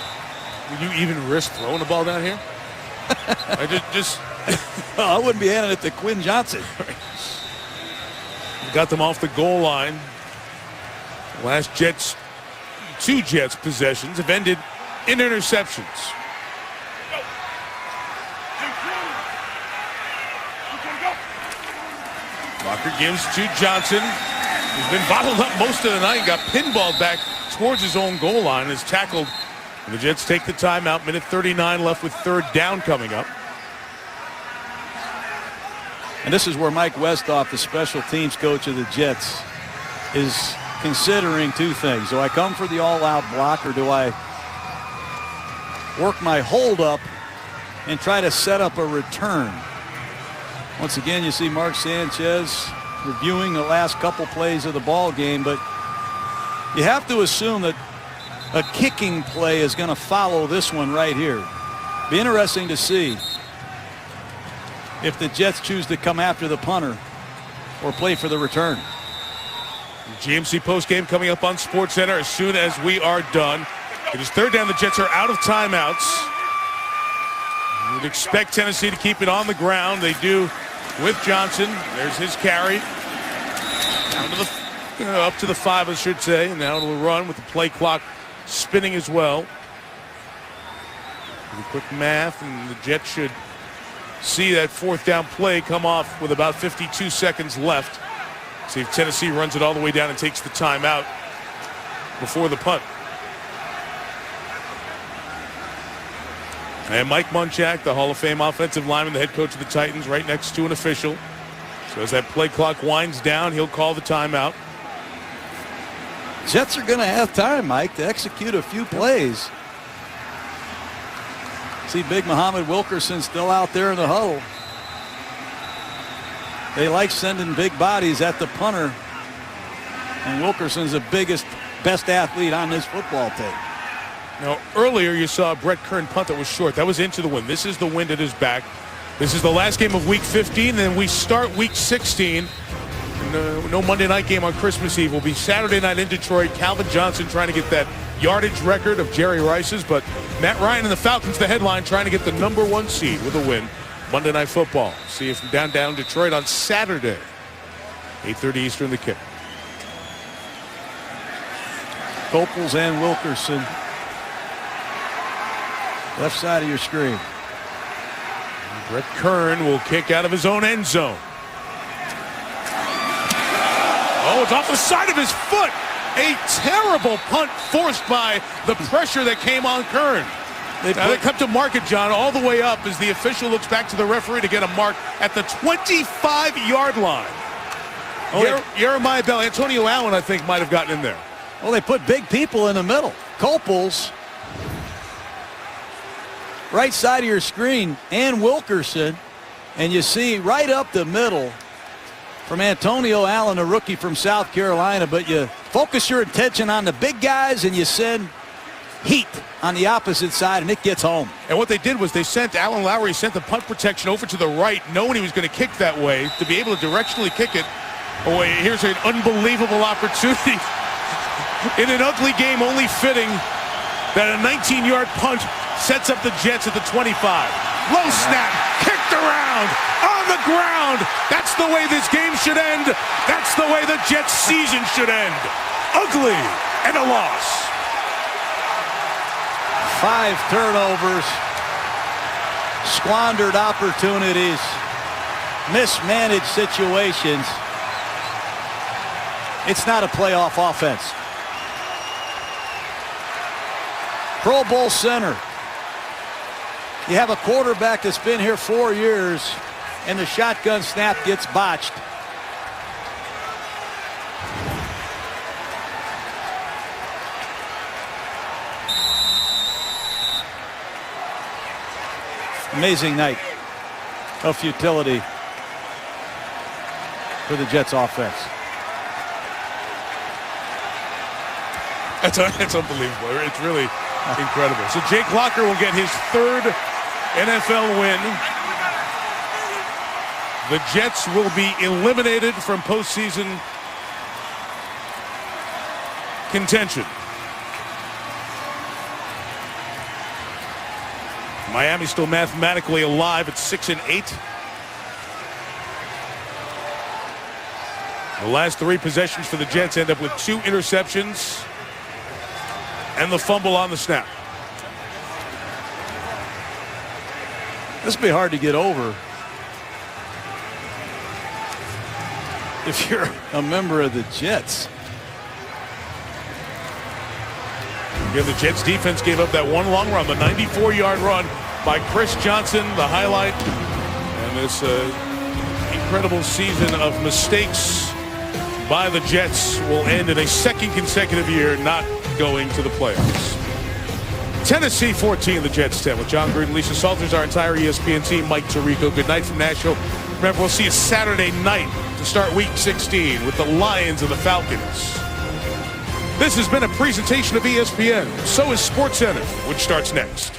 Would you even risk throwing the ball down here? I wouldn't be handing it to Quinn Johnson. Got them off the goal line. Last 2 Jets possessions have ended in interceptions. Walker gives to Johnson, who's been bottled up most of the night. Got pinballed back towards his own goal line and is tackled. And the Jets take the timeout. Minute 39 left with 3rd down coming up. And this is where Mike Westhoff, the special teams coach of the Jets, is considering 2 things. Do I come for the all-out block, or do I work my hold-up and try to set up a return? Once again, you see Mark Sanchez reviewing the last couple plays of the ball game, but you have to assume that a kicking play is going to follow this one right here. Be interesting to see if the Jets choose to come after the punter or play for the return. GMC postgame coming up on SportsCenter as soon as we are done. It is 3rd down. The Jets are out of timeouts. You'd expect Tennessee to keep it on the ground. They do with Johnson. There's his carry. Down to the, up to the 5, I should say. And now it'll run with the play clock spinning as well. A quick math, and the Jets should see that 4th down play come off with about 52 seconds left. See if Tennessee runs it all the way down and takes the timeout before the punt. And Mike Munchak, the Hall of Fame offensive lineman, the head coach of the Titans, right next to an official. So as that play clock winds down, he'll call the timeout. Jets are going to have time, Mike, to execute a few plays. See big Muhammad Wilkerson still out there in the huddle. They like sending big bodies at the punter. And Wilkerson's the biggest, best athlete on this football team. Now, earlier you saw Brett Kern punt that was short. That was into the wind. This is the wind at his back. This is the last game of Week 15. Then we start Week 16. No Monday night game on Christmas Eve. Will be Saturday night in Detroit. Calvin Johnson trying to get that yardage record of Jerry Rice's. But Matt Ryan and the Falcons, the headline, trying to get the #1 seed with a win. Monday Night Football. See you from downtown Detroit on Saturday. 8:30 Eastern, the kick. Copels and Wilkerson. Left side of your screen. Brett Kern will kick out of his own end zone. Oh, it's off the side of his foot. A terrible punt forced by the pressure that came on Kern. They come to mark it, John, all the way up as the official looks back to the referee to get a mark at the 25-yard line. Jeremiah Bell, Antonio Allen, I think, might have gotten in there. Well, they put big people in the middle. Copels, right side of your screen, and Wilkerson. And you see right up the middle from Antonio Allen, a rookie from South Carolina. But you focus your attention on the big guys and you send heat on the opposite side, and it gets home. And what they did was they sent Alan Lowry, sent the punt protection over to the right, knowing he was going to kick that way, to be able to directionally kick it away. Here's an unbelievable opportunity. In an ugly game, only fitting that a 19-yard punt sets up the Jets at the 25. Low snap, kicked around, on the ground. That's the way this game should end. That's the way the Jets' season should end. Ugly and a loss. 5 turnovers, squandered opportunities, mismanaged situations. It's not a playoff offense. Pro Bowl center. You have a quarterback that's been here 4 years, and the shotgun snap gets botched. Amazing night of futility for the Jets offense. That's unbelievable. It's really incredible. So Jake Locker will get his 3rd NFL win. The Jets will be eliminated from postseason contention. Miami still mathematically alive at 6-8. The last 3 possessions for the Jets end up with 2 interceptions and the fumble on the snap. This will be hard to get over if you're a member of the Jets. Again, the Jets defense gave up that one long run, the 94-yard run by Chris Johnson, the highlight. And this incredible season of mistakes by the Jets will end in a 2nd consecutive year not going to the playoffs. Tennessee 14, the Jets 10. With John Gruden, Lisa Salters, our entire ESPN team, Mike Tirico. Good night from Nashville. Remember, we'll see you Saturday night to start Week 16 with the Lions and the Falcons. This has been a presentation of ESPN. So is SportsCenter, which starts next.